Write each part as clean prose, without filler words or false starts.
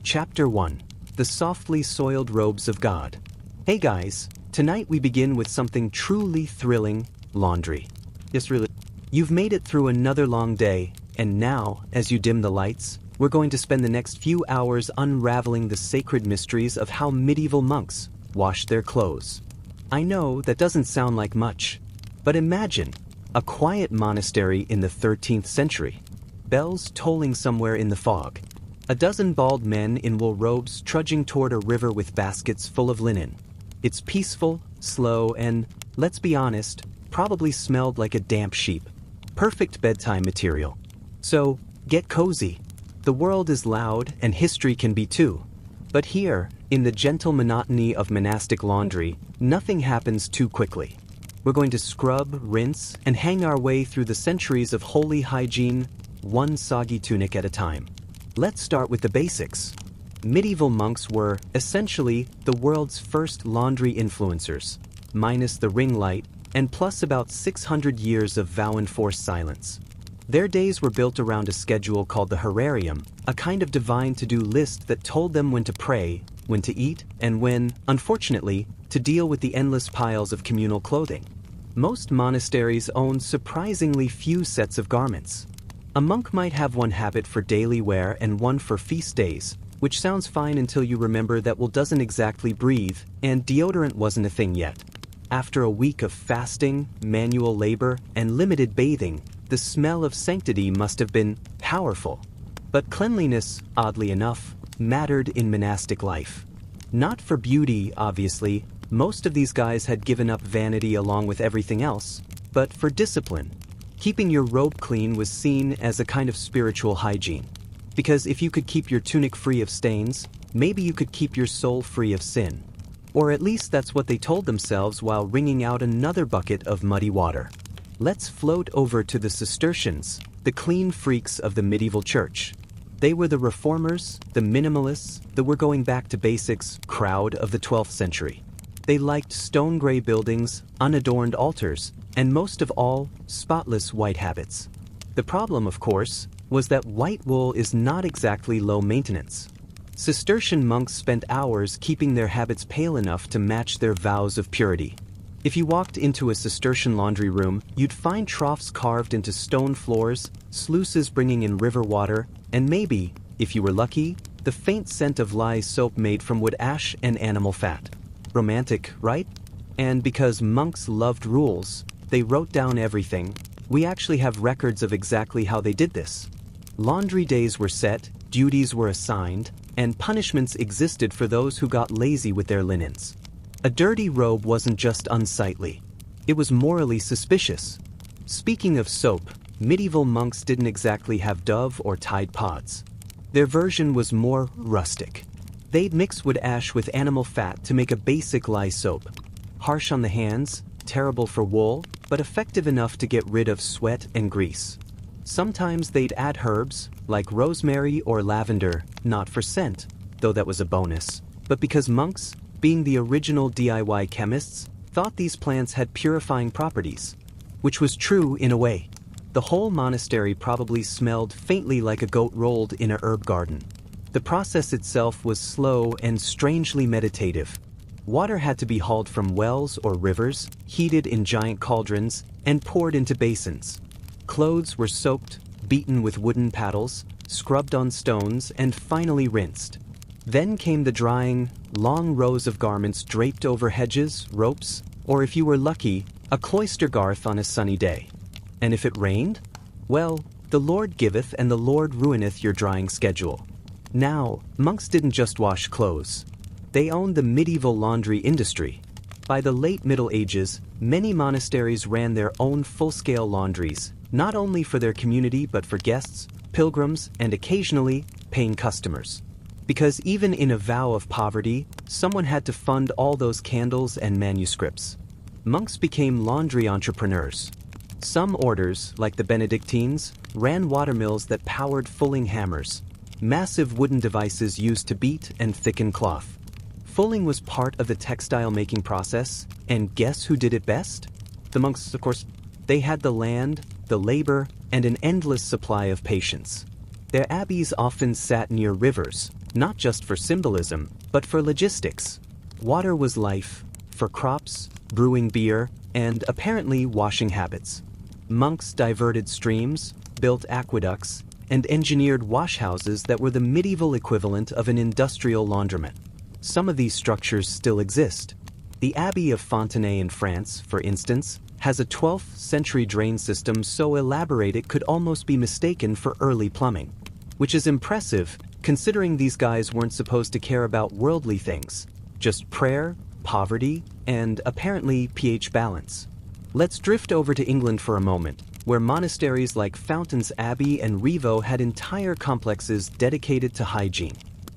Chapter 1. The Softly Soiled Robes of God. Hey guys, tonight we begin with something truly thrilling, laundry. Yes, really. You've made it through another long day, and now, as you dim the lights, we're going to spend the next few hours unraveling the sacred mysteries of how medieval monks washed their clothes. I know that doesn't sound like much, but imagine a quiet monastery in the 13th century, bells tolling somewhere in the fog, a dozen bald men in wool robes trudging toward a river with baskets full of linen. It's peaceful, slow, and, let's be honest, probably smelled like a damp sheep. Perfect bedtime material. So, get cozy. The world is loud, and history can be too. But here, in the gentle monotony of monastic laundry, nothing happens too quickly. We're going to scrub, rinse, and hang our way through the centuries of holy hygiene, one soggy tunic at a time. Let's start with the basics. Medieval monks were, essentially, the world's first laundry influencers, minus the ring light, and plus about 600 years of vow-enforced silence. Their days were built around a schedule called the Horarium, a kind of divine to-do list that told them when to pray, when to eat, and when, unfortunately, to deal with the endless piles of communal clothing. Most monasteries owned surprisingly few sets of garments. A monk might have one habit for daily wear and one for feast days, which sounds fine until you remember that wool doesn't exactly breathe, and deodorant wasn't a thing yet. After a week of fasting, manual labor, and limited bathing, the smell of sanctity must have been powerful. But cleanliness, oddly enough, mattered in monastic life. Not for beauty, obviously. Most of these guys had given up vanity along with everything else, but for discipline. Keeping your robe clean was seen as a kind of spiritual hygiene. Because if you could keep your tunic free of stains, maybe you could keep your soul free of sin. Or at least that's what they told themselves while wringing out another bucket of muddy water. Let's float over to the Cistercians, the clean freaks of the medieval church. They were the reformers, the minimalists, the we're going back to basics crowd of the 12th century. They liked stone-gray buildings, unadorned altars, and most of all, spotless white habits. The problem, of course, was that white wool is not exactly low maintenance. Cistercian monks spent hours keeping their habits pale enough to match their vows of purity. If you walked into a Cistercian laundry room, you'd find troughs carved into stone floors, sluices bringing in river water, and maybe, if you were lucky, the faint scent of lye soap made from wood ash and animal fat. Romantic, right? And because monks loved rules, they wrote down everything. We actually have records of exactly how they did this. Laundry days were set, duties were assigned, and punishments existed for those who got lazy with their linens. A dirty robe wasn't just unsightly. It was morally suspicious. Speaking of soap, medieval monks didn't exactly have Dove or Tide Pods. Their version was more rustic. They'd mix wood ash with animal fat to make a basic lye soap. Harsh on the hands, terrible for wool, but effective enough to get rid of sweat and grease. Sometimes they'd add herbs, like rosemary or lavender, not for scent, though that was a bonus, but because monks, being the original DIY chemists, thought these plants had purifying properties. Which was true in a way. The whole monastery probably smelled faintly like a goat rolled in a herb garden. The process itself was slow and strangely meditative. Water had to be hauled from wells or rivers, heated in giant cauldrons, and poured into basins. Clothes were soaked, beaten with wooden paddles, scrubbed on stones, and finally rinsed. Then came the drying, long rows of garments draped over hedges, ropes, or if you were lucky, a cloister garth on a sunny day. And if it rained? Well, the Lord giveth and the Lord ruineth your drying schedule. Now, monks didn't just wash clothes. They owned the medieval laundry industry. By the late Middle Ages, many monasteries ran their own full-scale laundries, not only for their community but for guests, pilgrims, and occasionally, paying customers. Because even in a vow of poverty, someone had to fund all those candles and manuscripts. Monks became laundry entrepreneurs. Some orders, like the Benedictines, ran watermills that powered fulling hammers, massive wooden devices used to beat and thicken cloth. Fulling was part of the textile making process, and guess who did it best? The monks, of course. They had the land, the labor, and an endless supply of patience. Their abbeys often sat near rivers, not just for symbolism, but for logistics. Water was life, for crops, brewing beer, and apparently washing habits. Monks diverted streams, built aqueducts, and engineered washhouses that were the medieval equivalent of an industrial laundromat. Some of these structures still exist. The Abbey of Fontenay in France, for instance, has a 12th century drain system so elaborate it could almost be mistaken for early plumbing. Which is impressive, considering these guys weren't supposed to care about worldly things, just prayer, poverty, and apparently pH balance. Let's drift over to England for a moment, where monasteries like Fountains Abbey and Rievaulx had entire complexes dedicated to hygiene.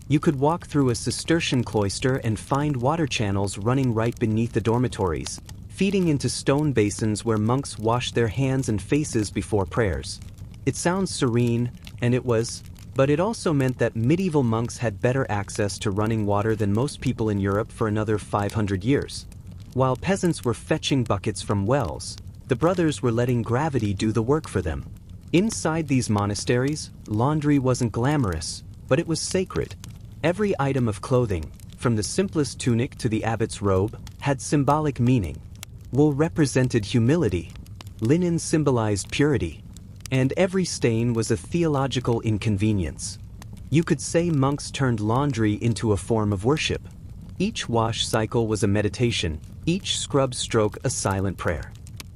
You could walk through a Cistercian cloister and find water channels running right beneath the dormitories, feeding into stone basins where monks washed their hands and faces before prayers. It sounds serene, and it was, but it also meant that medieval monks had better access to running water than most people in Europe for another 500 years. While peasants were fetching buckets from wells, the brothers were letting gravity do the work for them. Inside these monasteries, laundry wasn't glamorous, but it was sacred. Every item of clothing, from the simplest tunic to the abbot's robe, had symbolic meaning. Wool represented humility, linen symbolized purity, and every stain was a theological inconvenience. You could say monks turned laundry into a form of worship. Each wash cycle was a meditation, each scrub stroke a silent prayer.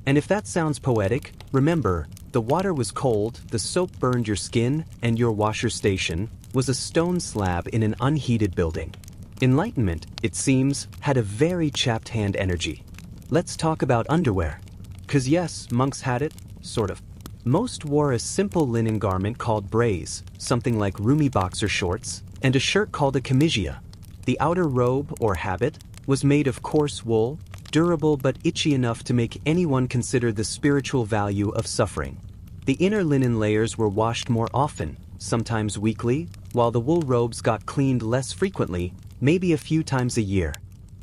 And if that sounds poetic, remember, the water was cold, the soap burned your skin, and your washer station was a stone slab in an unheated building. Enlightenment, it seems, had a very chapped hand energy. Let's talk about underwear. 'Cause yes, monks had it, sort of. Most wore a simple linen garment called braise, something like roomy boxer shorts, and a shirt called a chemisia. The outer robe, or habit, was made of coarse wool, durable but itchy enough to make anyone consider the spiritual value of suffering. The inner linen layers were washed more often, sometimes weekly, while the wool robes got cleaned less frequently, maybe a few times a year.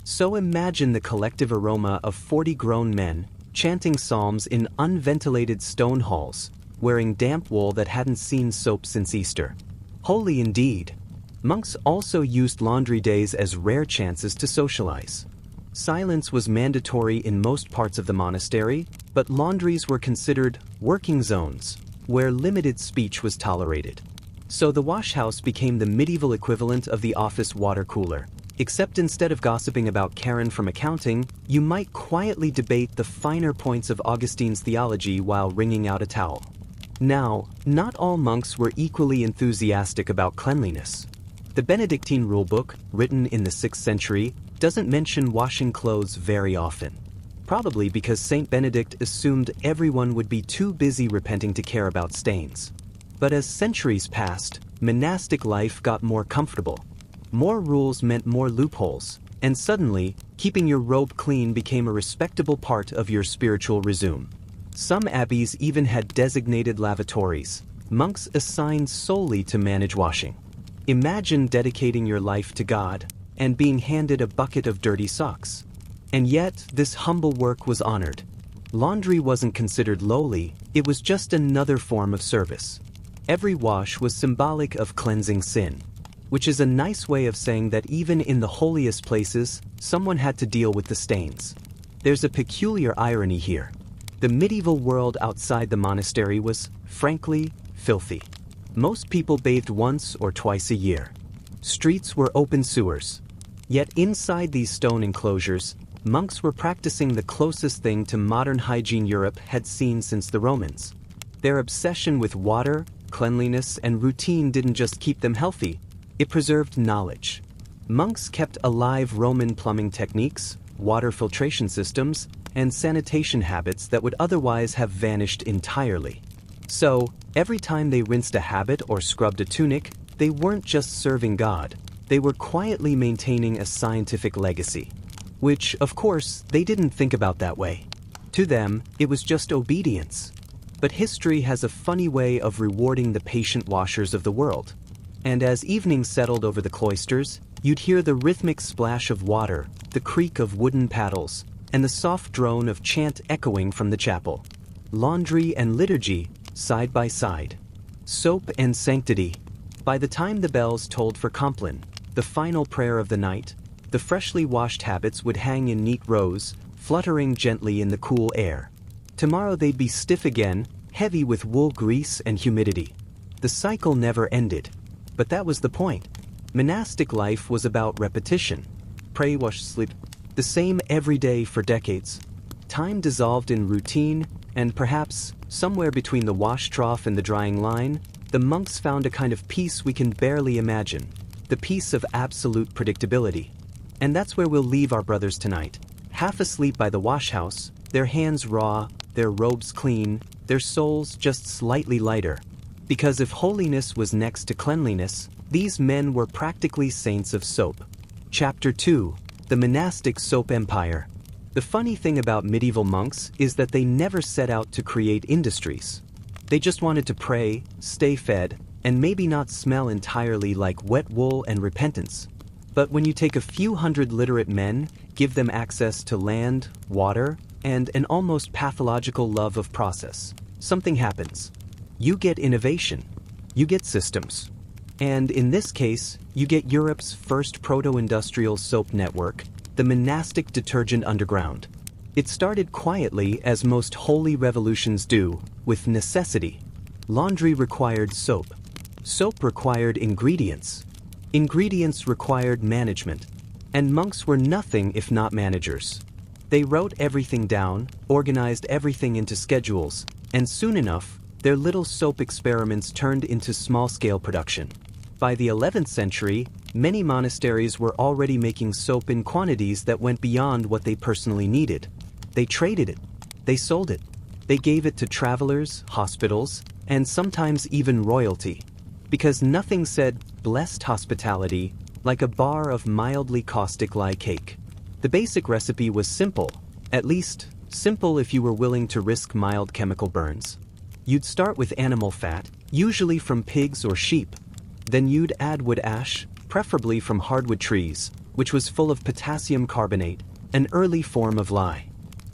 So imagine the collective aroma of 40 grown men chanting psalms in unventilated stone halls, wearing damp wool that hadn't seen soap since Easter. Holy indeed. Monks also used laundry days as rare chances to socialize. Silence was mandatory in most parts of the monastery, but laundries were considered working zones, where limited speech was tolerated. So the washhouse became the medieval equivalent of the office water cooler. Except instead of gossiping about Karen from accounting, you might quietly debate the finer points of Augustine's theology while wringing out a towel. Now, not all monks were equally enthusiastic about cleanliness. The Benedictine rulebook, written in the 6th century, doesn't mention washing clothes very often. Probably because Saint Benedict assumed everyone would be too busy repenting to care about stains. But as centuries passed, monastic life got more comfortable. More rules meant more loopholes, and suddenly, keeping your robe clean became a respectable part of your spiritual resume. Some abbeys even had designated lavatories, monks assigned solely to manage washing. Imagine dedicating your life to God and being handed a bucket of dirty socks. And yet, this humble work was honored. Laundry wasn't considered lowly, it was just another form of service. Every wash was symbolic of cleansing sin. Which is a nice way of saying that even in the holiest places, someone had to deal with the stains. There's a peculiar irony here. The medieval world outside the monastery was, frankly, filthy. Most people bathed once or twice a year. Streets were open sewers. Yet inside these stone enclosures, monks were practicing the closest thing to modern hygiene Europe had seen since the Romans. Their obsession with water, cleanliness, and routine didn't just keep them healthy, it preserved knowledge. Monks kept alive Roman plumbing techniques, water filtration systems, and sanitation habits that would otherwise have vanished entirely. So, every time they rinsed a habit or scrubbed a tunic, they weren't just serving God, they were quietly maintaining a scientific legacy. Which, of course, they didn't think about that way. To them, it was just obedience. But history has a funny way of rewarding the patient washers of the world. And as evening settled over the cloisters, you'd hear the rhythmic splash of water, the creak of wooden paddles, and the soft drone of chant echoing from the chapel. Laundry and liturgy, side by side. Soap and sanctity. By the time the bells tolled for Compline, the final prayer of the night, the freshly washed habits would hang in neat rows, fluttering gently in the cool air. Tomorrow they'd be stiff again, heavy with wool grease and humidity. The cycle never ended. But that was the point. Monastic life was about repetition. Pray, wash, sleep. The same every day for decades. Time dissolved in routine, and perhaps, somewhere between the wash trough and the drying line, the monks found a kind of peace we can barely imagine. The peace of absolute predictability. And that's where we'll leave our brothers tonight. Half asleep by the wash house, their hands raw, their robes clean, their souls just slightly lighter. Because if holiness was next to cleanliness, these men were practically saints of soap. Chapter 2. The Monastic Soap Empire. The funny thing about medieval monks is that they never set out to create industries. They just wanted to pray, stay fed, and maybe not smell entirely like wet wool and repentance. But when you take a few hundred literate men, give them access to land, water, and an almost pathological love of process, something happens. You get innovation. You get systems. And in this case, you get Europe's first proto-industrial soap network, the monastic detergent underground. It started quietly, as most holy revolutions do, with necessity. Laundry required soap. Soap required ingredients. Ingredients required management. And monks were nothing if not managers. They wrote everything down, organized everything into schedules, and soon enough, their little soap experiments turned into small-scale production. By the 11th century, many monasteries were already making soap in quantities that went beyond what they personally needed. They traded it. They sold it. They gave it to travelers, hospitals, and sometimes even royalty. Because nothing said blessed hospitality like a bar of mildly caustic lye cake. The basic recipe was simple, at least simple if you were willing to risk mild chemical burns. You'd start with animal fat, usually from pigs or sheep. Then you'd add wood ash, preferably from hardwood trees, which was full of potassium carbonate, an early form of lye.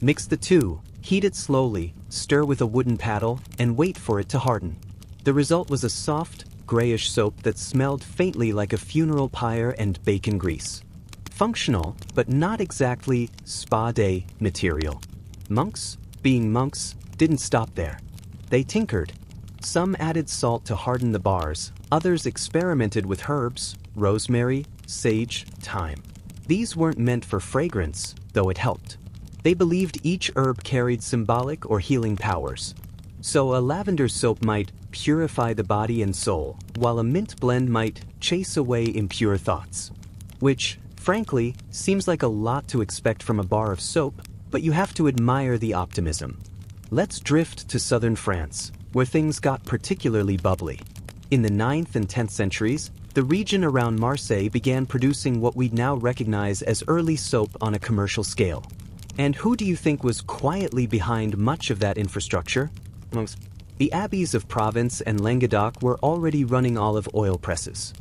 Mix the two, heat it slowly, stir with a wooden paddle, and wait for it to harden. The result was a soft, grayish soap that smelled faintly like a funeral pyre and bacon grease. Functional, but not exactly spa day material. Monks, being monks, didn't stop there. They tinkered. Some added salt to harden the bars, others experimented with herbs, rosemary, sage, thyme. These weren't meant for fragrance, though it helped. They believed each herb carried symbolic or healing powers. So a lavender soap might purify the body and soul, while a mint blend might chase away impure thoughts. Which, frankly, seems like a lot to expect from a bar of soap, but you have to admire the optimism. Let's drift to southern France, where things got particularly bubbly. In the 9th and 10th centuries, the region around Marseille began producing what we now recognize as early soap on a commercial scale. And who do you think was quietly behind much of that infrastructure? The abbeys of Provence and Languedoc were already running olive oil presses.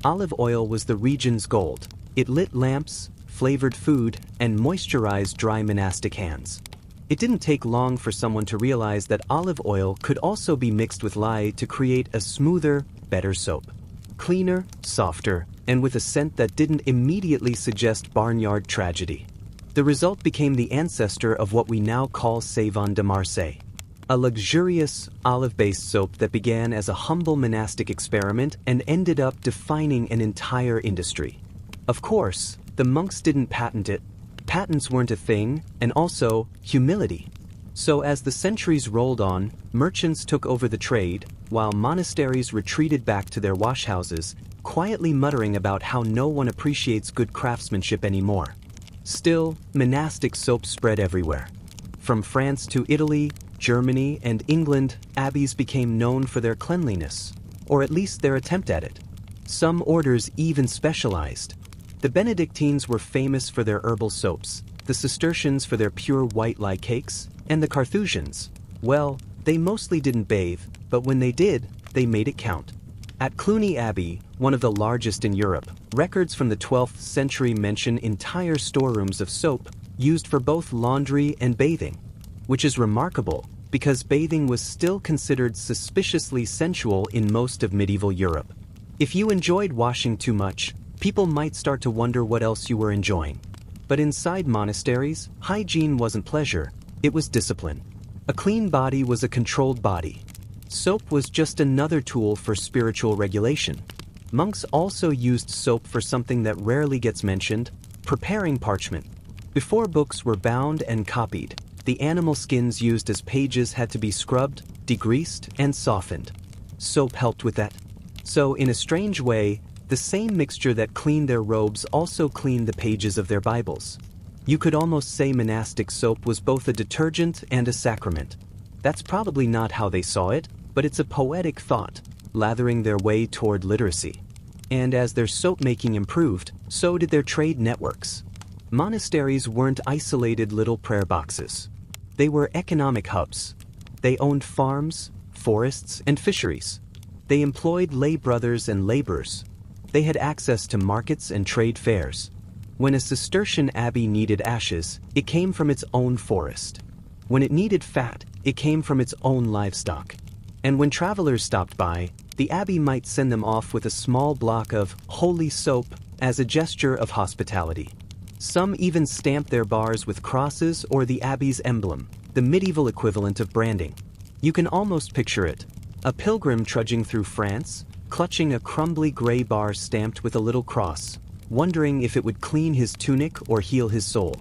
Olive oil was the region's gold. It lit lamps, flavored food, and moisturized dry monastic hands. It didn't take long for someone to realize that olive oil could also be mixed with lye to create a smoother, better soap. Cleaner, softer, and with a scent that didn't immediately suggest barnyard tragedy. The result became the ancestor of what we now call Savon de Marseille. A luxurious, olive-based soap that began as a humble monastic experiment and ended up defining an entire industry. Of course, the monks didn't patent it. Patents weren't a thing, and also humility. So as the centuries rolled on, merchants took over the trade, while monasteries retreated back to their washhouses, quietly muttering about how no one appreciates good craftsmanship anymore. Still, monastic soap spread everywhere. From France to Italy, Germany, and England, abbeys became known for their cleanliness, or at least their attempt at it. Some orders even specialized. The Benedictines were famous for their herbal soaps, the Cistercians for their pure white lye cakes, and the Carthusians, well, they mostly didn't bathe, but when they did, they made it count. At Cluny Abbey, one of the largest in Europe, records from the 12th century mention entire storerooms of soap used for both laundry and bathing, which is remarkable because bathing was still considered suspiciously sensual in most of medieval Europe. If you enjoyed washing too much, people might start to wonder what else you were enjoying. But inside monasteries, hygiene wasn't pleasure, it was discipline. A clean body was a controlled body. Soap was just another tool for spiritual regulation. Monks also used soap for something that rarely gets mentioned: preparing parchment. Before books were bound and copied, the animal skins used as pages had to be scrubbed, degreased, and softened. Soap helped with that. So, in a strange way, the same mixture that cleaned their robes also cleaned the pages of their Bibles. You could almost say monastic soap was both a detergent and a sacrament. That's probably not how they saw it, but it's a poetic thought, lathering their way toward literacy. And as their soap-making improved, so did their trade networks. Monasteries weren't isolated little prayer boxes. They were economic hubs. They owned farms, forests, and fisheries. They employed lay brothers and laborers. They had access to markets and trade fairs. When a Cistercian abbey needed ashes, it came from its own forest. When it needed fat, it came from its own livestock. And when travelers stopped by, the abbey might send them off with a small block of holy soap as a gesture of hospitality. Some even stamped their bars with crosses or the abbey's emblem, the medieval equivalent of branding. You can almost picture it: a pilgrim trudging through France, clutching a crumbly gray bar stamped with a little cross, wondering if it would clean his tunic or heal his soul.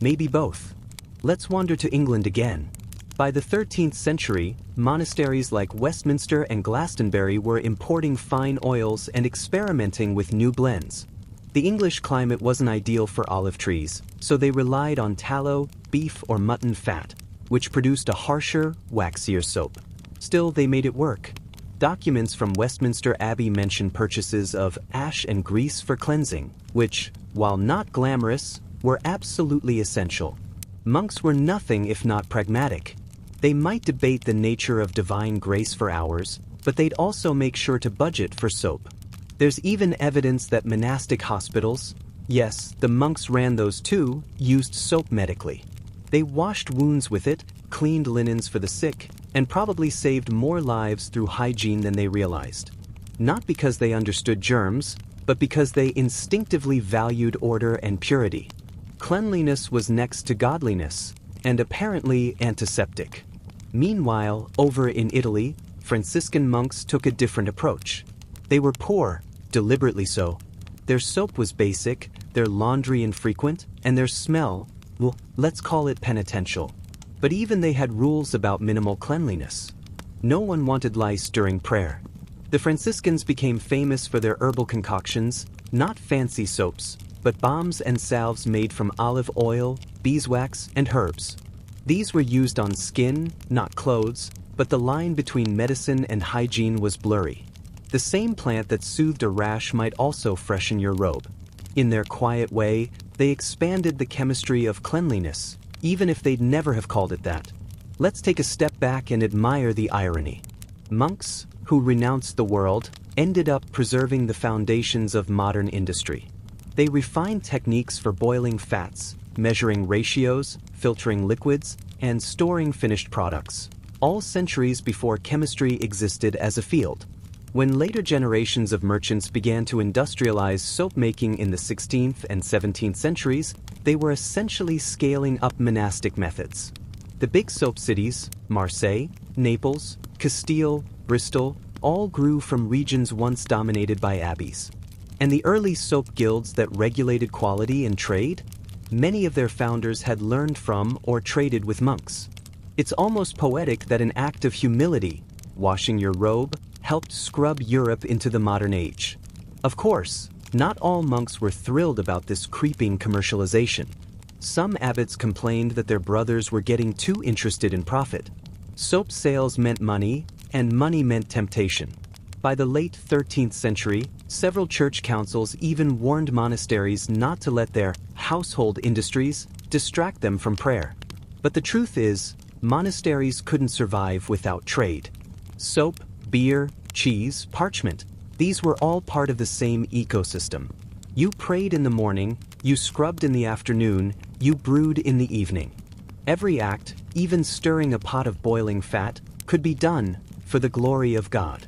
Maybe both. Let's wander to England again. By the 13th century, monasteries like Westminster and Glastonbury were importing fine oils and experimenting with new blends. The English climate wasn't ideal for olive trees, so they relied on tallow, beef, or mutton fat, which produced a harsher, waxier soap. Still, they made it work. Documents from Westminster Abbey mention purchases of ash and grease for cleansing, which, while not glamorous, were absolutely essential. Monks were nothing if not pragmatic. They might debate the nature of divine grace for hours, but they'd also make sure to budget for soap. There's even evidence that monastic hospitals, yes, the monks ran those too, used soap medically. They washed wounds with it, cleaned linens for the sick, and probably saved more lives through hygiene than they realized. Not because they understood germs, but because they instinctively valued order and purity. Cleanliness was next to godliness, and apparently antiseptic. Meanwhile, over in Italy, Franciscan monks took a different approach. They were poor, deliberately so. Their soap was basic, their laundry infrequent, and their smell, well, let's call it penitential. But even they had rules about minimal cleanliness. No one wanted lice during prayer. The Franciscans became famous for their herbal concoctions, not fancy soaps, but balms and salves made from olive oil, beeswax, and herbs. These were used on skin, not clothes, but the line between medicine and hygiene was blurry. The same plant that soothed a rash might also freshen your robe. In their quiet way, they expanded the chemistry of cleanliness, even if they'd never have called it that. Let's take a step back and admire the irony. Monks, who renounced the world, ended up preserving the foundations of modern industry. They refined techniques for boiling fats, measuring ratios, filtering liquids, and storing finished products, all centuries before chemistry existed as a field. When later generations of merchants began to industrialize soap making in the 16th and 17th centuries, they were essentially scaling up monastic methods. The big soap cities, Marseille, Naples, Castile, Bristol, all grew from regions once dominated by abbeys. And the early soap guilds that regulated quality and trade, many of their founders had learned from or traded with monks. It's almost poetic that an act of humility, washing your robe, helped scrub Europe into the modern age. Of course, not all monks were thrilled about this creeping commercialization. Some abbots complained that their brothers were getting too interested in profit. Soap sales meant money, and money meant temptation. By the late 13th century, several church councils even warned monasteries not to let their household industries distract them from prayer. But the truth is, monasteries couldn't survive without trade. Soap, beer, cheese, parchment, these were all part of the same ecosystem. You prayed in the morning, you scrubbed in the afternoon, you brewed in the evening. Every act, even stirring a pot of boiling fat, could be done for the glory of God.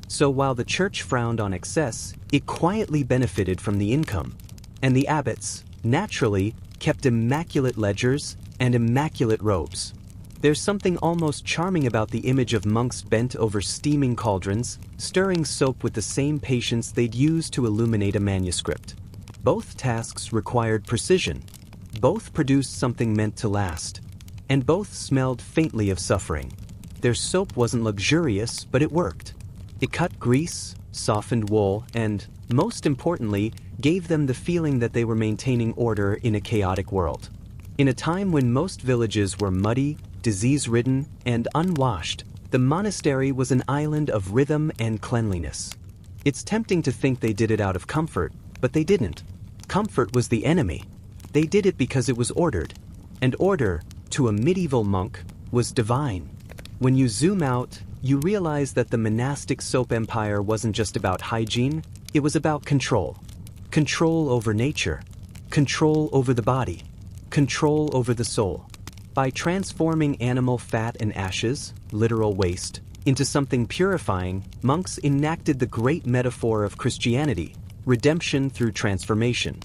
So while the church frowned on excess, it quietly benefited from the income. And the abbots, naturally, kept immaculate ledgers and immaculate robes. There's something almost charming about the image of monks bent over steaming cauldrons, stirring soap with the same patience they'd use to illuminate a manuscript. Both tasks required precision. Both produced something meant to last. And both smelled faintly of suffering. Their soap wasn't luxurious, but it worked. It cut grease, softened wool, and, most importantly, gave them the feeling that they were maintaining order in a chaotic world. In a time when most villages were muddy, disease-ridden, and unwashed, the monastery was an island of rhythm and cleanliness. It's tempting to think they did it out of comfort, but they didn't. Comfort was the enemy. They did it because it was ordered. And order, to a medieval monk, was divine. When you zoom out, you realize that the monastic soap empire wasn't just about hygiene, it was about control. Control over nature. Control over the body. Control over the soul. By transforming animal fat and ashes, literal waste, into something purifying, monks enacted the great metaphor of Christianity, redemption through transformation.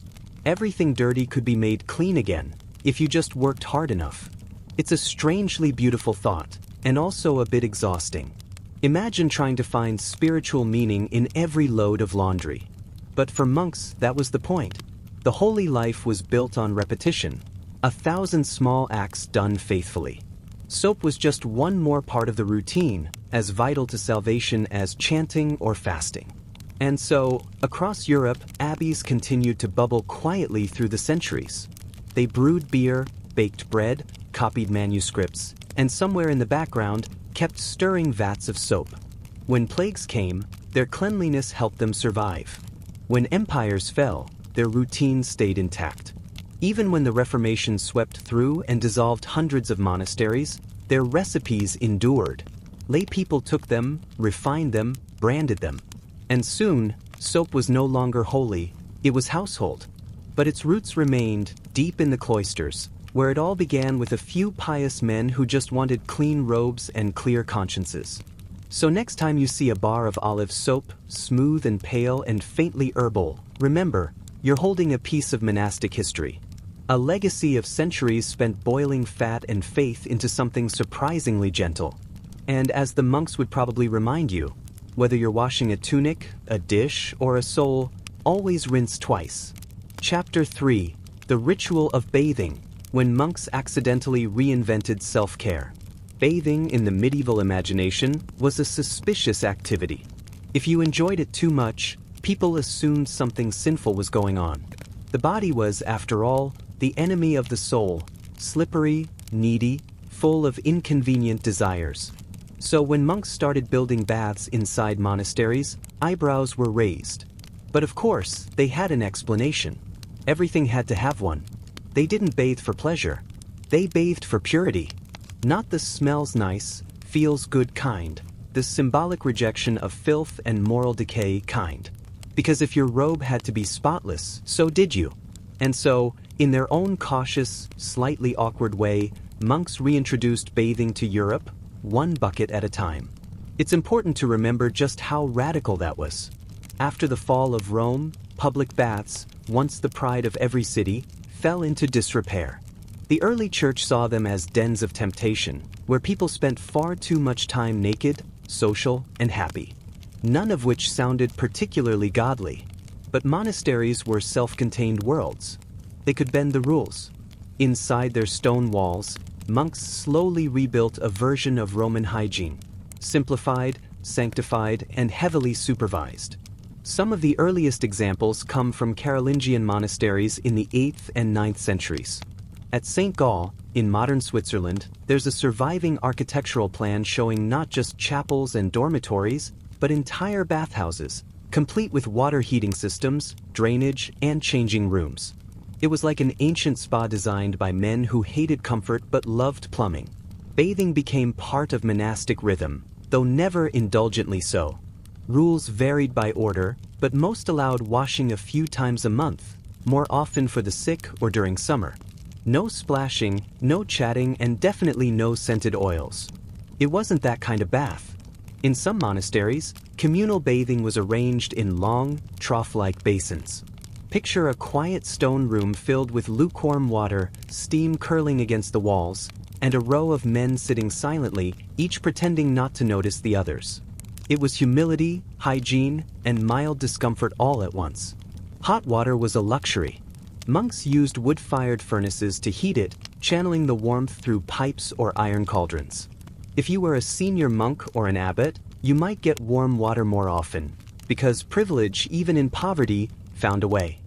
Everything dirty could be made clean again, if you just worked hard enough. It's a strangely beautiful thought, and also a bit exhausting. Imagine trying to find spiritual meaning in every load of laundry. But for monks, that was the point. The holy life was built on repetition, 1,000 small acts done faithfully. Soap was just one more part of the routine, as vital to salvation as chanting or fasting. And so, across Europe, abbeys continued to bubble quietly through the centuries. They brewed beer, baked bread, copied manuscripts, and somewhere in the background, kept stirring vats of soap. When plagues came, their cleanliness helped them survive. When empires fell, their routines stayed intact. Even when the Reformation swept through and dissolved hundreds of monasteries, their recipes endured. Lay people took them, refined them, branded them. And soon, soap was no longer holy, it was household. But its roots remained deep in the cloisters, where it all began with a few pious men who just wanted clean robes and clear consciences. So next time you see a bar of olive soap, smooth and pale and faintly herbal, remember, you're holding a piece of monastic history. A legacy of centuries spent boiling fat and faith into something surprisingly gentle. And as the monks would probably remind you, whether you're washing a tunic, a dish, or a soul, always rinse twice. Chapter 3: The Ritual of Bathing, when monks accidentally reinvented self-care. Bathing in the medieval imagination was a suspicious activity. If you enjoyed it too much, people assumed something sinful was going on. The body was, after all, the enemy of the soul, slippery, needy, full of inconvenient desires. So when monks started building baths inside monasteries, eyebrows were raised. But of course, they had an explanation. Everything had to have one. They didn't bathe for pleasure. They bathed for purity. Not the smells nice, feels good kind, the symbolic rejection of filth and moral decay kind. Because if your robe had to be spotless, so did you. And so, in their own cautious, slightly awkward way, monks reintroduced bathing to Europe, one bucket at a time. It's important to remember just how radical that was. After the fall of Rome, public baths, once the pride of every city, fell into disrepair. The early church saw them as dens of temptation, where people spent far too much time naked, social, and happy. None of which sounded particularly godly. But monasteries were self-contained worlds. They could bend the rules. Inside their stone walls, monks slowly rebuilt a version of Roman hygiene, simplified, sanctified, and heavily supervised. Some of the earliest examples come from Carolingian monasteries in the 8th and 9th centuries. At St. Gall, in modern Switzerland, there's a surviving architectural plan showing not just chapels and dormitories, but entire bathhouses, complete with water heating systems, drainage, and changing rooms. It was like an ancient spa designed by men who hated comfort but loved plumbing. Bathing became part of monastic rhythm, though never indulgently so. Rules varied by order, but most allowed washing a few times a month, more often for the sick or during summer. No splashing, no chatting, and definitely no scented oils. It wasn't that kind of bath. In some monasteries, Communal bathing was arranged in long, trough-like basins. Picture a quiet stone room filled with lukewarm water, steam curling against the walls, and a row of men sitting silently, each pretending not to notice the others. It was humility, hygiene, and mild discomfort all at once. Hot water was a luxury. Monks used wood-fired furnaces to heat it, channeling the warmth through pipes or iron cauldrons. If you were a senior monk or an abbot, you might get warm water more often, because privilege, even in poverty, found a way.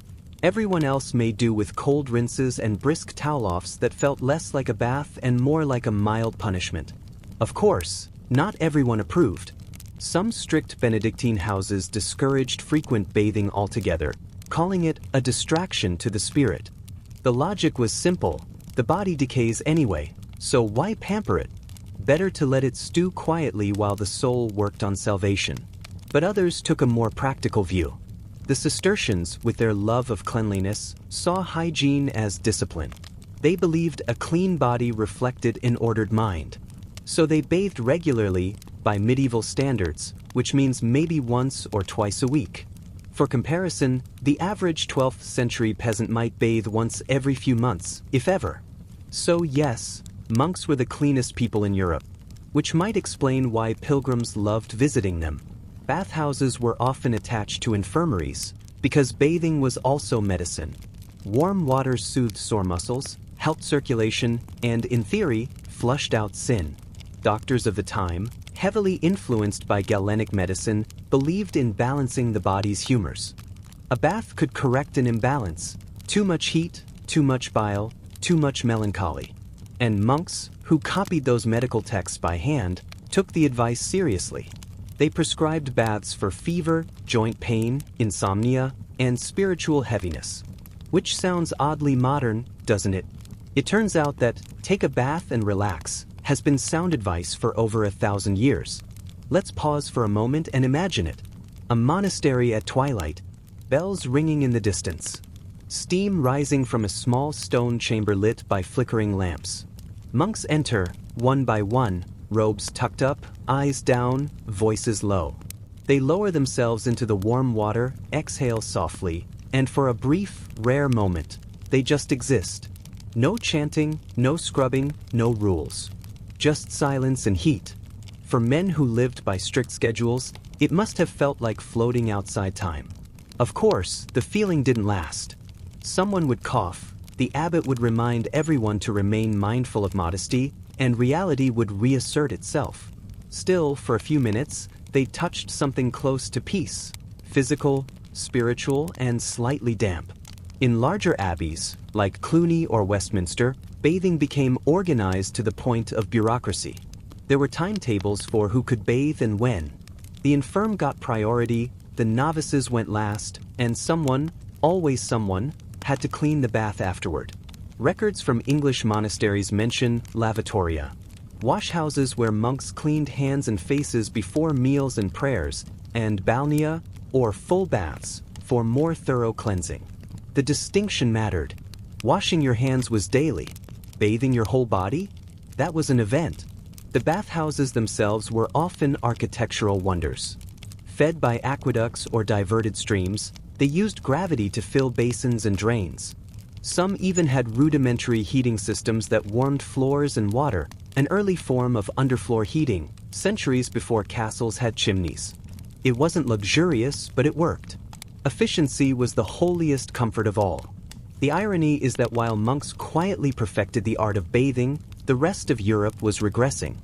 Everyone else made do with cold rinses and brisk towel-offs that felt less like a bath and more like a mild punishment. Of course, not everyone approved. Some strict Benedictine houses discouraged frequent bathing altogether, calling it a distraction to the spirit. The logic was simple: the body decays anyway, so why pamper it? Better to let it stew quietly while the soul worked on salvation. But others took a more practical view. The Cistercians, with their love of cleanliness, saw hygiene as discipline. They believed a clean body reflected an ordered mind. So they bathed regularly, by medieval standards, which means maybe once or twice a week. For comparison, the average 12th century peasant might bathe once every few months, if ever. So yes, monks were the cleanest people in Europe, which might explain why pilgrims loved visiting them. Bathhouses were often attached to infirmaries, because bathing was also medicine. Warm water soothed sore muscles, helped circulation, and, in theory, flushed out sin. Doctors of the time, heavily influenced by Galenic medicine, believed in balancing the body's humors. A bath could correct an imbalance: too much heat, too much bile, too much melancholy. And monks, who copied those medical texts by hand, took the advice seriously. They prescribed baths for fever, joint pain, insomnia, and spiritual heaviness. Which sounds oddly modern, doesn't it? It turns out that "take a bath and relax" has been sound advice for over 1,000 years. Let's pause for a moment and imagine it. A monastery at twilight, bells ringing in the distance, steam rising from a small stone chamber lit by flickering lamps. Monks enter, one by one, robes tucked up, eyes down, voices low. They lower themselves into the warm water, exhale softly, and for a brief, rare moment, they just exist. No chanting, no scrubbing, no rules. Just silence and heat. For men who lived by strict schedules, it must have felt like floating outside time. Of course, the feeling didn't last. Someone would cough, the abbot would remind everyone to remain mindful of modesty, and reality would reassert itself. Still, for a few minutes, they touched something close to peace, physical, spiritual, and slightly damp. In larger abbeys, like Cluny or Westminster, bathing became organized to the point of bureaucracy. There were timetables for who could bathe and when. The infirm got priority, the novices went last, and someone, always someone, had to clean the bath afterward. Records from English monasteries mention lavatoria, washhouses where monks cleaned hands and faces before meals and prayers, and balnea, or full baths, for more thorough cleansing. The distinction mattered. Washing your hands was daily. Bathing your whole body? That was an event. The bathhouses themselves were often architectural wonders. Fed by aqueducts or diverted streams, they used gravity to fill basins and drains. Some even had rudimentary heating systems that warmed floors and water, an early form of underfloor heating, centuries before castles had chimneys. It wasn't luxurious, but it worked. Efficiency was the holiest comfort of all. The irony is that while monks quietly perfected the art of bathing, the rest of Europe was regressing.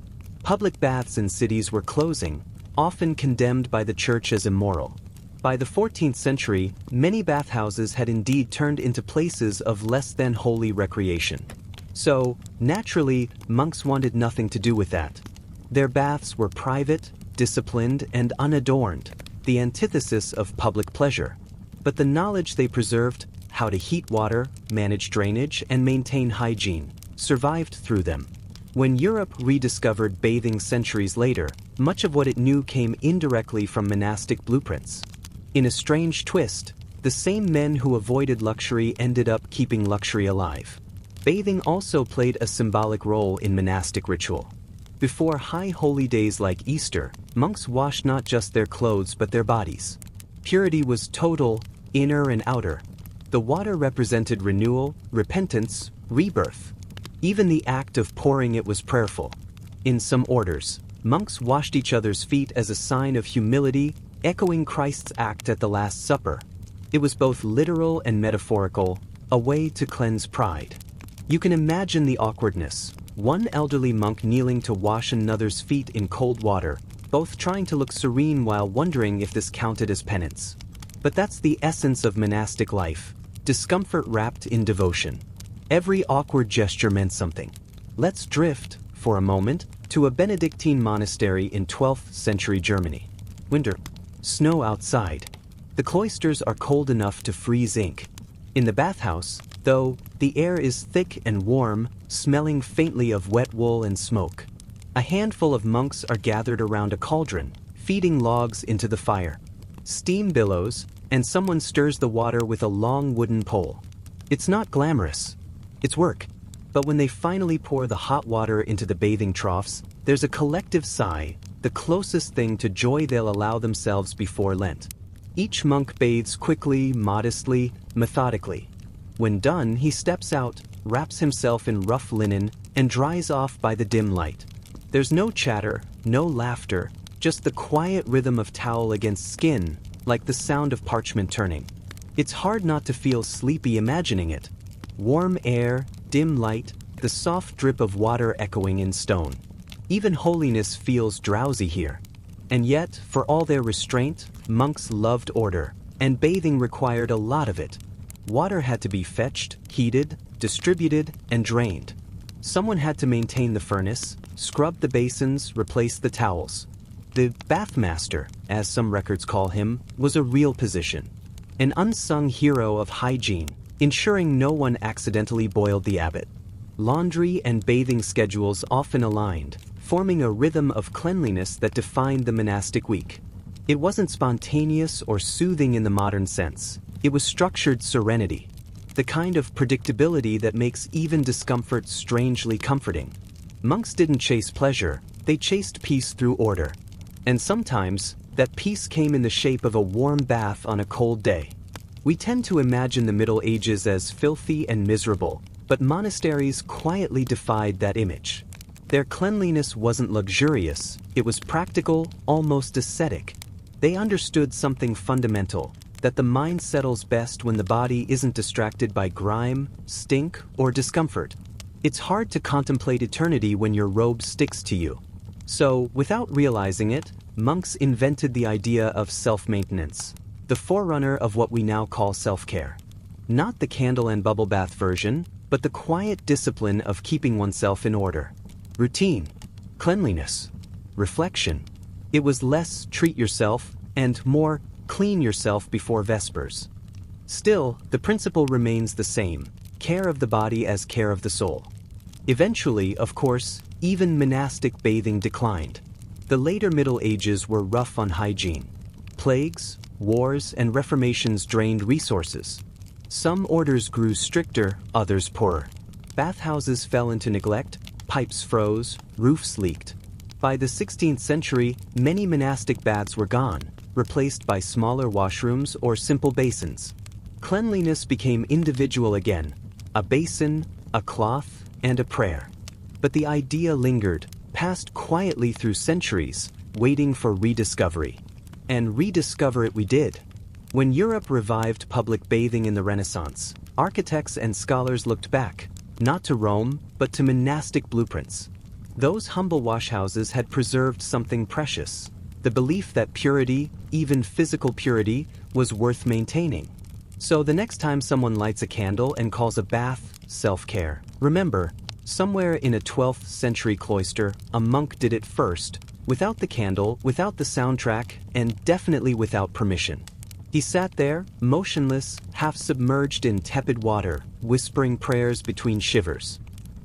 Public baths in cities were closing, often condemned by the church as immoral. By the 14th century, many bathhouses had indeed turned into places of less than holy recreation. So, naturally, monks wanted nothing to do with that. Their baths were private, disciplined, and unadorned, the antithesis of public pleasure. But the knowledge they preserved, how to heat water, manage drainage, and maintain hygiene, survived through them. When Europe rediscovered bathing centuries later, much of what it knew came indirectly from monastic blueprints. In a strange twist, the same men who avoided luxury ended up keeping luxury alive. Bathing also played a symbolic role in monastic ritual. Before high holy days like Easter, monks washed not just their clothes but their bodies. Purity was total, inner and outer. The water represented renewal, repentance, rebirth. Even the act of pouring it was prayerful. In some orders, monks washed each other's feet as a sign of humility, echoing Christ's act at the Last Supper. It was both literal and metaphorical, a way to cleanse pride. You can imagine the awkwardness. One elderly monk kneeling to wash another's feet in cold water, both trying to look serene while wondering if this counted as penance. But that's the essence of monastic life, discomfort wrapped in devotion. Every awkward gesture meant something. Let's drift, for a moment, to a Benedictine monastery in 12th century Germany. Winter. Snow outside. The cloisters are cold enough to freeze ink. In the bathhouse, though, the air is thick and warm, smelling faintly of wet wool and smoke. A handful of monks are gathered around a cauldron, feeding logs into the fire. Steam billows, and someone stirs the water with a long wooden pole. It's not glamorous. It's work. But when they finally pour the hot water into the bathing troughs, there's a collective sigh, the closest thing to joy they'll allow themselves before Lent. Each monk bathes quickly, modestly, methodically. When done, he steps out, wraps himself in rough linen, and dries off by the dim light. There's no chatter, no laughter, just the quiet rhythm of towel against skin, like the sound of parchment turning. It's hard not to feel sleepy imagining it. Warm air, dim light, the soft drip of water echoing in stone. Even holiness feels drowsy here. And yet, for all their restraint, monks loved order, and bathing required a lot of it. Water had to be fetched, heated, distributed, and drained. Someone had to maintain the furnace, scrub the basins, replace the towels. The bathmaster, as some records call him, was a real position. An unsung hero of hygiene, ensuring no one accidentally boiled the abbot. Laundry and bathing schedules often aligned, forming a rhythm of cleanliness that defined the monastic week. It wasn't spontaneous or soothing in the modern sense. It was structured serenity, the kind of predictability that makes even discomfort strangely comforting. Monks didn't chase pleasure, they chased peace through order. And sometimes, that peace came in the shape of a warm bath on a cold day. We tend to imagine the Middle Ages as filthy and miserable, but monasteries quietly defied that image. Their cleanliness wasn't luxurious, it was practical, almost ascetic. They understood something fundamental, that the mind settles best when the body isn't distracted by grime, stink, or discomfort. It's hard to contemplate eternity when your robe sticks to you. So, without realizing it, monks invented the idea of self-maintenance, the forerunner of what we now call self-care. Not the candle and bubble bath version, but the quiet discipline of keeping oneself in order. Routine, cleanliness, reflection. It was less treat yourself and more clean yourself before Vespers. Still, the principle remains the same, care of the body as care of the soul. Eventually, of course, even monastic bathing declined. The later Middle Ages were rough on hygiene. Plagues, wars, and reformations drained resources. Some orders grew stricter, others poorer. Bathhouses fell into neglect, pipes froze, roofs leaked. By the 16th century, many monastic baths were gone, replaced by smaller washrooms or simple basins. Cleanliness became individual again, a basin, a cloth, and a prayer. But the idea lingered, passed quietly through centuries, waiting for rediscovery. And rediscover it we did. When Europe revived public bathing in the Renaissance, architects and scholars looked back, not to Rome, but to monastic blueprints. Those humble washhouses had preserved something precious, the belief that purity, even physical purity, was worth maintaining. So the next time someone lights a candle and calls a bath self-care, remember, somewhere in a 12th century cloister, a monk did it first, without the candle, without the soundtrack, and definitely without permission. He sat there, motionless, half submerged in tepid water, whispering prayers between shivers.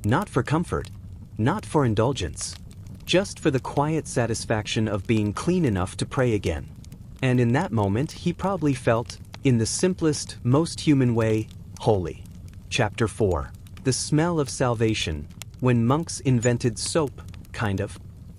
Not for comfort, not for indulgence, just for the quiet satisfaction of being clean enough to pray again. And in that moment, he probably felt, in the simplest, most human way, holy. Chapter 4. The smell of salvation, when monks invented soap, kind of.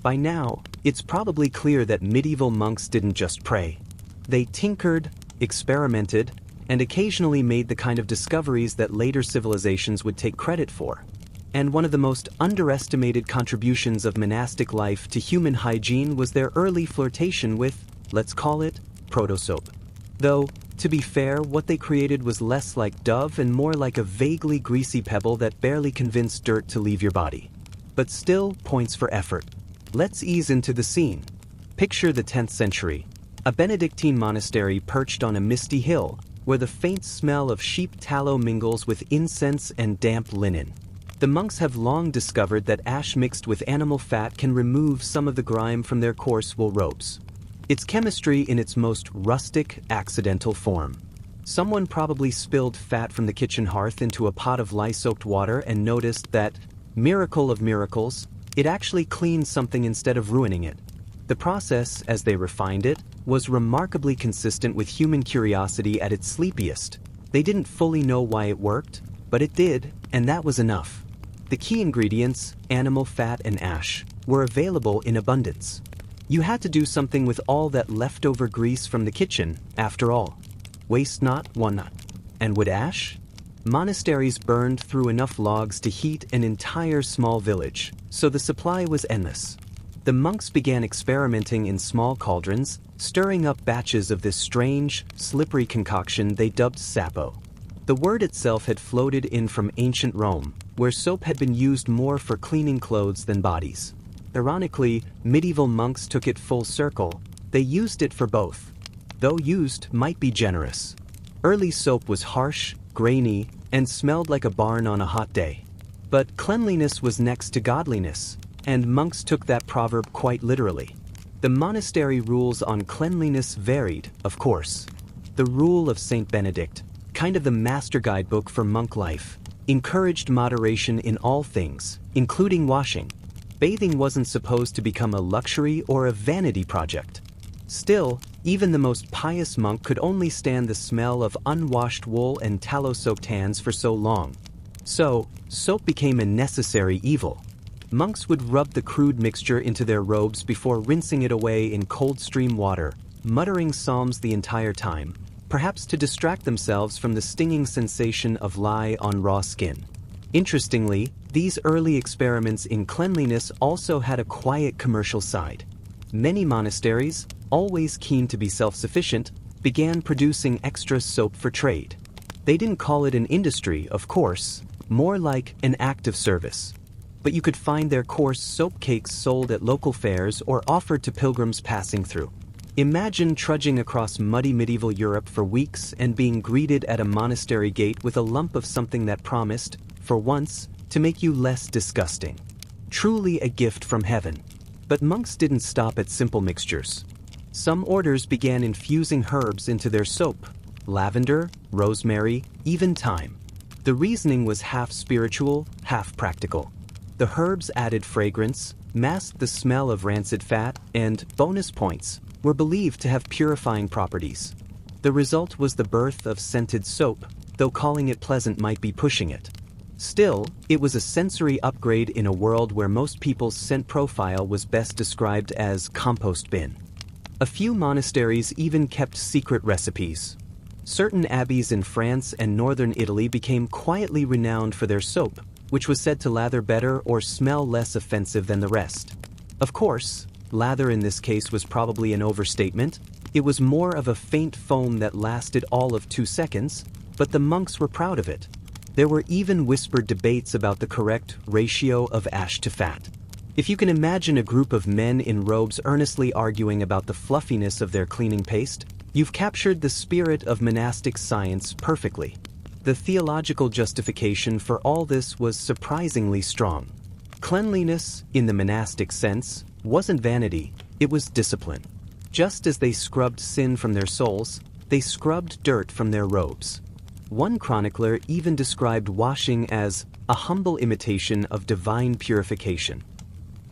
By now, it's probably clear that medieval monks didn't just pray. They tinkered, experimented, and occasionally made the kind of discoveries that later civilizations would take credit for. And one of the most underestimated contributions of monastic life to human hygiene was their early flirtation with, let's call it, proto-soap. Though, to be fair, what they created was less like Dove and more like a vaguely greasy pebble that barely convinced dirt to leave your body. But still, points for effort. Let's ease into the scene. Picture the 10th century, a Benedictine monastery perched on a misty hill, where the faint smell of sheep tallow mingles with incense and damp linen. The monks have long discovered that ash mixed with animal fat can remove some of the grime from their coarse wool robes. It's chemistry in its most rustic, accidental form. Someone probably spilled fat from the kitchen hearth into a pot of lye-soaked water and noticed that, miracle of miracles, it actually cleaned something instead of ruining it. The process, as they refined it, was remarkably consistent with human curiosity at its sleepiest. They didn't fully know why it worked, but it did, and that was enough. The key ingredients, animal fat and ash, were available in abundance. You had to do something with all that leftover grease from the kitchen, after all. Waste not, want not. And would ash? Monasteries burned through enough logs to heat an entire small village, so the supply was endless. The monks began experimenting in small cauldrons, stirring up batches of this strange, slippery concoction they dubbed sapo. The word itself had floated in from ancient Rome, where soap had been used more for cleaning clothes than bodies. Ironically, medieval monks took it full circle. They used it for both. Though used might be generous. Early soap was harsh, grainy, and smelled like a barn on a hot day. But cleanliness was next to godliness, and monks took that proverb quite literally. The monastery rules on cleanliness varied, of course. The Rule of Saint Benedict, kind of the master guidebook for monk life, encouraged moderation in all things, including washing. Bathing wasn't supposed to become a luxury or a vanity project. Still, even the most pious monk could only stand the smell of unwashed wool and tallow-soaked hands for so long. So, soap became a necessary evil. Monks would rub the crude mixture into their robes before rinsing it away in cold stream water, muttering psalms the entire time, perhaps to distract themselves from the stinging sensation of lye on raw skin. Interestingly, these early experiments in cleanliness also had a quiet commercial side. Many monasteries, always keen to be self-sufficient, began producing extra soap for trade. They didn't call it an industry, of course, more like an act of service. But you could find their coarse soap cakes sold at local fairs or offered to pilgrims passing through. Imagine trudging across muddy medieval Europe for weeks and being greeted at a monastery gate with a lump of something that promised, for once, to make you less disgusting. Truly a gift from heaven. But monks didn't stop at simple mixtures. Some orders began infusing herbs into their soap: lavender, rosemary, even thyme. The reasoning was half spiritual, half practical. The herbs added fragrance, masked the smell of rancid fat, and, bonus points, were believed to have purifying properties. The result was the birth of scented soap, though calling it pleasant might be pushing it. Still, it was a sensory upgrade in a world where most people's scent profile was best described as compost bin. A few monasteries even kept secret recipes. Certain abbeys in France and northern Italy became quietly renowned for their soap, which was said to lather better or smell less offensive than the rest. Of course, lather in this case was probably an overstatement. It was more of a faint foam that lasted all of 2 seconds, but the monks were proud of it. There were even whispered debates about the correct ratio of ash to fat. If you can imagine a group of men in robes earnestly arguing about the fluffiness of their cleaning paste, you've captured the spirit of monastic science perfectly. The theological justification for all this was surprisingly strong. Cleanliness, in the monastic sense, wasn't vanity, it was discipline. Just as they scrubbed sin from their souls, they scrubbed dirt from their robes. One chronicler even described washing as a humble imitation of divine purification.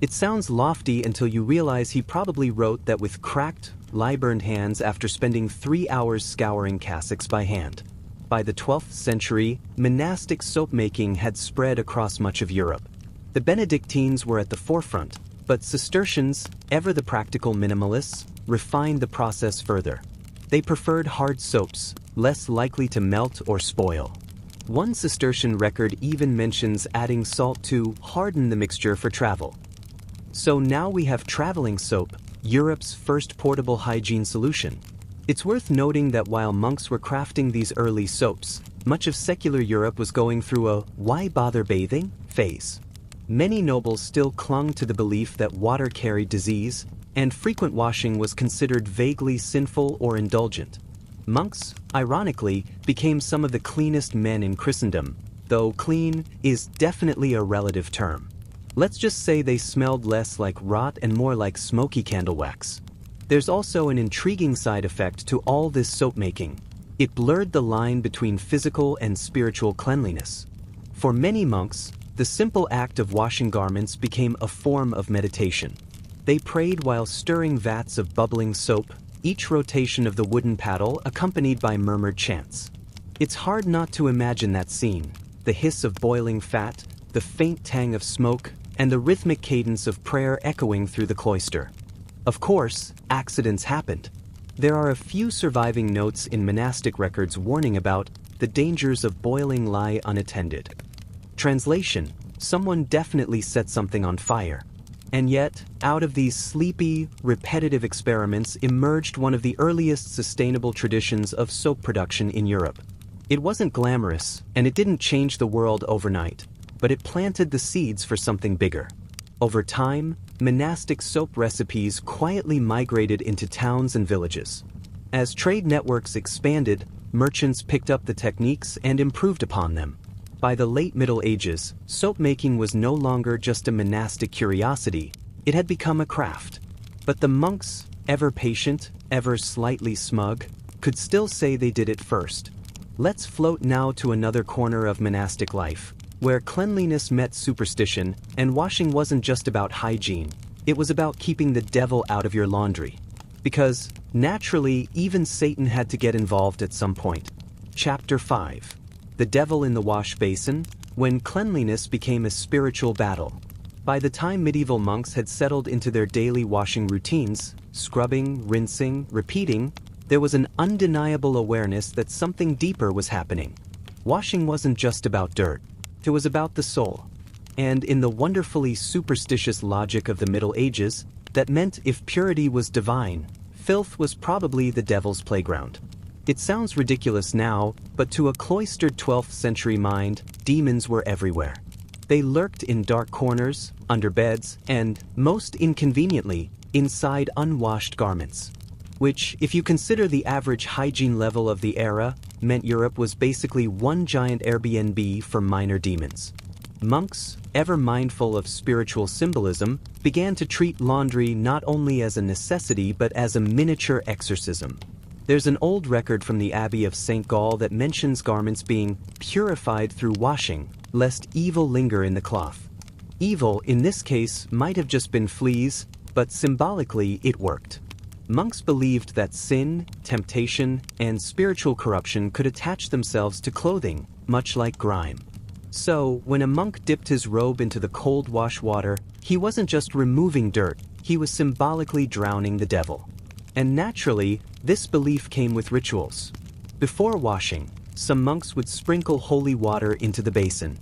It sounds lofty until you realize he probably wrote that with cracked, lye-burned hands after spending 3 hours scouring cassocks by hand. By the 12th century, monastic soap-making had spread across much of Europe. The Benedictines were at the forefront. But Cistercians, ever the practical minimalists, refined the process further. They preferred hard soaps, less likely to melt or spoil. One Cistercian record even mentions adding salt to harden the mixture for travel. So now we have traveling soap, Europe's first portable hygiene solution. It's worth noting that while monks were crafting these early soaps, much of secular Europe was going through a "why bother bathing?" phase. Many nobles still clung to the belief that water carried disease, and frequent washing was considered vaguely sinful or indulgent. Monks, ironically, became some of the cleanest men in Christendom, though clean is definitely a relative term. Let's just say they smelled less like rot and more like smoky candle wax. There's also an intriguing side effect to all this soap making. It blurred the line between physical and spiritual cleanliness. For many monks, the simple act of washing garments became a form of meditation. They prayed while stirring vats of bubbling soap, each rotation of the wooden paddle accompanied by murmured chants. It's hard not to imagine that scene, the hiss of boiling fat, the faint tang of smoke, and the rhythmic cadence of prayer echoing through the cloister. Of course, accidents happened. There are a few surviving notes in monastic records warning about the dangers of boiling lye unattended. Translation: someone definitely set something on fire. And yet, out of these sleepy, repetitive experiments emerged one of the earliest sustainable traditions of soap production in Europe. It wasn't glamorous, and it didn't change the world overnight, but it planted the seeds for something bigger. Over time, monastic soap recipes quietly migrated into towns and villages. As trade networks expanded, merchants picked up the techniques and improved upon them. By the late Middle Ages, soap making was no longer just a monastic curiosity, it had become a craft. But the monks, ever patient, ever slightly smug, could still say they did it first. Let's float now to another corner of monastic life, where cleanliness met superstition, and washing wasn't just about hygiene, it was about keeping the devil out of your laundry. Because, naturally, even Satan had to get involved at some point. Chapter 5. The Devil in the Wash Basin, when cleanliness became a spiritual battle. By the time medieval monks had settled into their daily washing routines, scrubbing, rinsing, repeating, there was an undeniable awareness that something deeper was happening. Washing wasn't just about dirt, it was about the soul. And in the wonderfully superstitious logic of the Middle Ages, that meant if purity was divine, filth was probably the devil's playground. It sounds ridiculous now, but to a cloistered 12th century mind, demons were everywhere. They lurked in dark corners, under beds, and, most inconveniently, inside unwashed garments. Which, if you consider the average hygiene level of the era, meant Europe was basically one giant Airbnb for minor demons. Monks, ever mindful of spiritual symbolism, began to treat laundry not only as a necessity but as a miniature exorcism. There's an old record from the Abbey of St. Gall that mentions garments being purified through washing, lest evil linger in the cloth. Evil, in this case, might have just been fleas, but symbolically it worked. Monks believed that sin, temptation, and spiritual corruption could attach themselves to clothing, much like grime. So, when a monk dipped his robe into the cold wash water, he wasn't just removing dirt, he was symbolically drowning the devil. And naturally, this belief came with rituals. Before washing, some monks would sprinkle holy water into the basin.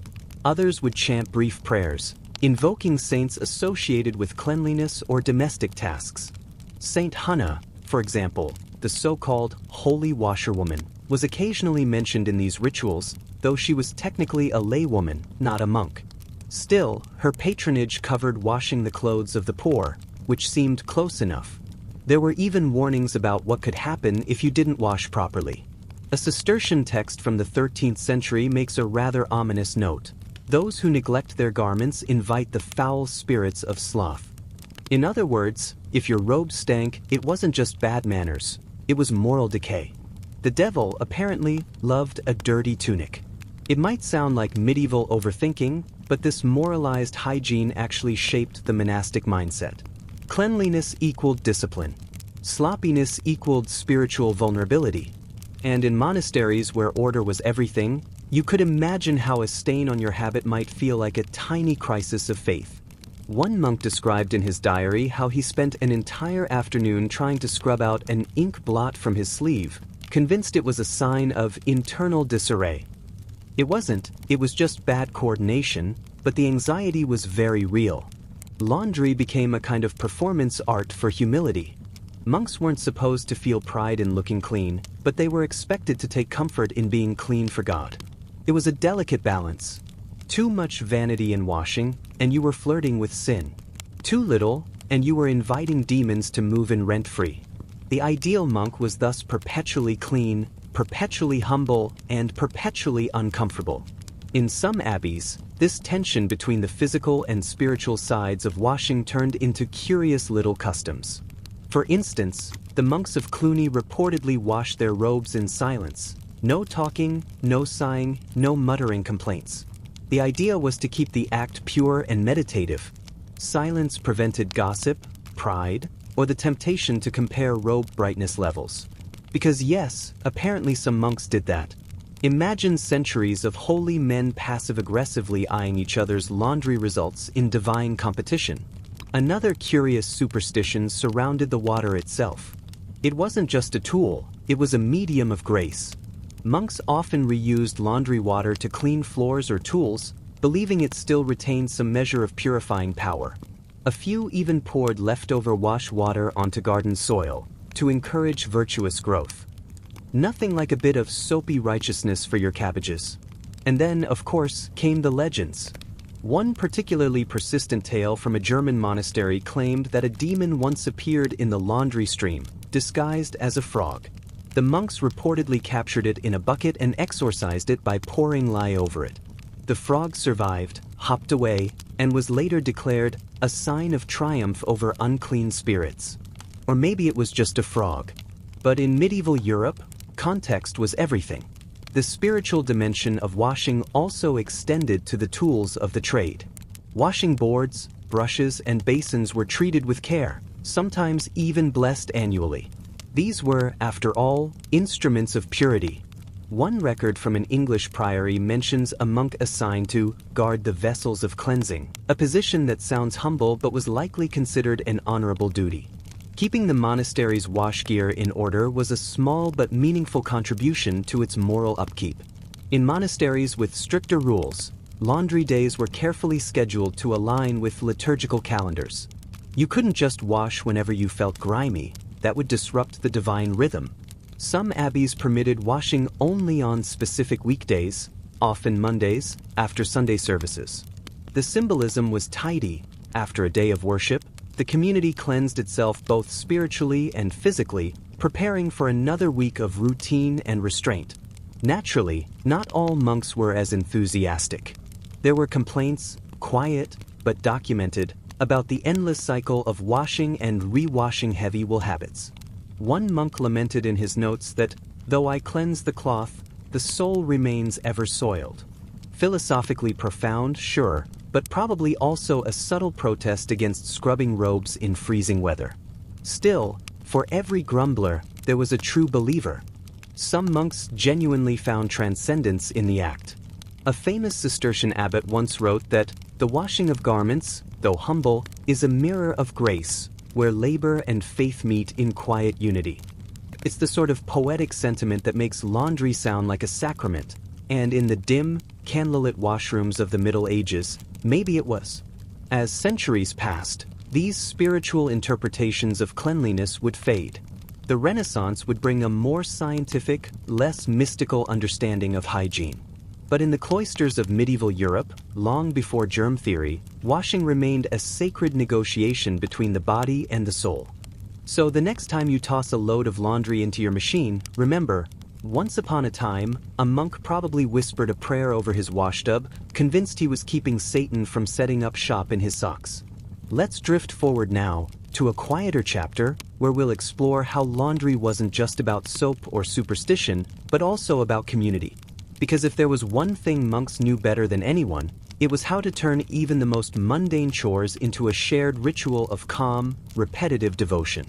Others would chant brief prayers, invoking saints associated with cleanliness or domestic tasks. Saint Hannah, for example, the so-called holy washerwoman, was occasionally mentioned in these rituals, though she was technically a laywoman, not a monk. Still, her patronage covered washing the clothes of the poor, which seemed close enough. There were even warnings about what could happen if you didn't wash properly. A Cistercian text from the 13th century makes a rather ominous note. Those who neglect their garments invite the foul spirits of sloth. In other words, if your robe stank, it wasn't just bad manners, it was moral decay. The devil, apparently, loved a dirty tunic. It might sound like medieval overthinking, but this moralized hygiene actually shaped the monastic mindset. Cleanliness equaled discipline. Sloppiness equaled spiritual vulnerability. And in monasteries where order was everything, you could imagine how a stain on your habit might feel like a tiny crisis of faith. One monk described in his diary how he spent an entire afternoon trying to scrub out an ink blot from his sleeve, convinced it was a sign of internal disarray. It wasn't, it was just bad coordination, but the anxiety was very real. Laundry became a kind of performance art for humility. Monks weren't supposed to feel pride in looking clean, but they were expected to take comfort in being clean for God. It was a delicate balance. Too much vanity in washing, and you were flirting with sin. Too little, and you were inviting demons to move in rent-free. The ideal monk was thus perpetually clean, perpetually humble, and perpetually uncomfortable. In some abbeys, this tension between the physical and spiritual sides of washing turned into curious little customs. For instance, the monks of Cluny reportedly washed their robes in silence. No talking, no sighing, no muttering complaints. The idea was to keep the act pure and meditative. Silence prevented gossip, pride, or the temptation to compare robe brightness levels. Because yes, apparently some monks did that. Imagine centuries of holy men passive-aggressively eyeing each other's laundry results in divine competition. Another curious superstition surrounded the water itself. It wasn't just a tool, it was a medium of grace. Monks often reused laundry water to clean floors or tools, believing it still retained some measure of purifying power. A few even poured leftover wash water onto garden soil to encourage virtuous growth. Nothing like a bit of soapy righteousness for your cabbages. And then, of course, came the legends. One particularly persistent tale from a German monastery claimed that a demon once appeared in the laundry stream, disguised as a frog. The monks reportedly captured it in a bucket and exorcised it by pouring lye over it. The frog survived, hopped away, and was later declared a sign of triumph over unclean spirits. Or maybe it was just a frog. But in medieval Europe, context was everything. The spiritual dimension of washing also extended to the tools of the trade. Washing boards, brushes, and basins were treated with care, sometimes even blessed annually. These were, after all, instruments of purity. One record from an English priory mentions a monk assigned to guard the vessels of cleansing, a position that sounds humble but was likely considered an honorable duty. Keeping the monastery's wash gear in order was a small but meaningful contribution to its moral upkeep. In monasteries with stricter rules, laundry days were carefully scheduled to align with liturgical calendars. You couldn't just wash whenever you felt grimy. That would disrupt the divine rhythm. Some abbeys permitted washing only on specific weekdays, often Mondays, after Sunday services. The symbolism was tidy. After a day of worship, the community cleansed itself both spiritually and physically, preparing for another week of routine and restraint. Naturally, not all monks were as enthusiastic. There were complaints, quiet but documented, about the endless cycle of washing and re-washing heavy wool habits. One monk lamented in his notes that, though I cleanse the cloth, the soul remains ever soiled. Philosophically profound, sure, but probably also a subtle protest against scrubbing robes in freezing weather. Still, for every grumbler, there was a true believer. Some monks genuinely found transcendence in the act. A famous Cistercian abbot once wrote that the washing of garments, though humble, is a mirror of grace, where labor and faith meet in quiet unity. It's the sort of poetic sentiment that makes laundry sound like a sacrament, and in the dim, candlelit washrooms of the Middle Ages, maybe it was. As centuries passed, these spiritual interpretations of cleanliness would fade. The Renaissance would bring a more scientific, less mystical understanding of hygiene. But in the cloisters of medieval Europe, long before germ theory, washing remained a sacred negotiation between the body and the soul. So the next time you toss a load of laundry into your machine, remember, once upon a time, a monk probably whispered a prayer over his washtub, convinced he was keeping Satan from setting up shop in his socks. Let's drift forward now to a quieter chapter where we'll explore how laundry wasn't just about soap or superstition, but also about community. Because if there was one thing monks knew better than anyone, it was how to turn even the most mundane chores into a shared ritual of calm, repetitive devotion.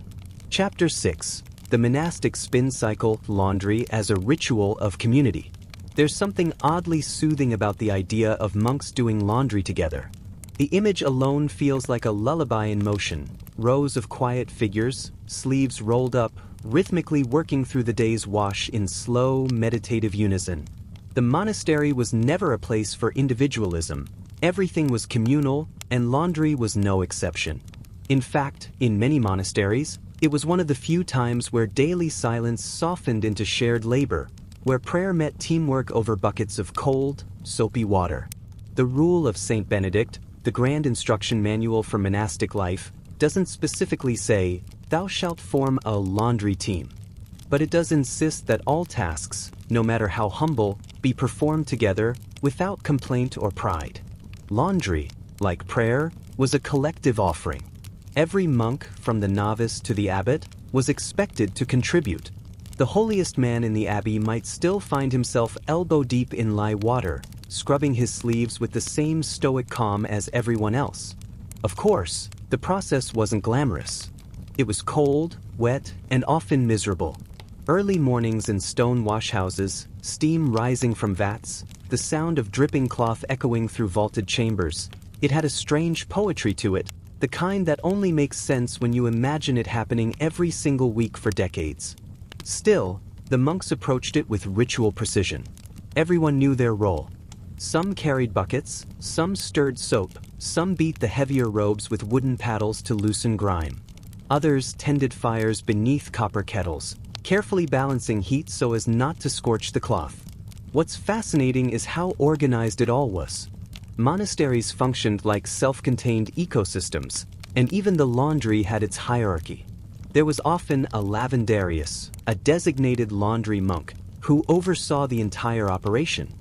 Chapter 6. The monastic spin cycle, laundry as a ritual of community. There's something oddly soothing about the idea of monks doing laundry together. The image alone feels like a lullaby in motion, rows of quiet figures, sleeves rolled up, rhythmically working through the day's wash in slow, meditative unison. The monastery was never a place for individualism. Everything was communal, and laundry was no exception. In fact, in many monasteries, it was one of the few times where daily silence softened into shared labor, where prayer met teamwork over buckets of cold, soapy water. The rule of Saint Benedict, the grand instruction manual for monastic life, doesn't specifically say, "Thou shalt form a laundry team." But it does insist that all tasks, no matter how humble, be performed together without complaint or pride. Laundry, like prayer, was a collective offering. Every monk, from the novice to the abbot, was expected to contribute. The holiest man in the abbey might still find himself elbow-deep in lye water, scrubbing his sleeves with the same stoic calm as everyone else. Of course, the process wasn't glamorous. It was cold, wet, and often miserable. Early mornings in stone washhouses, steam rising from vats, the sound of dripping cloth echoing through vaulted chambers. It had a strange poetry to it, the kind that only makes sense when you imagine it happening every single week for decades. Still, the monks approached it with ritual precision. Everyone knew their role. Some carried buckets, some stirred soap, some beat the heavier robes with wooden paddles to loosen grime. Others tended fires beneath copper kettles, carefully balancing heat so as not to scorch the cloth. What's fascinating is how organized it all was. Monasteries functioned like self-contained ecosystems, and even the laundry had its hierarchy. There was often a lavandarius, a designated laundry monk, who oversaw the entire operation.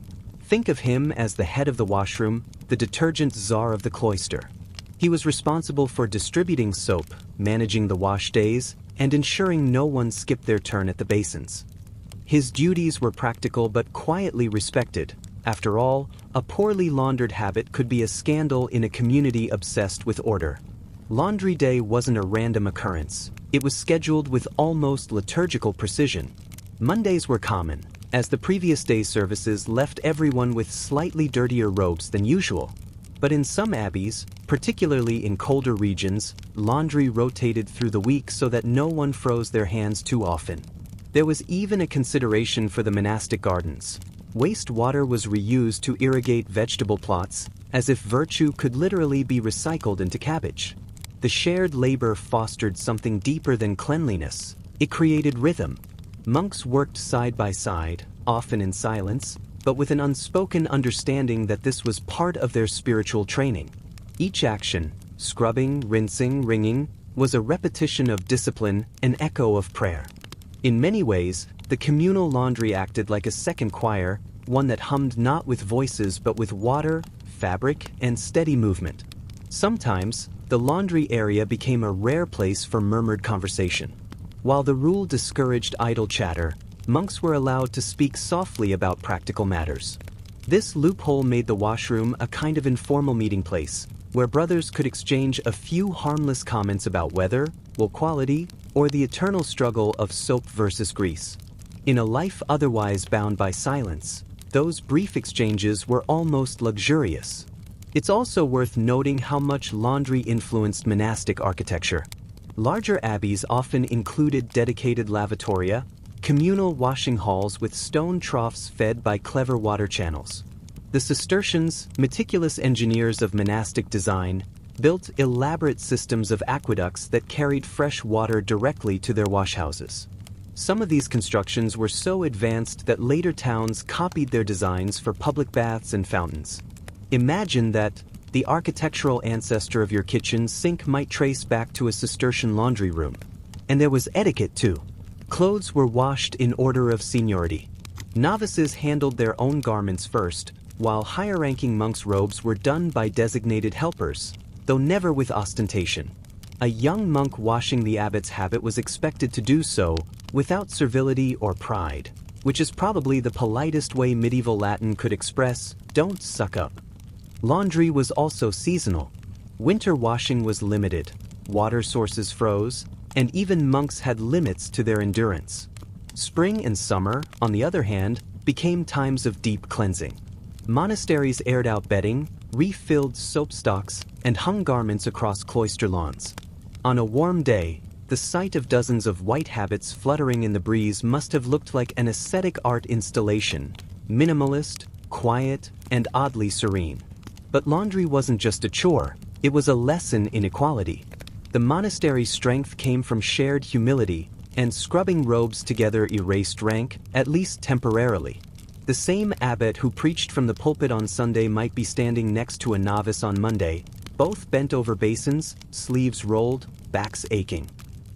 Think of him as the head of the washroom, the detergent czar of the cloister. He was responsible for distributing soap, managing the wash days, and ensuring no one skipped their turn at the basins. His duties were practical but quietly respected. After all, a poorly laundered habit could be a scandal in a community obsessed with order. Laundry day wasn't a random occurrence. It was scheduled with almost liturgical precision. Mondays were common, as the previous day's services left everyone with slightly dirtier robes than usual. But in some abbeys, particularly in colder regions, laundry rotated through the week so that no one froze their hands too often. There was even a consideration for the monastic gardens. Wastewater was reused to irrigate vegetable plots, as if virtue could literally be recycled into cabbage. The shared labor fostered something deeper than cleanliness. It created rhythm. Monks worked side by side, often in silence, but with an unspoken understanding that this was part of their spiritual training. Each action, scrubbing, rinsing, wringing, was a repetition of discipline, an echo of prayer. In many ways, the communal laundry acted like a second choir, one that hummed not with voices but with water, fabric, and steady movement. Sometimes, the laundry area became a rare place for murmured conversation. While the rule discouraged idle chatter, monks were allowed to speak softly about practical matters. This loophole made the washroom a kind of informal meeting place, where brothers could exchange a few harmless comments about weather, wool quality, or the eternal struggle of soap versus grease. In a life otherwise bound by silence, those brief exchanges were almost luxurious. It's also worth noting how much laundry influenced monastic architecture. Larger abbeys often included dedicated lavatoria, communal washing halls with stone troughs fed by clever water channels. The Cistercians, meticulous engineers of monastic design, built elaborate systems of aqueducts that carried fresh water directly to their washhouses. Some of these constructions were so advanced that later towns copied their designs for public baths and fountains. Imagine that the architectural ancestor of your kitchen sink might trace back to a Cistercian laundry room. And there was etiquette too. Clothes were washed in order of seniority. Novices handled their own garments first, while higher-ranking monks' robes were done by designated helpers, though never with ostentation. A young monk washing the abbot's habit was expected to do so without servility or pride, which is probably the politest way medieval Latin could express, "Don't suck up." Laundry was also seasonal. Winter washing was limited, water sources froze, and even monks had limits to their endurance. Spring and summer, on the other hand, became times of deep cleansing. Monasteries aired out bedding, refilled soap stocks, and hung garments across cloister lawns. On a warm day, the sight of dozens of white habits fluttering in the breeze must have looked like an ascetic art installation, minimalist, quiet, and oddly serene. But laundry wasn't just a chore, it was a lesson in equality. The monastery's strength came from shared humility, and scrubbing robes together erased rank, at least temporarily. The same abbot who preached from the pulpit on Sunday might be standing next to a novice on Monday, both bent over basins, sleeves rolled, backs aching.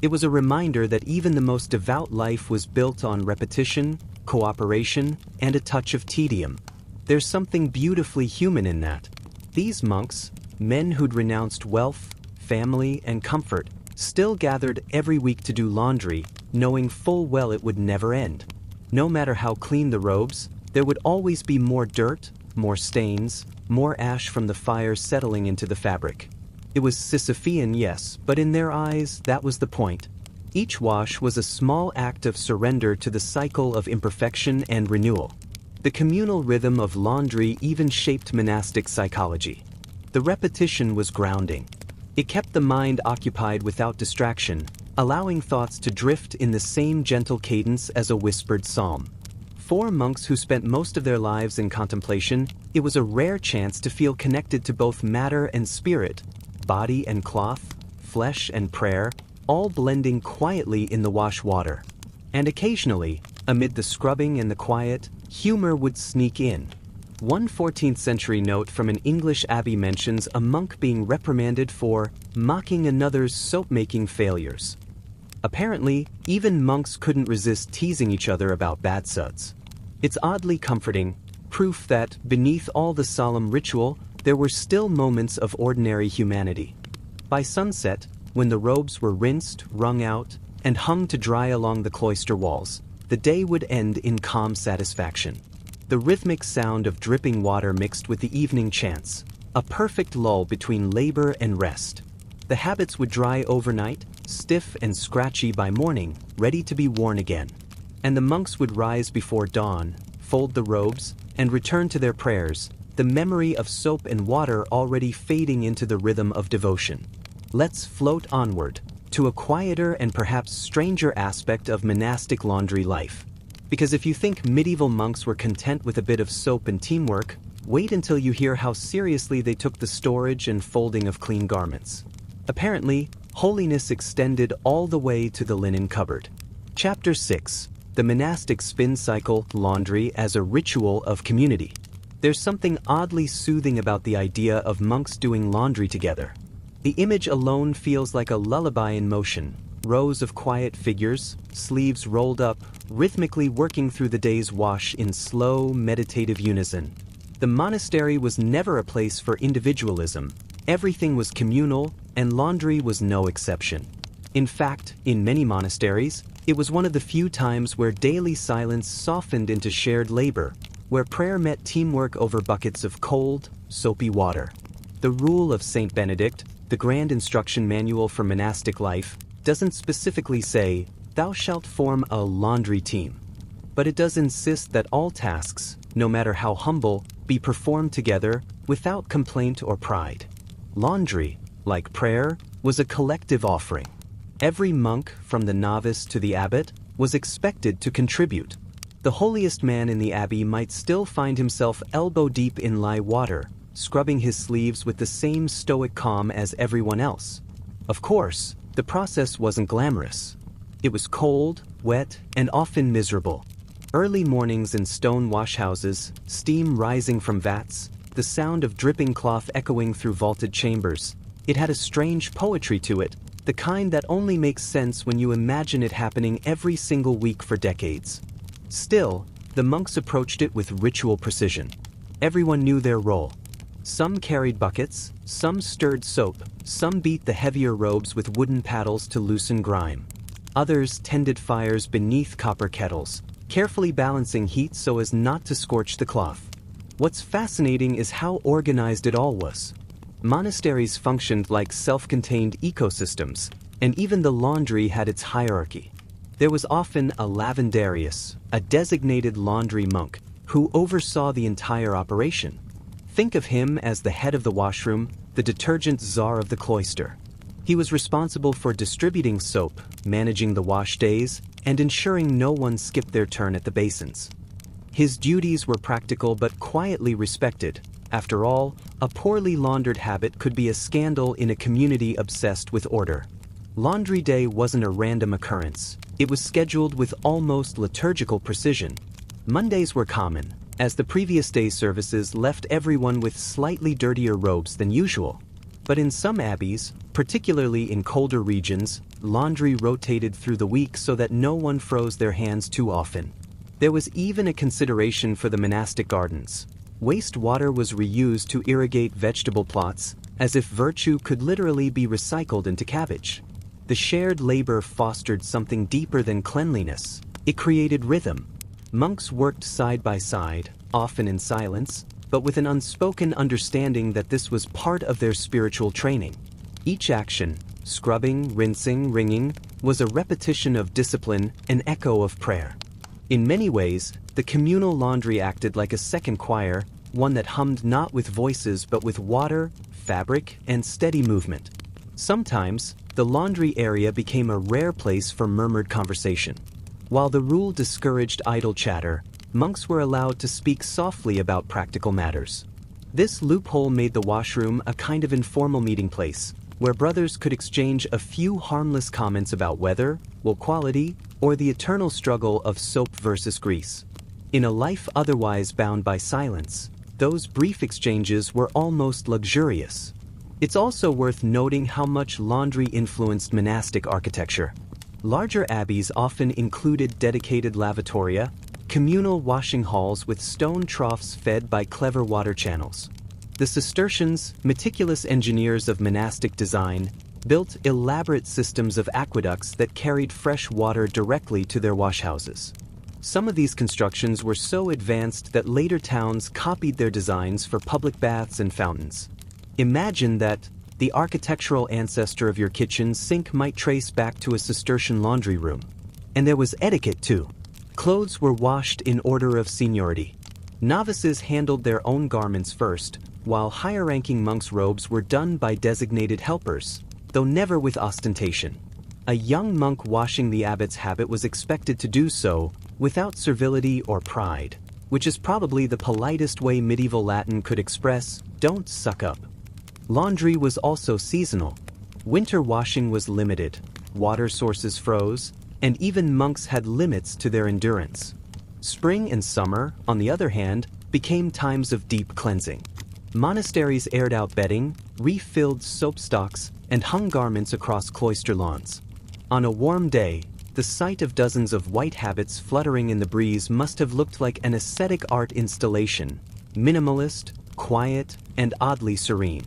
It was a reminder that even the most devout life was built on repetition, cooperation, and a touch of tedium. There's something beautifully human in that. These monks, men who'd renounced wealth, family, and comfort, still gathered every week to do laundry, knowing full well it would never end. No matter how clean the robes, there would always be more dirt, more stains, more ash from the fire settling into the fabric. It was Sisyphean, yes, but in their eyes, that was the point. Each wash was a small act of surrender to the cycle of imperfection and renewal. The communal rhythm of laundry even shaped monastic psychology. The repetition was grounding. It kept the mind occupied without distraction, allowing thoughts to drift in the same gentle cadence as a whispered psalm. For monks who spent most of their lives in contemplation, it was a rare chance to feel connected to both matter and spirit, body and cloth, flesh and prayer, all blending quietly in the wash water. And occasionally, amid the scrubbing and the quiet, humor would sneak in. One 14th century note from an English abbey mentions a monk being reprimanded for mocking another's soap-making failures. Apparently, even monks couldn't resist teasing each other about bad suds. It's oddly comforting, proof that, beneath all the solemn ritual, there were still moments of ordinary humanity. By sunset, when the robes were rinsed, wrung out, and hung to dry along the cloister walls, the day would end in calm satisfaction. The rhythmic sound of dripping water mixed with the evening chants, a perfect lull between labor and rest. The habits would dry overnight, stiff and scratchy by morning, ready to be worn again. And the monks would rise before dawn, fold the robes, and return to their prayers, the memory of soap and water already fading into the rhythm of devotion. Let's float onward, to a quieter and perhaps stranger aspect of monastic laundry life. Because if you think medieval monks were content with a bit of soap and teamwork, wait until you hear how seriously they took the storage and folding of clean garments. Apparently, holiness extended all the way to the linen cupboard. Chapter 6. The monastic spin cycle, laundry as a ritual of community. There's something oddly soothing about the idea of monks doing laundry together. The image alone feels like a lullaby in motion. Rows of quiet figures, sleeves rolled up, rhythmically working through the day's wash in slow, meditative unison. The monastery was never a place for individualism. Everything was communal, and laundry was no exception. In fact, in many monasteries, it was one of the few times where daily silence softened into shared labor, where prayer met teamwork over buckets of cold, soapy water. The rule of Saint Benedict, the grand instruction manual for monastic life, doesn't specifically say, "Thou shalt form a laundry team." But it does insist that all tasks, no matter how humble, be performed together without complaint or pride. Laundry, like prayer, was a collective offering. Every monk, from the novice to the abbot, was expected to contribute. The holiest man in the abbey might still find himself elbow-deep in lye water, scrubbing his sleeves with the same stoic calm as everyone else. Of course, the process wasn't glamorous. It was cold, wet, and often miserable. Early mornings in stone washhouses, steam rising from vats, the sound of dripping cloth echoing through vaulted chambers. It had a strange poetry to it, the kind that only makes sense when you imagine it happening every single week for decades. Still, the monks approached it with ritual precision. Everyone knew their role. Some carried buckets, some stirred soap, some beat the heavier robes with wooden paddles to loosen grime. Others tended fires beneath copper kettles, carefully balancing heat so as not to scorch the cloth. What's fascinating is how organized it all was. Monasteries functioned like self-contained ecosystems, and even the laundry had its hierarchy. There was often a lavandarius, a designated laundry monk, who oversaw the entire operation. Think of him as the head of the washroom, the detergent czar of the cloister. He was responsible for distributing soap, managing the wash days, and ensuring no one skipped their turn at the basins. His duties were practical but quietly respected. After all, a poorly laundered habit could be a scandal in a community obsessed with order. Laundry day wasn't a random occurrence. It was scheduled with almost liturgical precision. Mondays were common, as the previous day's services left everyone with slightly dirtier robes than usual. But in some abbeys, particularly in colder regions, laundry rotated through the week so that no one froze their hands too often. There was even a consideration for the monastic gardens. Wastewater was reused to irrigate vegetable plots, as if virtue could literally be recycled into cabbage. The shared labor fostered something deeper than cleanliness. It created rhythm. Monks worked side by side, often in silence, but with an unspoken understanding that this was part of their spiritual training. Each action, scrubbing, rinsing, wringing, was a repetition of discipline, an echo of prayer. In many ways, the communal laundry acted like a second choir, one that hummed not with voices but with water, fabric, and steady movement. Sometimes, the laundry area became a rare place for murmured conversation. While the rule discouraged idle chatter, monks were allowed to speak softly about practical matters. This loophole made the washroom a kind of informal meeting place, where brothers could exchange a few harmless comments about weather, wool quality, or the eternal struggle of soap versus grease. In a life otherwise bound by silence, those brief exchanges were almost luxurious. It's also worth noting how much laundry influenced monastic architecture. Larger abbeys often included dedicated lavatoria, communal washing halls with stone troughs fed by clever water channels. The Cistercians, meticulous engineers of monastic design, built elaborate systems of aqueducts that carried fresh water directly to their washhouses. Some of these constructions were so advanced that later towns copied their designs for public baths and fountains. Imagine that the architectural ancestor of your kitchen sink might trace back to a Cistercian laundry room. And there was etiquette too. Clothes were washed in order of seniority. Novices handled their own garments first, while higher-ranking monks' robes were done by designated helpers, though never with ostentation. A young monk washing the abbot's habit was expected to do so without servility or pride, which is probably the politest way medieval Latin could express, "Don't suck up." Laundry was also seasonal. Winter washing was limited, water sources froze, and even monks had limits to their endurance. Spring and summer, on the other hand, became times of deep cleansing. Monasteries aired out bedding, refilled soap stocks, and hung garments across cloister lawns. On a warm day, the sight of dozens of white habits fluttering in the breeze must have looked like an ascetic art installation, minimalist, quiet, and oddly serene.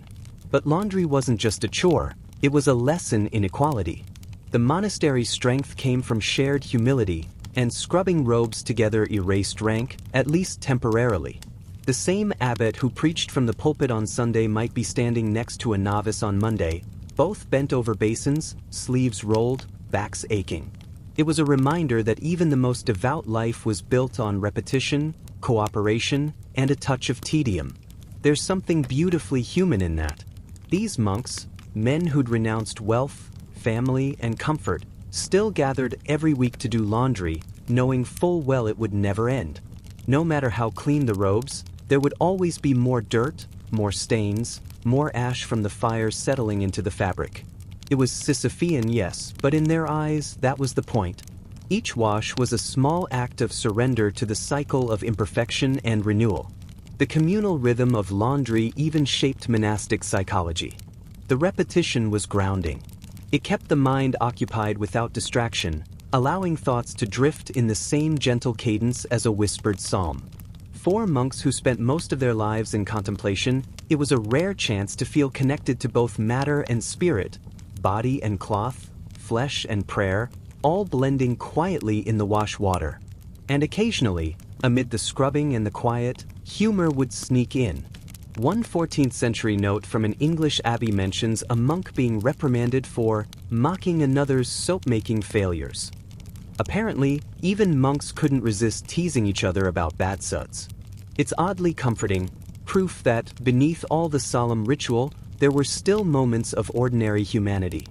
But laundry wasn't just a chore, it was a lesson in equality. The monastery's strength came from shared humility, and scrubbing robes together erased rank, at least temporarily. The same abbot who preached from the pulpit on Sunday might be standing next to a novice on Monday, both bent over basins, sleeves rolled, backs aching. It was a reminder that even the most devout life was built on repetition, cooperation, and a touch of tedium. There's something beautifully human in that. These monks, men who'd renounced wealth, family, and comfort, still gathered every week to do laundry, knowing full well it would never end. No matter how clean the robes, there would always be more dirt, more stains, more ash from the fires settling into the fabric. It was Sisyphean, yes, but in their eyes, that was the point. Each wash was a small act of surrender to the cycle of imperfection and renewal. The communal rhythm of laundry even shaped monastic psychology. The repetition was grounding. It kept the mind occupied without distraction, allowing thoughts to drift in the same gentle cadence as a whispered psalm. For monks who spent most of their lives in contemplation, it was a rare chance to feel connected to both matter and spirit, body and cloth, flesh and prayer, all blending quietly in the wash water. And occasionally, amid the scrubbing and the quiet, humor would sneak in. One 14th century note from an English abbey mentions a monk being reprimanded for mocking another's soap-making failures. Apparently, even monks couldn't resist teasing each other about bad suds. It's oddly comforting. proof that, beneath all the solemn ritual, there were still moments of ordinary humanity.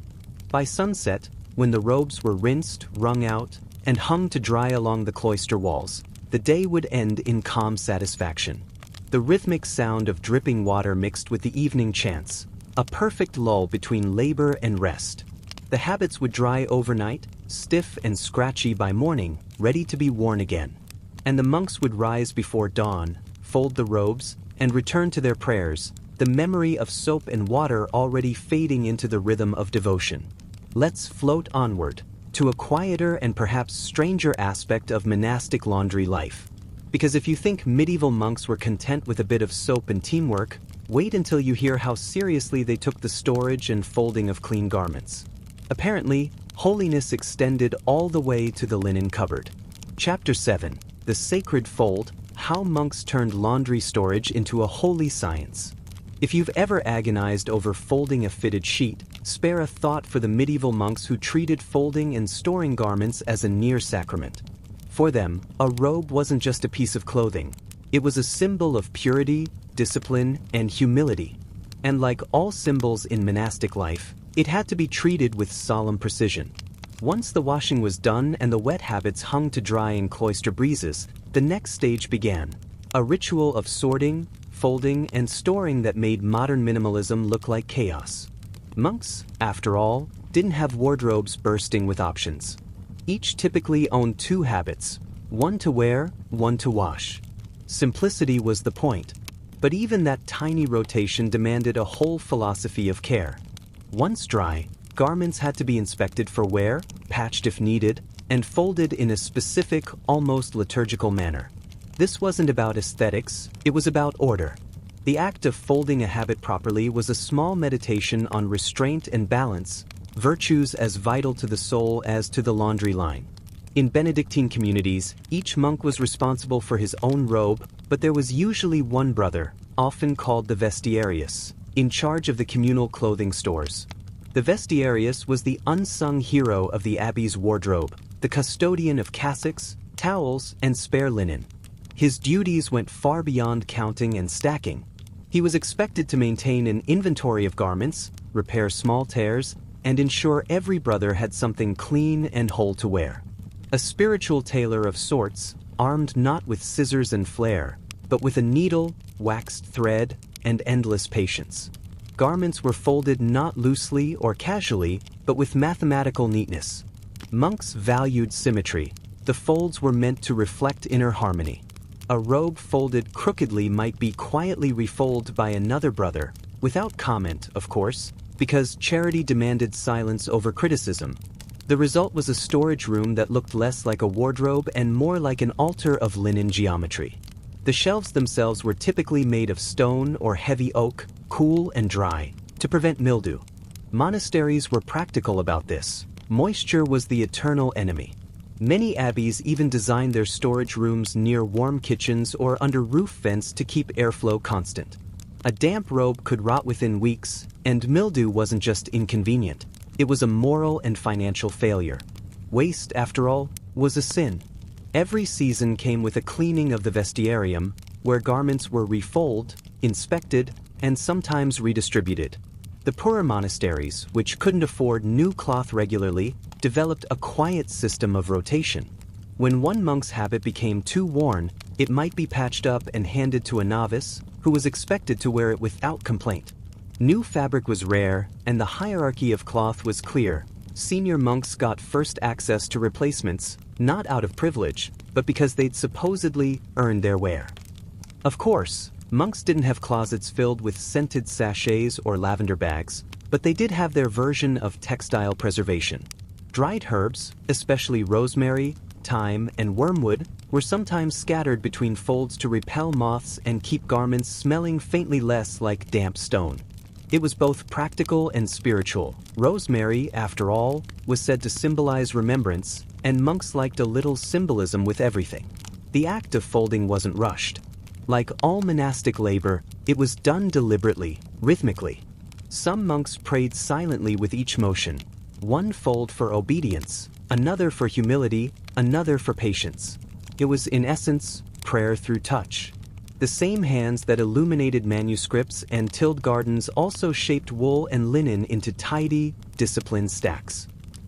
By sunset, when the robes were rinsed, wrung out, and hung to dry along the cloister walls, the day would end in calm satisfaction. The rhythmic sound of dripping water mixed with the evening chants, a perfect lull between labor and rest. The habits would dry overnight, stiff and scratchy by morning, ready to be worn again. And the monks would rise before dawn, fold the robes, and return to their prayers, the memory of soap and water already fading into the rhythm of devotion. Let's float onward, to a quieter and perhaps stranger aspect of monastic laundry life. Because if you think medieval monks were content with a bit of soap and teamwork, wait until you hear how seriously they took the storage and folding of clean garments. Apparently, holiness extended all the way to the linen cupboard. Chapter 7. The Sacred Fold, How Monks Turned Laundry Storage into a Holy Science. If you've ever agonized over folding a fitted sheet, spare a thought for the medieval monks who treated folding and storing garments as a near sacrament. For them, a robe wasn't just a piece of clothing. It was a symbol of purity, discipline, and humility. And like all symbols in monastic life, it had to be treated with solemn precision. Once the washing was done and the wet habits hung to dry in cloister breezes, the next stage began. A ritual of sorting, folding, and storing that made modern minimalism look like chaos. Monks, after all, didn't have wardrobes bursting with options. Each typically owned two habits, one to wear, one to wash. Simplicity was the point, but even that tiny rotation demanded a whole philosophy of care. Once dry, garments had to be inspected for wear, patched if needed, and folded in a specific, almost liturgical manner. This wasn't about aesthetics, it was about order. The act of folding a habit properly was a small meditation on restraint and balance, virtues as vital to the soul as to the laundry line. In Benedictine communities, each monk was responsible for his own robe, but there was usually one brother, often called the vestiarius, in charge of the communal clothing stores. The vestiarius was the unsung hero of the abbey's wardrobe, the custodian of cassocks, towels, and spare linen. His duties went far beyond counting and stacking. He was expected to maintain an inventory of garments, repair small tears, and ensure every brother had something clean and whole to wear. A spiritual tailor of sorts, armed not with scissors and flair, but with a needle, waxed thread, and endless patience. Garments were folded not loosely or casually, but with mathematical neatness. Monks valued symmetry. The folds were meant to reflect inner harmony. A robe folded crookedly might be quietly refolded by another brother, without comment, of course, because charity demanded silence over criticism. The result was a storage room that looked less like a wardrobe and more like an altar of linen geometry. The shelves themselves were typically made of stone or heavy oak, cool and dry, to prevent mildew. Monasteries were practical about this. Moisture was the eternal enemy. Many abbeys even designed their storage rooms near warm kitchens or under roof vents to keep airflow constant. A damp robe could rot within weeks, and mildew wasn't just inconvenient. It was a moral and financial failure. Waste, after all, was a sin. Every season came with a cleaning of the vestiarium, where garments were refolded, inspected, and sometimes redistributed. The poorer monasteries, which couldn't afford new cloth regularly, developed a quiet system of rotation. When one monk's habit became too worn, it might be patched up and handed to a novice, who was expected to wear it without complaint. New fabric was rare, and the hierarchy of cloth was clear. Senior monks got first access to replacements, not out of privilege, but because they'd supposedly earned their wear. Of course, monks didn't have closets filled with scented sachets or lavender bags, but they did have their version of textile preservation. Dried herbs, especially rosemary, thyme, and wormwood, were sometimes scattered between folds to repel moths and keep garments smelling faintly less like damp stone. It was both practical and spiritual. Rosemary, after all, was said to symbolize remembrance, and monks liked a little symbolism with everything. The act of folding wasn't rushed. Like all monastic labor, it was done deliberately, rhythmically. Some monks prayed silently with each motion. One fold for obedience, another for humility, another for patience. It was, in essence, prayer through touch. The same hands that illuminated manuscripts and tilled gardens also shaped wool and linen into tidy, disciplined stacks.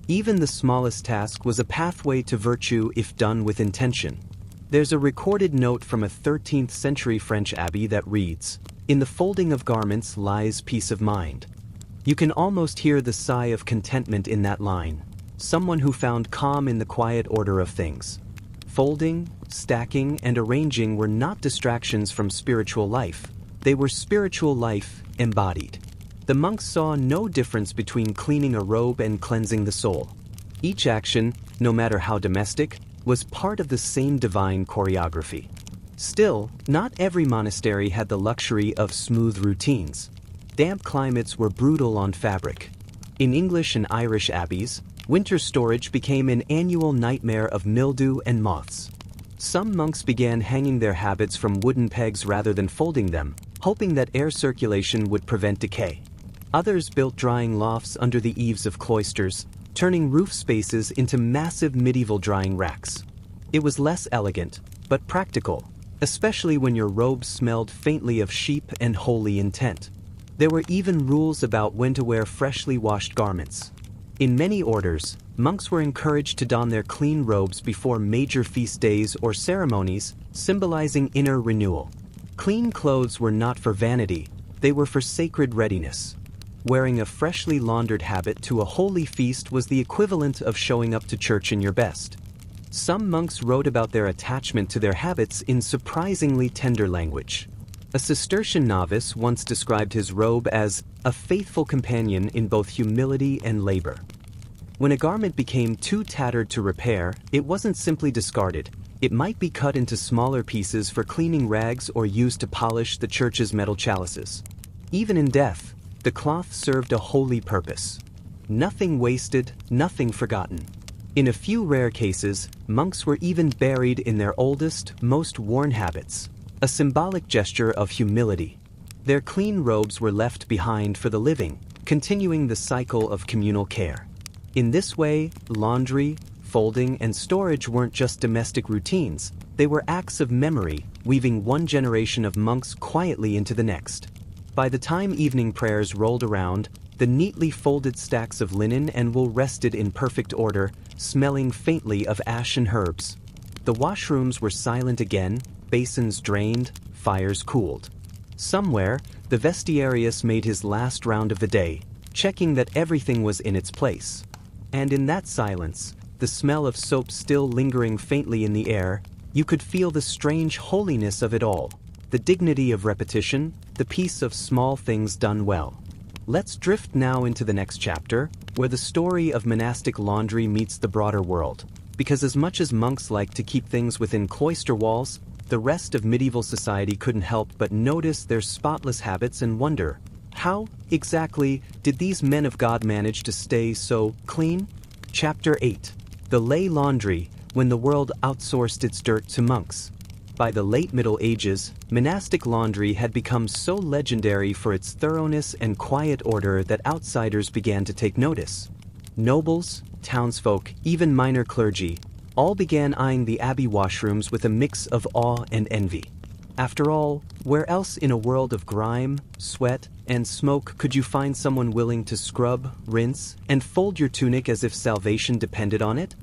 Even the smallest task was a pathway to virtue if done with intention. There's a recorded note from a 13th century French abbey that reads, "In the folding of garments lies peace of mind." You can almost hear the sigh of contentment in that line. Someone who found calm in the quiet order of things. Folding, stacking, and arranging were not distractions from spiritual life. They were spiritual life embodied. The monks saw no difference between cleaning a robe and cleansing the soul. Each action, no matter how domestic, was part of the same divine choreography. Still, not every monastery had the luxury of smooth routines. Damp climates were brutal on fabric. In English and Irish abbeys, winter storage became an annual nightmare of mildew and moths. Some monks began hanging their habits from wooden pegs rather than folding them, hoping that air circulation would prevent decay. Others built drying lofts under the eaves of cloisters, turning roof spaces into massive medieval drying racks. It was less elegant, but practical, especially when your robes smelled faintly of sheep and holy intent. There were even rules about when to wear freshly washed garments. In many orders, monks were encouraged to don their clean robes before major feast days or ceremonies, symbolizing inner renewal. Clean clothes were not for vanity, they were for sacred readiness. Wearing a freshly laundered habit to a holy feast was the equivalent of showing up to church in your best. Some monks wrote about their attachment to their habits in surprisingly tender language. A Cistercian novice once described his robe as a faithful companion in both humility and labor. When a garment became too tattered to repair, it wasn't simply discarded. It might be cut into smaller pieces for cleaning rags or used to polish the church's metal chalices. Even in death, the cloth served a holy purpose. Nothing wasted, nothing forgotten. In a few rare cases, monks were even buried in their oldest, most worn habits, a symbolic gesture of humility. Their clean robes were left behind for the living, continuing the cycle of communal care. In this way, laundry, folding, and storage weren't just domestic routines, they were acts of memory, weaving one generation of monks quietly into the next. By the time evening prayers rolled around, the neatly folded stacks of linen and wool rested in perfect order, smelling faintly of ash and herbs. The washrooms were silent again, basins drained, fires cooled. Somewhere, the vestiarius made his last round of the day, checking that everything was in its place. And in that silence, the smell of soap still lingering faintly in the air, you could feel the strange holiness of it all, the dignity of repetition, the peace of small things done well. Let's drift now into the next chapter, where the story of monastic laundry meets the broader world. Because as much as monks liked to keep things within cloister walls, the rest of medieval society couldn't help but notice their spotless habits and wonder, how, exactly, did these men of God manage to stay so clean? Chapter 8. The Lay Laundry, when the world outsourced its dirt to monks. By the late Middle Ages, monastic laundry had become so legendary for its thoroughness and quiet order that outsiders began to take notice. Nobles, townsfolk, even minor clergy, all began eyeing the abbey washrooms with a mix of awe and envy. After all, where else in a world of grime, sweat, and smoke could you find someone willing to scrub, rinse, and fold your tunic as if salvation depended on it?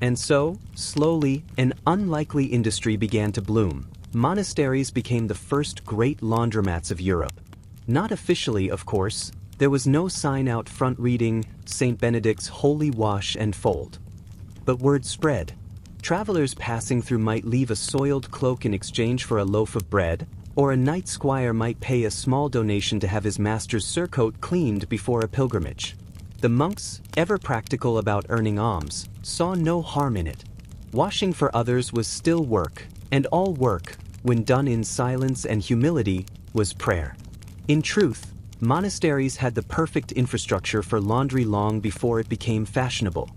And so, slowly, an unlikely industry began to bloom. Monasteries became the first great laundromats of Europe. Not officially, of course. There was no sign out front reading, St. Benedict's Holy Wash and Fold. But word spread. Travelers passing through might leave a soiled cloak in exchange for a loaf of bread, or a knight squire might pay a small donation to have his master's surcoat cleaned before a pilgrimage. The monks, ever practical about earning alms, saw no harm in it. Washing for others was still work, and all work, when done in silence and humility, was prayer. In truth, monasteries had the perfect infrastructure for laundry long before it became fashionable.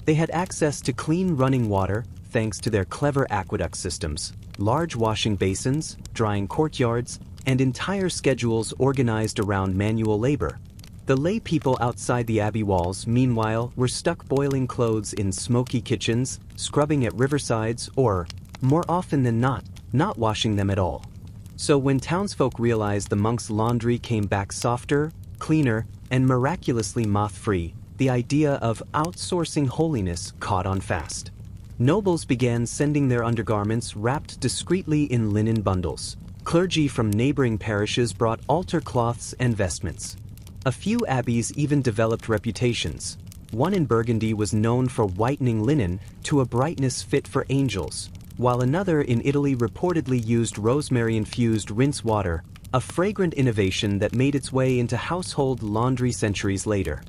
They had access to clean running water, thanks to their clever aqueduct systems, large washing basins, drying courtyards, and entire schedules organized around manual labor. The lay people outside the abbey walls, meanwhile, were stuck boiling clothes in smoky kitchens, scrubbing at riversides, or, more often than not washing them at all. So when townsfolk realized the monks' laundry came back softer, cleaner, and miraculously moth-free, the idea of outsourcing holiness caught on fast. Nobles began sending their undergarments wrapped discreetly in linen bundles. Clergy from neighboring parishes brought altar cloths and vestments. A few abbeys even developed reputations. One in Burgundy was known for whitening linen to a brightness fit for angels, while another in Italy reportedly used rosemary-infused rinse water, a fragrant innovation that made its way into household laundry centuries later.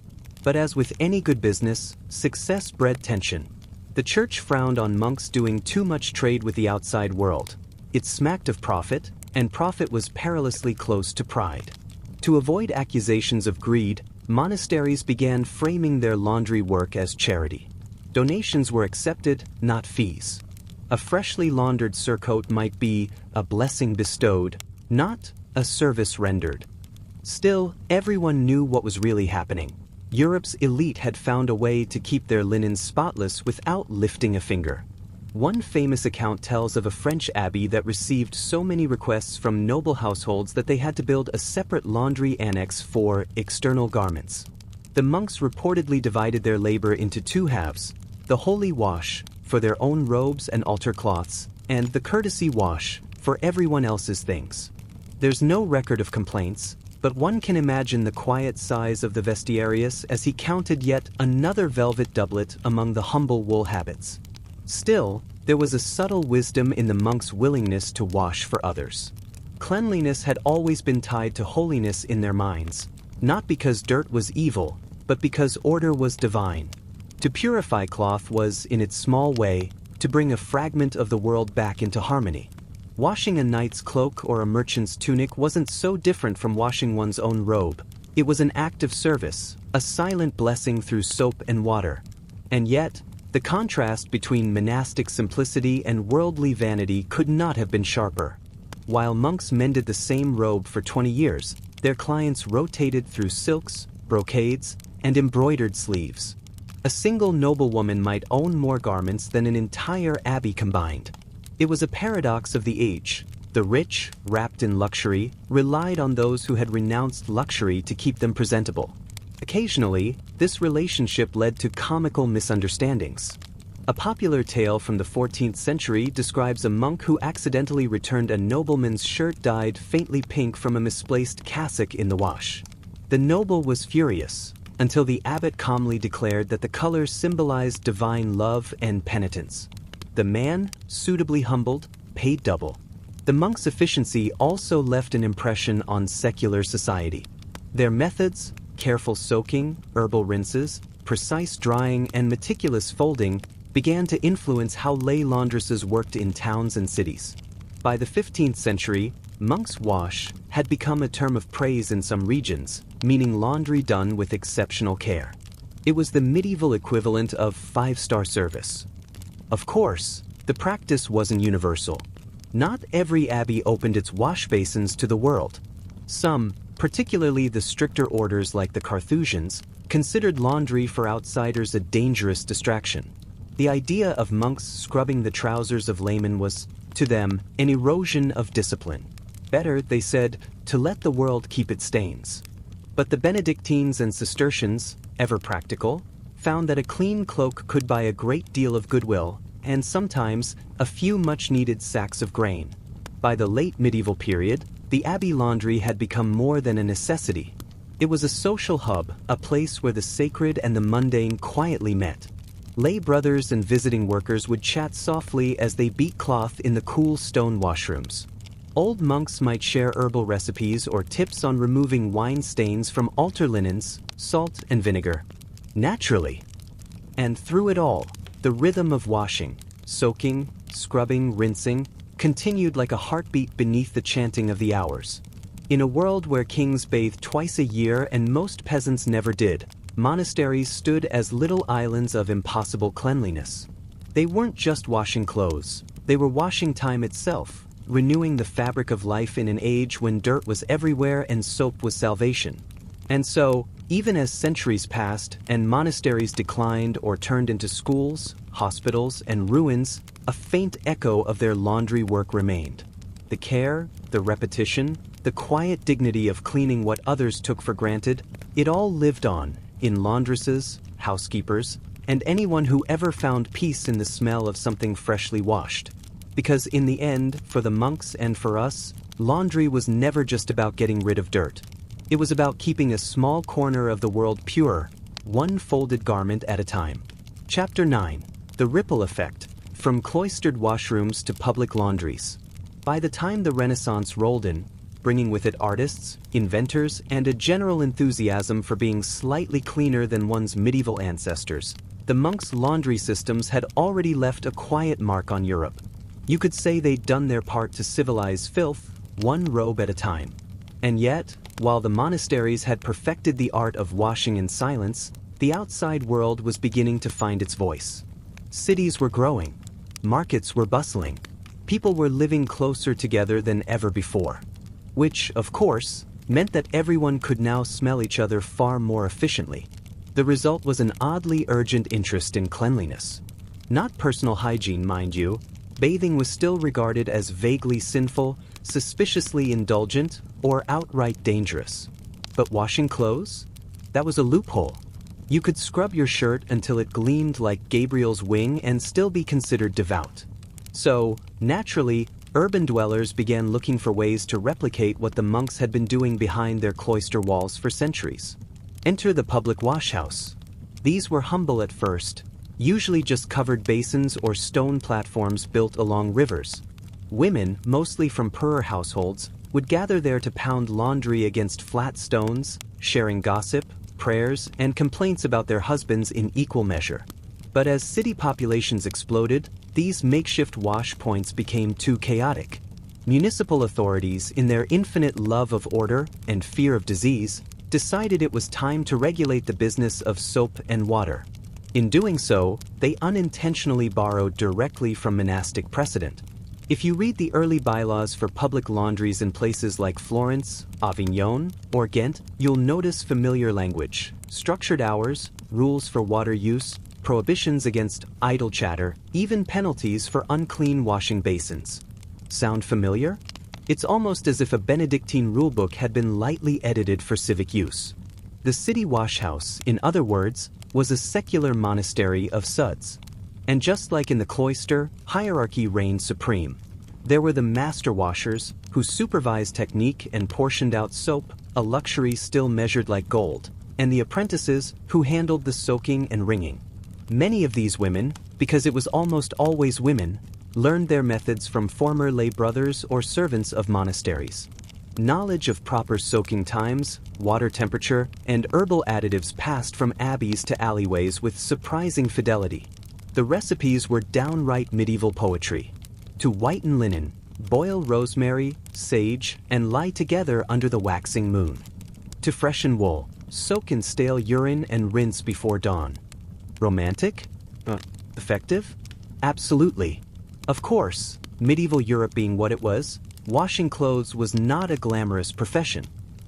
But as with any good business, success bred tension. The church frowned on monks doing too much trade with the outside world. It smacked of profit, and profit was perilously close to pride. To avoid accusations of greed, monasteries began framing their laundry work as charity. Donations were accepted, not fees. A freshly laundered surcoat might be a blessing bestowed, not a service rendered. Still, everyone knew what was really happening. Europe's elite had found a way to keep their linen spotless without lifting a finger. One famous account tells of a French abbey that received so many requests from noble households that they had to build a separate laundry annex for external garments. The monks reportedly divided their labor into two halves: the holy wash, for their own robes and altar cloths, and the courtesy wash, for everyone else's things. There's no record of complaints, but one can imagine the quiet sighs of the vestiarius as he counted yet another velvet doublet among the humble wool habits. Still, there was a subtle wisdom in the monks' willingness to wash for others. Cleanliness had always been tied to holiness in their minds, not because dirt was evil, but because order was divine. To purify cloth was, in its small way, to bring a fragment of the world back into harmony. Washing a knight's cloak or a merchant's tunic wasn't so different from washing one's own robe. It was an act of service, a silent blessing through soap and water. And yet, the contrast between monastic simplicity and worldly vanity could not have been sharper. While monks mended the same robe for 20 years, their clients rotated through silks, brocades, and embroidered sleeves. A single noblewoman might own more garments than an entire abbey combined. It was a paradox of the age. The rich, wrapped in luxury, relied on those who had renounced luxury to keep them presentable. Occasionally, this relationship led to comical misunderstandings. A popular tale from the 14th century describes a monk who accidentally returned a nobleman's shirt dyed faintly pink from a misplaced cassock in the wash. The noble was furious, until the abbot calmly declared that the color symbolized divine love and penitence. The man, suitably humbled, paid double. The monk's efficiency also left an impression on secular society. Their methods, careful soaking, herbal rinses, precise drying, and meticulous folding, began to influence how lay laundresses worked in towns and cities. By the 15th century, monk's wash had become a term of praise in some regions, meaning laundry done with exceptional care. It was the medieval equivalent of five-star service. Of course, the practice wasn't universal. Not every abbey opened its wash basins to the world. Some, particularly the stricter orders like the Carthusians, considered laundry for outsiders a dangerous distraction. The idea of monks scrubbing the trousers of laymen was, to them, an erosion of discipline. Better, they said, to let the world keep its stains. But the Benedictines and Cistercians, ever practical, found that a clean cloak could buy a great deal of goodwill, and sometimes a few much-needed sacks of grain. By the late medieval period, the abbey laundry had become more than a necessity. It was a social hub, a place where the sacred and the mundane quietly met. Lay brothers and visiting workers would chat softly as they beat cloth in the cool stone washrooms. Old monks might share herbal recipes or tips on removing wine stains from altar linens, salt and vinegar. Naturally. And through it all, the rhythm of washing, soaking, scrubbing, rinsing, continued like a heartbeat beneath the chanting of the hours. In a world where kings bathed twice a year and most peasants never did, monasteries stood as little islands of impossible cleanliness. They weren't just washing clothes, they were washing time itself, renewing the fabric of life in an age when dirt was everywhere and soap was salvation. And so, even as centuries passed and monasteries declined or turned into schools, hospitals, and ruins, a faint echo of their laundry work remained. The care, the repetition, the quiet dignity of cleaning what others took for granted, it all lived on, in laundresses, housekeepers, and anyone who ever found peace in the smell of something freshly washed. Because in the end, for the monks and for us, laundry was never just about getting rid of dirt. It was about keeping a small corner of the world pure, one folded garment at a time. Chapter 9. The Ripple Effect. From cloistered washrooms to public laundries. By the time the Renaissance rolled in, bringing with it artists, inventors, and a general enthusiasm for being slightly cleaner than one's medieval ancestors, the monks' laundry systems had already left a quiet mark on Europe. You could say they'd done their part to civilize filth, one robe at a time. And yet, while the monasteries had perfected the art of washing in silence, the outside world was beginning to find its voice. Cities were growing. Markets were bustling. People were living closer together than ever before. Which, of course, meant that everyone could now smell each other far more efficiently. The result was an oddly urgent interest in cleanliness. Not personal hygiene, mind you. Bathing was still regarded as vaguely sinful, suspiciously indulgent, or outright dangerous. But washing clothes? That was a loophole. You could scrub your shirt until it gleamed like Gabriel's wing and still be considered devout. So, naturally, urban dwellers began looking for ways to replicate what the monks had been doing behind their cloister walls for centuries. Enter the public washhouse. These were humble at first, usually just covered basins or stone platforms built along rivers. Women, mostly from poorer households, would gather there to pound laundry against flat stones, sharing gossip, prayers, and complaints about their husbands in equal measure. But as city populations exploded, these makeshift wash points became too chaotic. Municipal authorities, in their infinite love of order and fear of disease, decided it was time to regulate the business of soap and water. In doing so, they unintentionally borrowed directly from monastic precedent. If you read the early bylaws for public laundries in places like Florence, Avignon, or Ghent, you'll notice familiar language, structured hours, rules for water use, prohibitions against idle chatter, even penalties for unclean washing basins. Sound familiar? It's almost as if a Benedictine rulebook had been lightly edited for civic use. The city washhouse, in other words, was a secular monastery of suds. And just like in the cloister, hierarchy reigned supreme. There were the master washers, who supervised technique and portioned out soap, a luxury still measured like gold, and the apprentices, who handled the soaking and wringing. Many of these women, because it was almost always women, learned their methods from former lay brothers or servants of monasteries. Knowledge of proper soaking times, water temperature, and herbal additives passed from abbeys to alleyways with surprising fidelity. The recipes were downright medieval poetry. To whiten linen, boil rosemary, sage, and lie together under the waxing moon. To freshen wool, soak in stale urine and rinse before dawn. Romantic? Effective? Absolutely. Of course, medieval Europe being what it was, washing clothes was not a glamorous profession.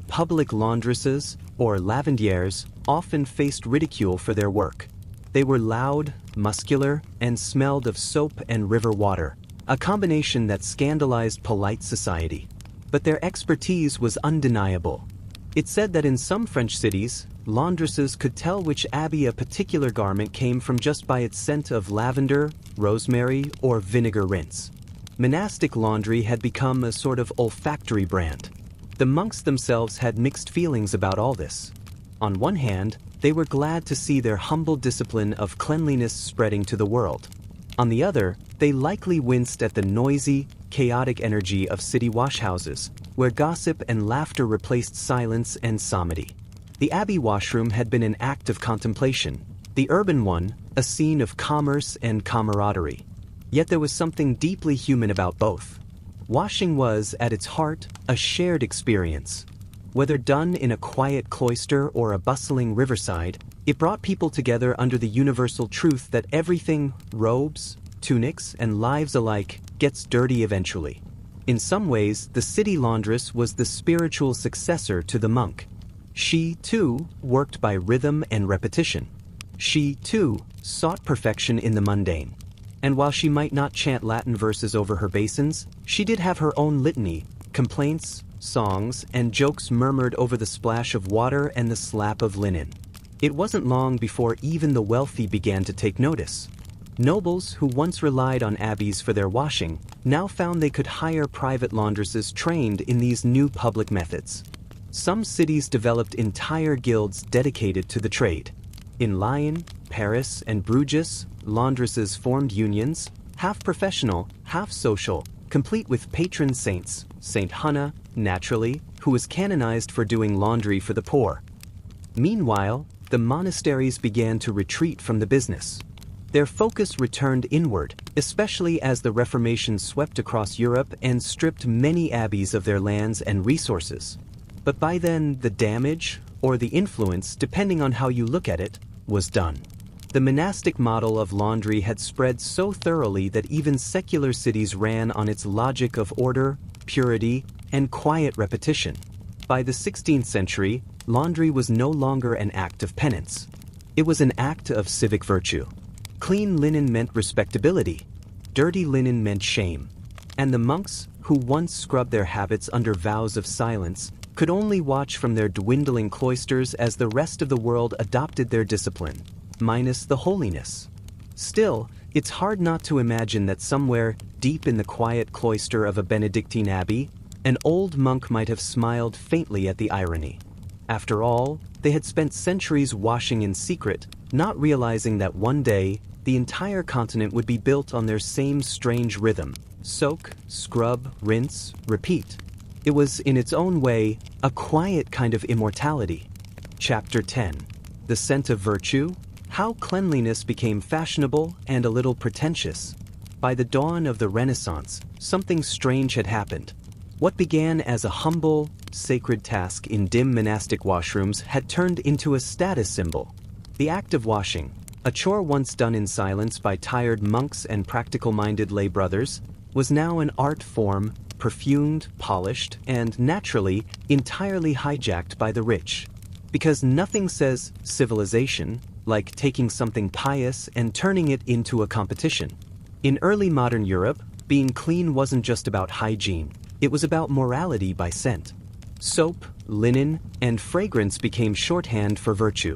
Public laundresses, or lavandières, often faced ridicule for their work. They were loud, muscular, and smelled of soap and river water, a combination that scandalized polite society. But their expertise was undeniable. It said that in some French cities, laundresses could tell which abbey a particular garment came from just by its scent of lavender, rosemary, or vinegar rinse. Monastic laundry had become a sort of olfactory brand. The monks themselves had mixed feelings about all this. On one hand, they were glad to see their humble discipline of cleanliness spreading to the world. On the other, they likely winced at the noisy, chaotic energy of city washhouses, where gossip and laughter replaced silence and psalmody. The abbey washroom had been an act of contemplation, the urban one, a scene of commerce and camaraderie. Yet there was something deeply human about both. Washing was, at its heart, a shared experience. Whether done in a quiet cloister or a bustling riverside, it brought people together under the universal truth that everything, robes, tunics, and lives alike, gets dirty eventually. In some ways, the city laundress was the spiritual successor to the monk. She, too, worked by rhythm and repetition. She, too, sought perfection in the mundane. And while she might not chant Latin verses over her basins, she did have her own litany, Complaints, songs, and jokes murmured over the splash of water and the slap of linen. It wasn't long before even the wealthy began to take notice. Nobles who once relied on abbeys for their washing now found they could hire private laundresses trained in these new public methods. Some cities developed entire guilds dedicated to the trade. In Lyon, Paris, and Bruges, laundresses formed unions, half professional, half social, complete with patron saints, Saint Hannah, naturally, who was canonized for doing laundry for the poor. Meanwhile, the monasteries began to retreat from the business. Their focus returned inward, especially as the Reformation swept across Europe and stripped many abbeys of their lands and resources. But by then, the damage, or the influence, depending on how you look at it, was done. The monastic model of laundry had spread so thoroughly that even secular cities ran on its logic of order, purity, and quiet repetition. By the 16th century, laundry was no longer an act of penance. It was an act of civic virtue. Clean linen meant respectability. Dirty linen meant shame. And the monks, who once scrubbed their habits under vows of silence, could only watch from their dwindling cloisters as the rest of the world adopted their discipline, minus the holiness. Still, it's hard not to imagine that somewhere, deep in the quiet cloister of a Benedictine abbey, an old monk might have smiled faintly at the irony. After all, they had spent centuries washing in secret, not realizing that one day, the entire continent would be built on their same strange rhythm: soak, scrub, rinse, repeat. It was, in its own way, a quiet kind of immortality. Chapter 10. The Scent of Virtue: How Cleanliness Became Fashionable and a Little Pretentious. By the dawn of the Renaissance, something strange had happened. What began as a humble, sacred task in dim monastic washrooms had turned into a status symbol. The act of washing, a chore once done in silence by tired monks and practical-minded lay brothers, was now an art form, perfumed, polished, and, naturally, entirely hijacked by the rich. Because nothing says civilization like taking something pious and turning it into a competition. In early modern Europe, being clean wasn't just about hygiene, it was about morality by scent. Soap, linen, and fragrance became shorthand for virtue.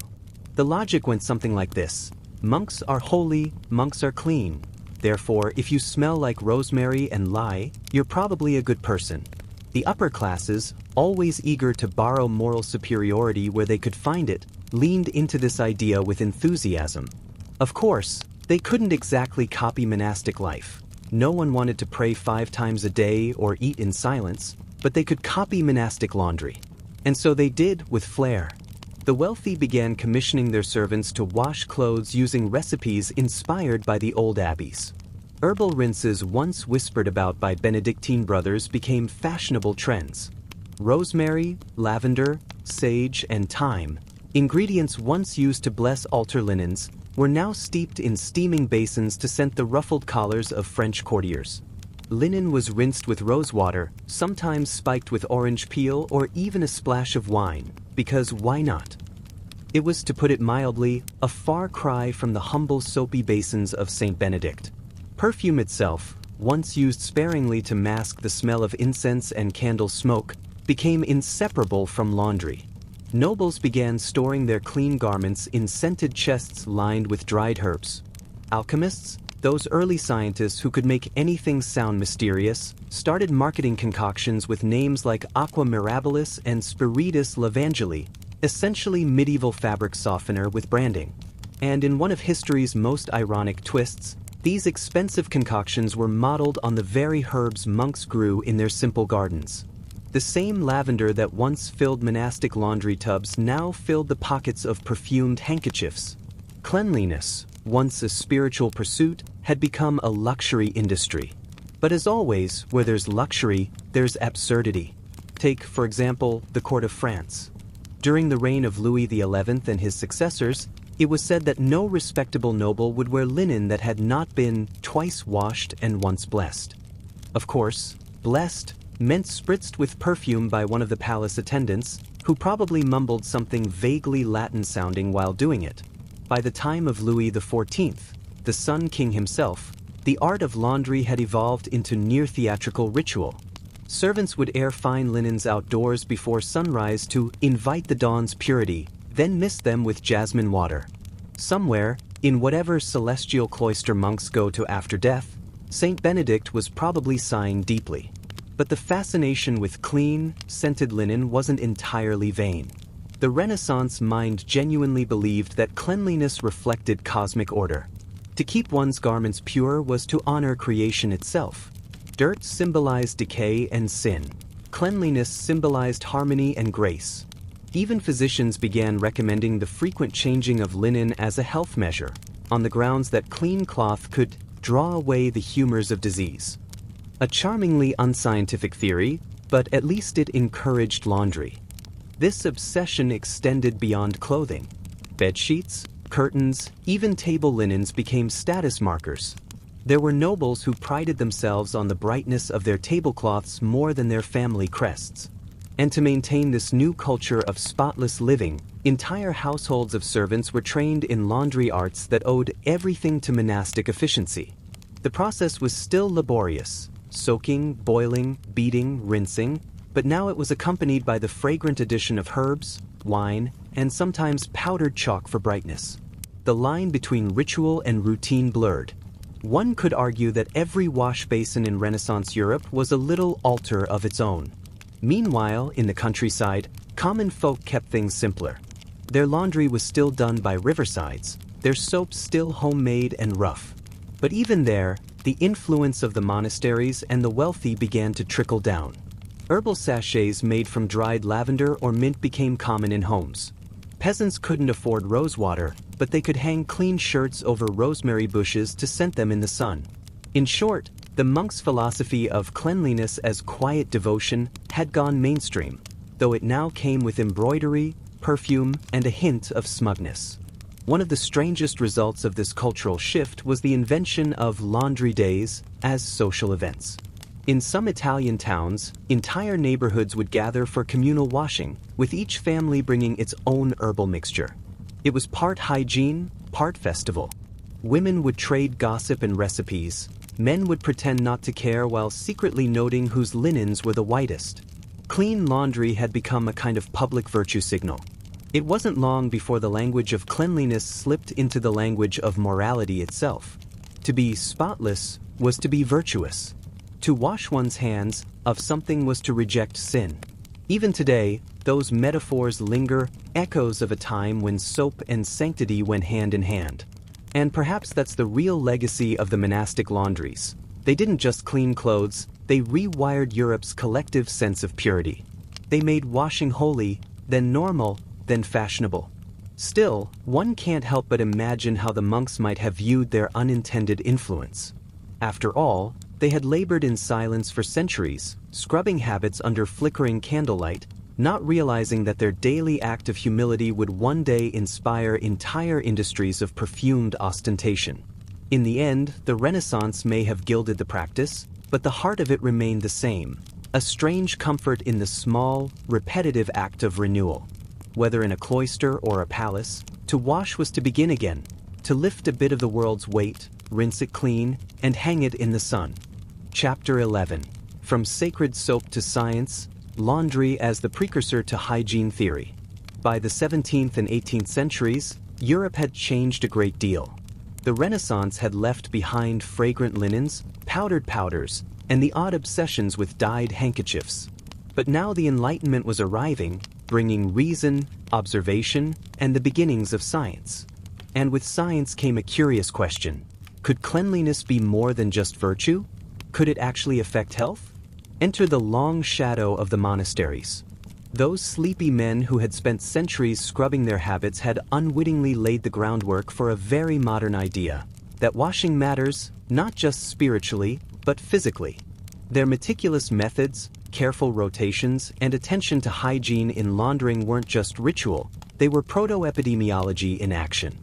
The logic went something like this: monks are holy, monks are clean. Therefore, if you smell like rosemary and lye, you're probably a good person. The upper classes, always eager to borrow moral superiority where they could find it, leaned into this idea with enthusiasm. Of course, they couldn't exactly copy monastic life. No one wanted to pray 5 times a day or eat in silence, but they could copy monastic laundry. And so they did with flair. The wealthy began commissioning their servants to wash clothes using recipes inspired by the old abbeys. Herbal rinses once whispered about by Benedictine brothers became fashionable trends. Rosemary, lavender, sage, and thyme, ingredients once used to bless altar linens, were now steeped in steaming basins to scent the ruffled collars of French courtiers. Linen was rinsed with rosewater, sometimes spiked with orange peel or even a splash of wine, because why not? It was, to put it mildly, a far cry from the humble soapy basins of Saint Benedict. Perfume itself, once used sparingly to mask the smell of incense and candle smoke, became inseparable from laundry. Nobles began storing their clean garments in scented chests lined with dried herbs. Alchemists, those early scientists who could make anything sound mysterious, started marketing concoctions with names like aqua mirabilis and spiritus lavangeli, essentially medieval fabric softener with branding. And in one of history's most ironic twists, these expensive concoctions were modeled on the very herbs monks grew in their simple gardens. The same lavender that once filled monastic laundry tubs now filled the pockets of perfumed handkerchiefs. Cleanliness, once a spiritual pursuit, had become a luxury industry. But as always, where there's luxury, there's absurdity. Take, for example, the court of France. During the reign of Louis XI and his successors, it was said that no respectable noble would wear linen that had not been twice washed and once blessed. Of course, blessed meant spritzed with perfume by one of the palace attendants, who probably mumbled something vaguely Latin-sounding while doing it. By the time of Louis XIV, the Sun King himself, the art of laundry had evolved into near-theatrical ritual. Servants would air fine linens outdoors before sunrise to invite the dawn's purity, then mist them with jasmine water. Somewhere, in whatever celestial cloister monks go to after death, Saint Benedict was probably sighing deeply. But the fascination with clean, scented linen wasn't entirely vain. The Renaissance mind genuinely believed that cleanliness reflected cosmic order. To keep one's garments pure was to honor creation itself. Dirt symbolized decay and sin. Cleanliness symbolized harmony and grace. Even physicians began recommending the frequent changing of linen as a health measure, on the grounds that clean cloth could draw away the humors of disease. A charmingly unscientific theory, but at least it encouraged laundry. This obsession extended beyond clothing. Bedsheets, curtains, even table linens became status markers. There were nobles who prided themselves on the brightness of their tablecloths more than their family crests. And to maintain this new culture of spotless living, entire households of servants were trained in laundry arts that owed everything to monastic efficiency. The process was still laborious, soaking, boiling, beating, rinsing, but now it was accompanied by the fragrant addition of herbs, wine, and sometimes powdered chalk for brightness. The line between ritual and routine blurred. One could argue that every wash basin in Renaissance Europe was a little altar of its own. Meanwhile, in the countryside, common folk kept things simpler. Their laundry was still done by riversides, their soaps still homemade and rough. But even there, the influence of the monasteries and the wealthy began to trickle down. Herbal sachets made from dried lavender or mint became common in homes. Peasants couldn't afford rose water, but they could hang clean shirts over rosemary bushes to scent them in the sun. In short, the monks' philosophy of cleanliness as quiet devotion had gone mainstream, though it now came with embroidery, perfume, and a hint of smugness. One of the strangest results of this cultural shift was the invention of laundry days as social events. In some Italian towns, entire neighborhoods would gather for communal washing, with each family bringing its own herbal mixture. It was part hygiene, part festival. Women would trade gossip and recipes. Men would pretend not to care while secretly noting whose linens were the whitest. Clean laundry had become a kind of public virtue signal. It wasn't long before the language of cleanliness slipped into the language of morality itself. To be spotless was to be virtuous. To wash one's hands of something was to reject sin. Even today, those metaphors linger, echoes of a time when soap and sanctity went hand in hand. And perhaps that's the real legacy of the monastic laundries. They didn't just clean clothes, they rewired Europe's collective sense of purity. They made washing holy, then normal, then fashionable. Still, one can't help but imagine how the monks might have viewed their unintended influence. After all, they had labored in silence for centuries, scrubbing habits under flickering candlelight, not realizing that their daily act of humility would one day inspire entire industries of perfumed ostentation. In the end, the Renaissance may have gilded the practice, but the heart of it remained the same, a strange comfort in the small, repetitive act of renewal. Whether in a cloister or a palace, to wash was to begin again, to lift a bit of the world's weight, rinse it clean, and hang it in the sun. Chapter 11. From Sacred Soap to Science, Laundry as the Precursor to Hygiene Theory. By the 17th and 18th centuries, Europe had changed a great deal. The Renaissance had left behind fragrant linens, powdered powders, and the odd obsessions with dyed handkerchiefs. But now the Enlightenment was arriving, bringing reason, observation, and the beginnings of science. And with science came a curious question. Could cleanliness be more than just virtue? Could it actually affect health? Enter the long shadow of the monasteries. Those sleepy men who had spent centuries scrubbing their habits had unwittingly laid the groundwork for a very modern idea, that washing matters, not just spiritually, but physically. Their meticulous methods, careful rotations, and attention to hygiene in laundering weren't just ritual, they were proto-epidemiology in action.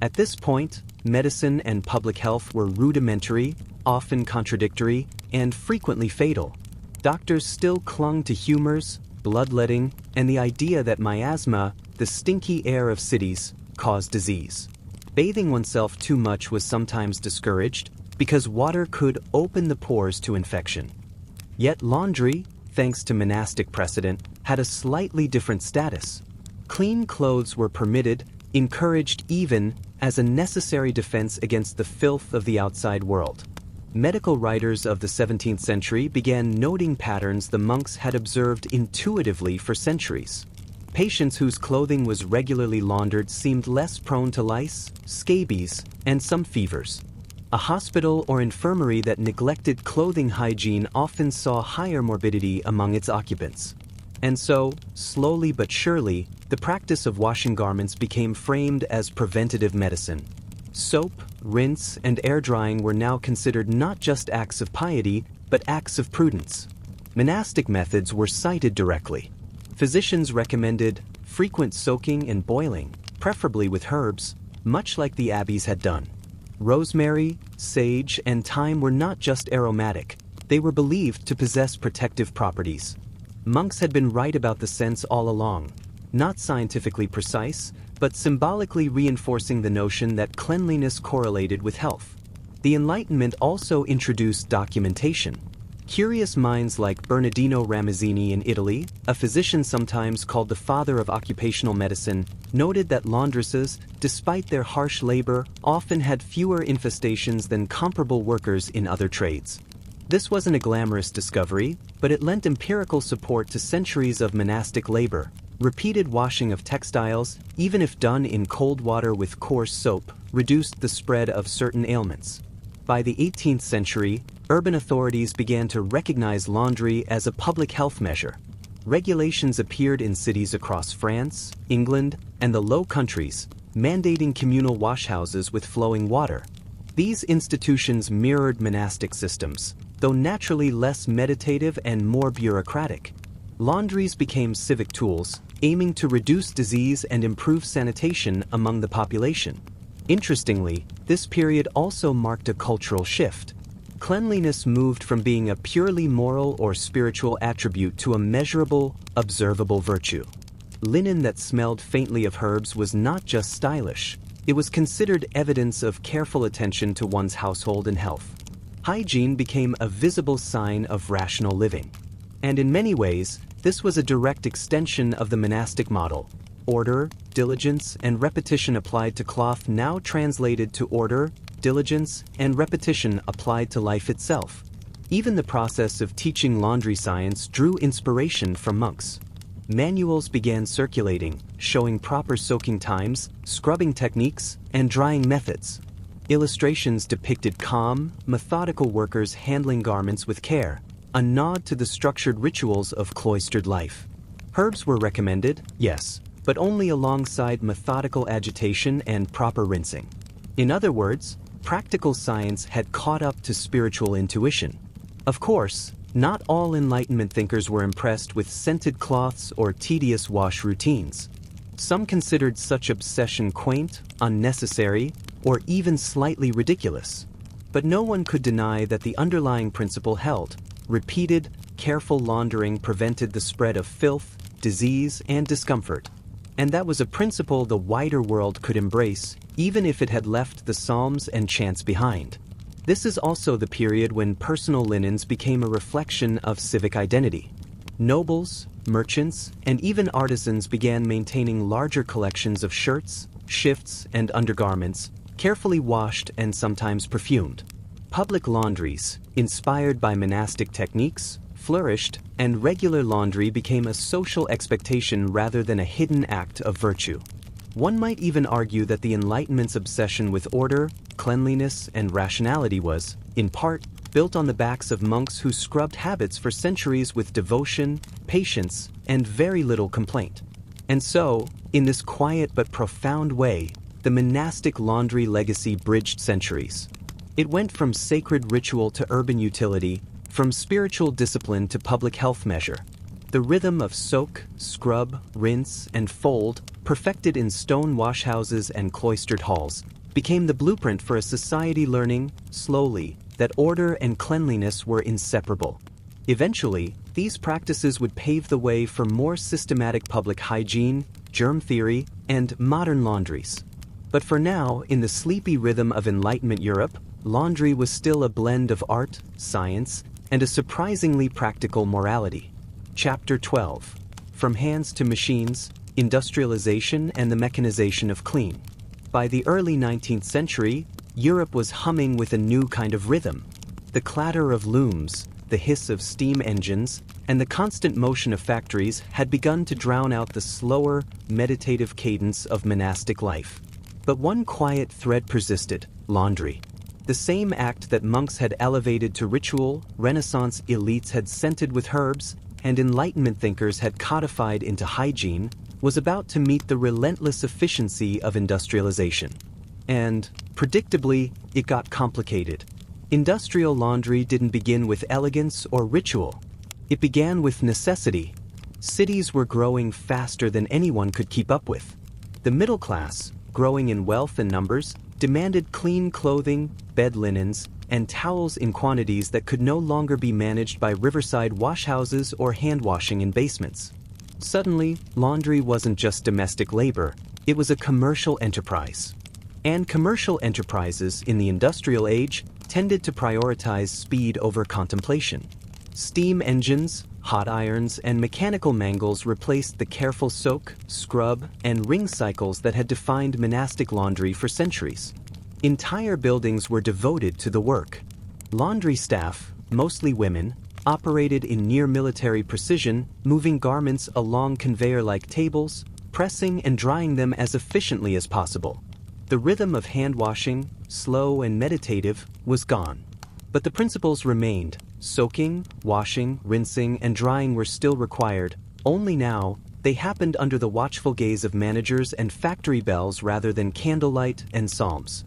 At this point, medicine and public health were rudimentary, often contradictory, and frequently fatal. Doctors still clung to humors, bloodletting, and the idea that miasma, the stinky air of cities, caused disease. Bathing oneself too much was sometimes discouraged because water could open the pores to infection. Yet laundry, thanks to monastic precedent, had a slightly different status. Clean clothes were permitted, encouraged even, as a necessary defense against the filth of the outside world. Medical writers of the 17th century began noting patterns the monks had observed intuitively for centuries. Patients whose clothing was regularly laundered seemed less prone to lice, scabies, and some fevers. A hospital or infirmary that neglected clothing hygiene often saw higher morbidity among its occupants. And so, slowly but surely, the practice of washing garments became framed as preventative medicine. Soap, rinse, and air drying were now considered not just acts of piety, but acts of prudence. Monastic methods were cited directly. Physicians recommended frequent soaking and boiling, preferably with herbs, much like the abbeys had done. Rosemary, sage, and thyme were not just aromatic, they were believed to possess protective properties. Monks had been right about the scents all along, not scientifically precise, but symbolically reinforcing the notion that cleanliness correlated with health. The Enlightenment also introduced documentation. Curious minds like Bernardino Ramazzini in Italy, a physician sometimes called the father of occupational medicine, noted that laundresses, despite their harsh labor, often had fewer infestations than comparable workers in other trades. This wasn't a glamorous discovery, but it lent empirical support to centuries of monastic labor. Repeated washing of textiles, even if done in cold water with coarse soap, reduced the spread of certain ailments. By the 18th century, urban authorities began to recognize laundry as a public health measure. Regulations appeared in cities across France, England, and the Low Countries, mandating communal washhouses with flowing water. These institutions mirrored monastic systems, though naturally less meditative and more bureaucratic. Laundries became civic tools, aiming to reduce disease and improve sanitation among the population. Interestingly, this period also marked a cultural shift. Cleanliness moved from being a purely moral or spiritual attribute to a measurable, observable virtue. Linen that smelled faintly of herbs was not just stylish, it was considered evidence of careful attention to one's household and health. Hygiene became a visible sign of rational living. And in many ways, this was a direct extension of the monastic model. Order, diligence, and repetition applied to cloth now translated to order, diligence, and repetition applied to life itself. Even the process of teaching laundry science drew inspiration from monks. Manuals began circulating, showing proper soaking times, scrubbing techniques, and drying methods. Illustrations depicted calm, methodical workers handling garments with care, a nod to the structured rituals of cloistered life. Herbs were recommended, yes, but only alongside methodical agitation and proper rinsing. In other words, practical science had caught up to spiritual intuition. Of course, not all Enlightenment thinkers were impressed with scented cloths or tedious wash routines. Some considered such obsession quaint, unnecessary, or even slightly ridiculous. But no one could deny that the underlying principle held. Repeated, careful laundering prevented the spread of filth, disease, and discomfort. And that was a principle the wider world could embrace, even if it had left the Psalms and chants behind. This is also the period when personal linens became a reflection of civic identity. Nobles, merchants, and even artisans began maintaining larger collections of shirts, shifts, and undergarments, carefully washed and sometimes perfumed. Public laundries, inspired by monastic techniques, flourished, and regular laundry became a social expectation rather than a hidden act of virtue. One might even argue that the Enlightenment's obsession with order, cleanliness, and rationality was, in part, built on the backs of monks who scrubbed habits for centuries with devotion, patience, and very little complaint. And so, in this quiet but profound way, the monastic laundry legacy bridged centuries. It went from sacred ritual to urban utility, from spiritual discipline to public health measure. The rhythm of soak, scrub, rinse, and fold, perfected in stone washhouses and cloistered halls, became the blueprint for a society learning, slowly, that order and cleanliness were inseparable. Eventually, these practices would pave the way for more systematic public hygiene, germ theory, and modern laundries. But for now, in the sleepy rhythm of Enlightenment Europe, laundry was still a blend of art, science, and a surprisingly practical morality. Chapter 12. From Hands to Machines, Industrialization and the Mechanization of Clean. By the early 19th century, Europe was humming with a new kind of rhythm. The clatter of looms, the hiss of steam engines, and the constant motion of factories had begun to drown out the slower, meditative cadence of monastic life. But one quiet thread persisted: laundry. The same act that monks had elevated to ritual, Renaissance elites had scented with herbs, and Enlightenment thinkers had codified into hygiene, was about to meet the relentless efficiency of industrialization. And, predictably, it got complicated. Industrial laundry didn't begin with elegance or ritual. It began with necessity. Cities were growing faster than anyone could keep up with. The middle class, growing in wealth and numbers, demanded clean clothing, bed linens, and towels in quantities that could no longer be managed by riverside washhouses or hand-washing in basements. Suddenly, laundry wasn't just domestic labor, it was a commercial enterprise. And commercial enterprises in the industrial age tended to prioritize speed over contemplation. Steam engines, hot irons, and mechanical mangles replaced the careful soak, scrub, and wring cycles that had defined monastic laundry for centuries. Entire buildings were devoted to the work. Laundry staff, mostly women, operated in near-military precision, moving garments along conveyor-like tables, pressing and drying them as efficiently as possible. The rhythm of hand-washing, slow and meditative, was gone. But the principles remained. Soaking, washing, rinsing, and drying were still required, only now they happened under the watchful gaze of managers and factory bells rather than candlelight and psalms.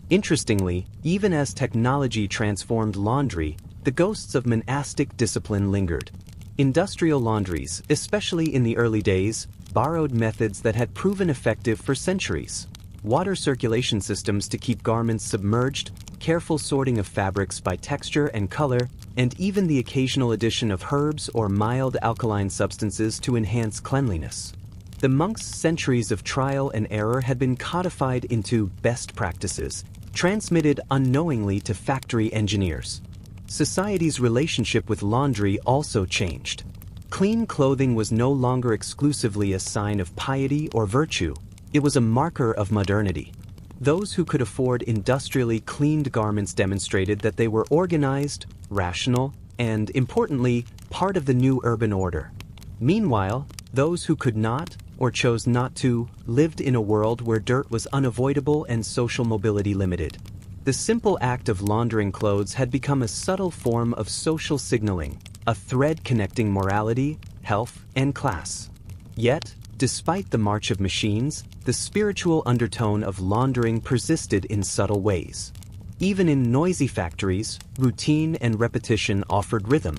Interestingly, even as technology transformed laundry, the ghosts of monastic discipline lingered. Industrial laundries, especially in the early days, borrowed methods that had proven effective for centuries. Water circulation systems to keep garments submerged, careful sorting of fabrics by texture and color, and even the occasional addition of herbs or mild alkaline substances to enhance cleanliness. The monks' centuries of trial and error had been codified into best practices, transmitted unknowingly to factory engineers. Society's relationship with laundry also changed. Clean clothing was no longer exclusively a sign of piety or virtue. It was a marker of modernity. Those who could afford industrially cleaned garments demonstrated that they were organized, rational, and, importantly, part of the new urban order. Meanwhile, those who could not, or chose not to, lived in a world where dirt was unavoidable and social mobility limited. The simple act of laundering clothes had become a subtle form of social signaling, a thread connecting morality, health, and class. Yet, despite the march of machines, the spiritual undertone of laundering persisted in subtle ways. Even in noisy factories, routine and repetition offered rhythm.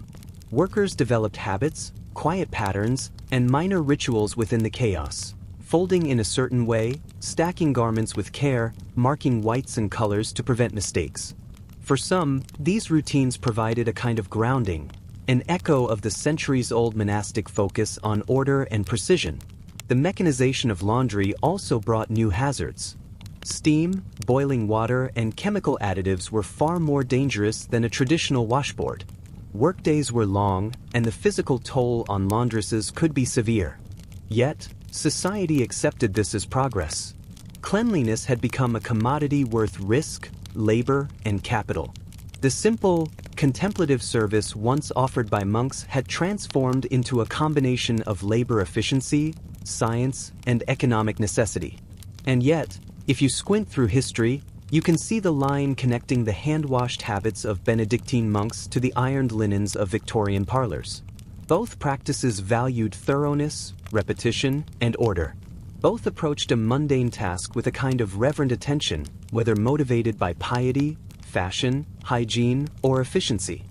Workers developed habits, quiet patterns, and minor rituals within the chaos. Folding in a certain way, stacking garments with care, marking whites and colors to prevent mistakes. For some, these routines provided a kind of grounding, an echo of the centuries-old monastic focus on order and precision. The mechanization of laundry also brought new hazards. Steam, boiling water, and chemical additives were far more dangerous than a traditional washboard. Workdays were long, and the physical toll on laundresses could be severe. Yet, society accepted this as progress. Cleanliness had become a commodity worth risk, labor, and capital. The simple, contemplative service once offered by monks had transformed into a combination of labor efficiency, science, and economic necessity. And yet, if you squint through history, you can see the line connecting the hand-washed habits of Benedictine monks to the ironed linens of Victorian parlors. Both practices valued thoroughness, repetition, and order. Both approached a mundane task with a kind of reverent attention, whether motivated by piety, fashion, hygiene, or efficiency.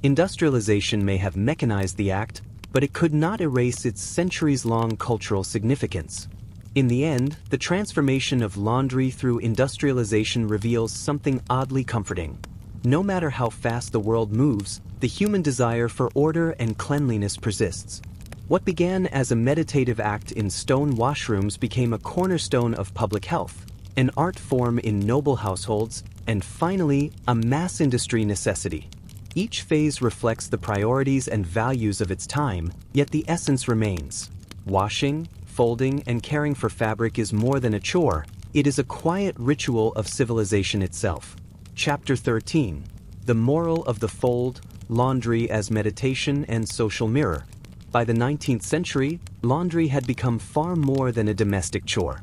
Industrialization may have mechanized the act, but it could not erase its centuries-long cultural significance. In the end, the transformation of laundry through industrialization reveals something oddly comforting. No matter how fast the world moves, the human desire for order and cleanliness persists. What began as a meditative act in stone washrooms became a cornerstone of public health, an art form in noble households, and finally, a mass industry necessity. Each phase reflects the priorities and values of its time, yet the essence remains. Washing, folding, and caring for fabric is more than a chore, it is a quiet ritual of civilization itself. Chapter 13. The Moral of the Fold, Laundry as Meditation and Social Mirror. By the 19th century, laundry had become far more than a domestic chore.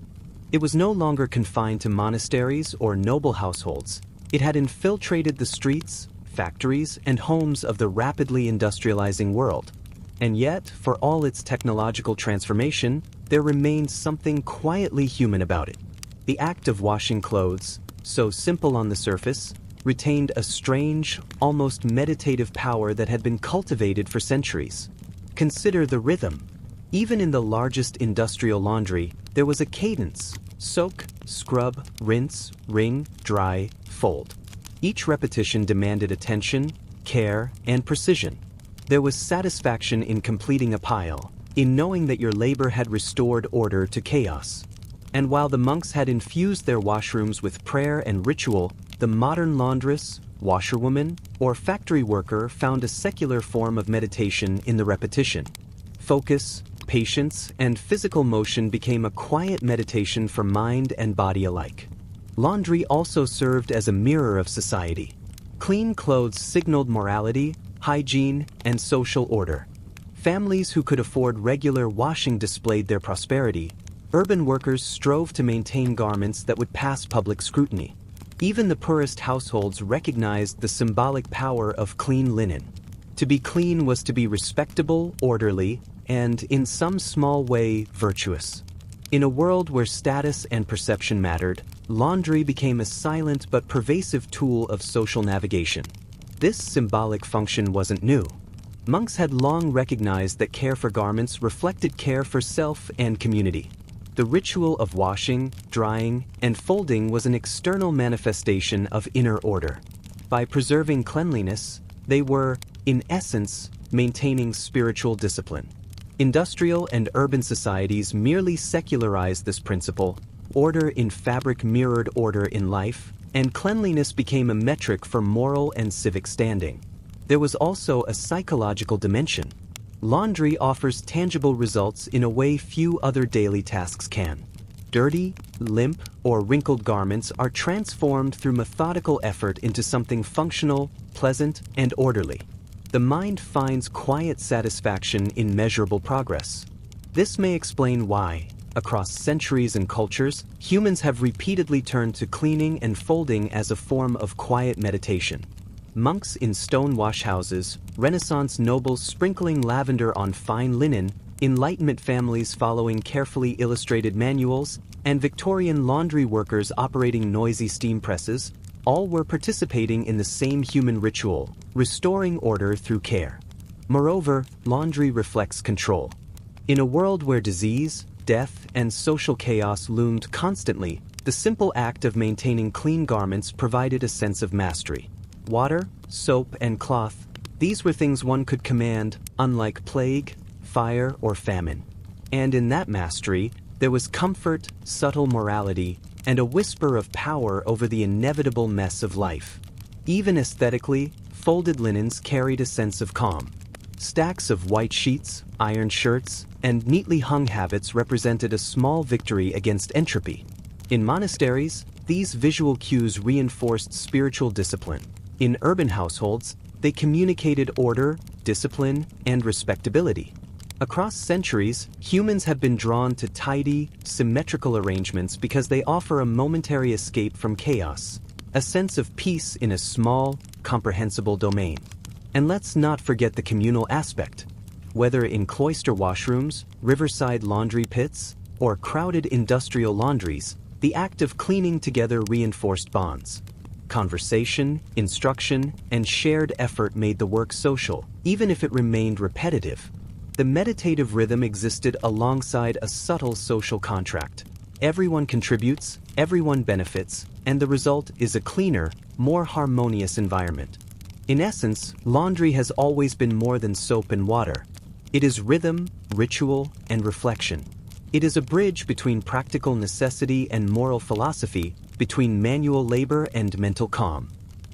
It was no longer confined to monasteries or noble households. It had infiltrated the streets, factories, and homes of the rapidly industrializing world. And yet, for all its technological transformation, there remained something quietly human about it. The act of washing clothes, so simple on the surface, retained a strange, almost meditative power that had been cultivated for centuries. Consider the rhythm. Even in the largest industrial laundry, there was a cadence: soak, scrub, rinse, wring, dry, fold. Each repetition demanded attention, care, and precision. There was satisfaction in completing a pile, in knowing that your labor had restored order to chaos. And while the monks had infused their washrooms with prayer and ritual, the modern laundress, washerwoman, or factory worker found a secular form of meditation in the repetition. Focus, patience, and physical motion became a quiet meditation for mind and body alike. Laundry also served as a mirror of society. Clean clothes signaled morality, hygiene, and social order. Families who could afford regular washing displayed their prosperity. Urban workers strove to maintain garments that would pass public scrutiny. Even the poorest households recognized the symbolic power of clean linen. To be clean was to be respectable, orderly, and, in some small way, virtuous. In a world where status and perception mattered, laundry became a silent but pervasive tool of social navigation. This symbolic function wasn't new. Monks had long recognized that care for garments reflected care for self and community. The ritual of washing, drying, and folding was an external manifestation of inner order. By preserving cleanliness, they were, in essence, maintaining spiritual discipline. Industrial and urban societies merely secularized this principle. Order in fabric mirrored order in life, and cleanliness became a metric for moral and civic standing. There was also a psychological dimension. Laundry offers tangible results in a way few other daily tasks can. Dirty, limp, or wrinkled garments are transformed through methodical effort into something functional, pleasant, and orderly. The mind finds quiet satisfaction in measurable progress. This may explain why, across centuries and cultures, humans have repeatedly turned to cleaning and folding as a form of quiet meditation. Monks in stone wash houses, Renaissance nobles sprinkling lavender on fine linen, Enlightenment families following carefully illustrated manuals, and Victorian laundry workers operating noisy steam presses, all were participating in the same human ritual, restoring order through care. Moreover, laundry reflects control. In a world where disease, death, and social chaos loomed constantly, the simple act of maintaining clean garments provided a sense of mastery. Water, soap, and cloth, these were things one could command, unlike plague, fire, or famine. And in that mastery, there was comfort, subtle morality, and a whisper of power over the inevitable mess of life. Even aesthetically, folded linens carried a sense of calm. Stacks of white sheets, ironed shirts, and neatly hung habits represented a small victory against entropy. In monasteries, these visual cues reinforced spiritual discipline. In urban households, they communicated order, discipline, and respectability. Across centuries, humans have been drawn to tidy, symmetrical arrangements because they offer a momentary escape from chaos, a sense of peace in a small, comprehensible domain. And let's not forget the communal aspect. Whether in cloister washrooms, riverside laundry pits, or crowded industrial laundries, the act of cleaning together reinforced bonds. Conversation, instruction, and shared effort made the work social, even if it remained repetitive. The meditative rhythm existed alongside a subtle social contract. Everyone contributes, everyone benefits, and the result is a cleaner, more harmonious environment. In essence, laundry has always been more than soap and water. It is rhythm, ritual, and reflection. It is a bridge between practical necessity and moral philosophy, between manual labor and mental calm.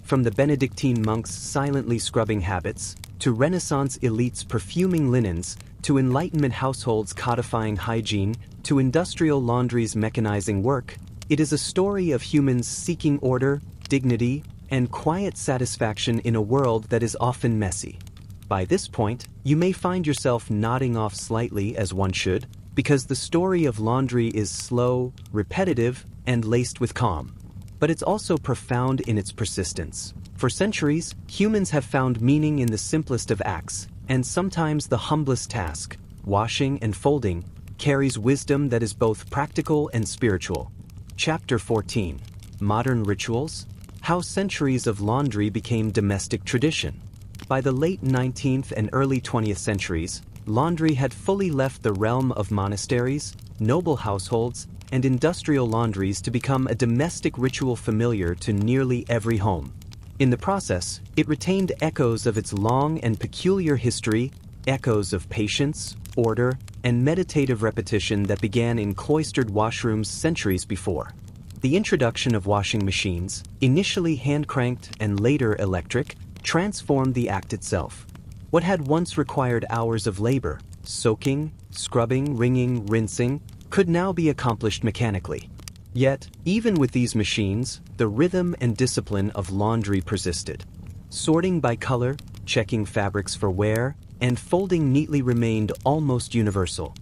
from the Benedictine monks' silently scrubbing habits, to Renaissance elites perfuming linens, to Enlightenment households codifying hygiene, to industrial laundries mechanizing work, it is a story of humans seeking order, dignity, and quiet satisfaction in a world that is often messy. By this point, you may find yourself nodding off slightly, as one should, because the story of laundry is slow, repetitive, and laced with calm. But it's also profound in its persistence. For centuries, humans have found meaning in the simplest of acts, and sometimes the humblest task, washing and folding, carries wisdom that is both practical and spiritual. Chapter 14. Modern Rituals: How Centuries of Laundry Became Domestic Tradition. By the late 19th and early 20th centuries, laundry had fully left the realm of monasteries, noble households, and industrial laundries to become a domestic ritual familiar to nearly every home. In the process, it retained echoes of its long and peculiar history, echoes of patience, order, and meditative repetition that began in cloistered washrooms centuries before. The introduction of washing machines, initially hand-cranked and later electric, transformed the act itself. What had once required hours of labor, soaking, scrubbing, wringing, rinsing, could now be accomplished mechanically. Yet, even with these machines, the rhythm and discipline of laundry persisted. Sorting by color, checking fabrics for wear, and folding neatly remained almost universal.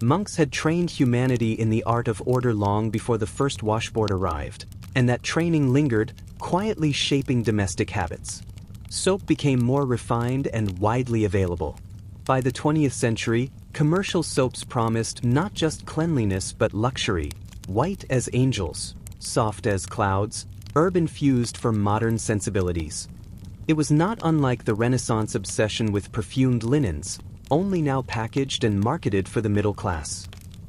Monks had trained humanity in the art of order long before the first washboard arrived, and that training lingered, quietly shaping domestic habits. Soap became more refined and widely available. By the 20th century, commercial soaps promised not just cleanliness but luxury, white as angels, soft as clouds, herb-infused for modern sensibilities. It was not unlike the Renaissance obsession with perfumed linens, only now packaged and marketed for the middle class.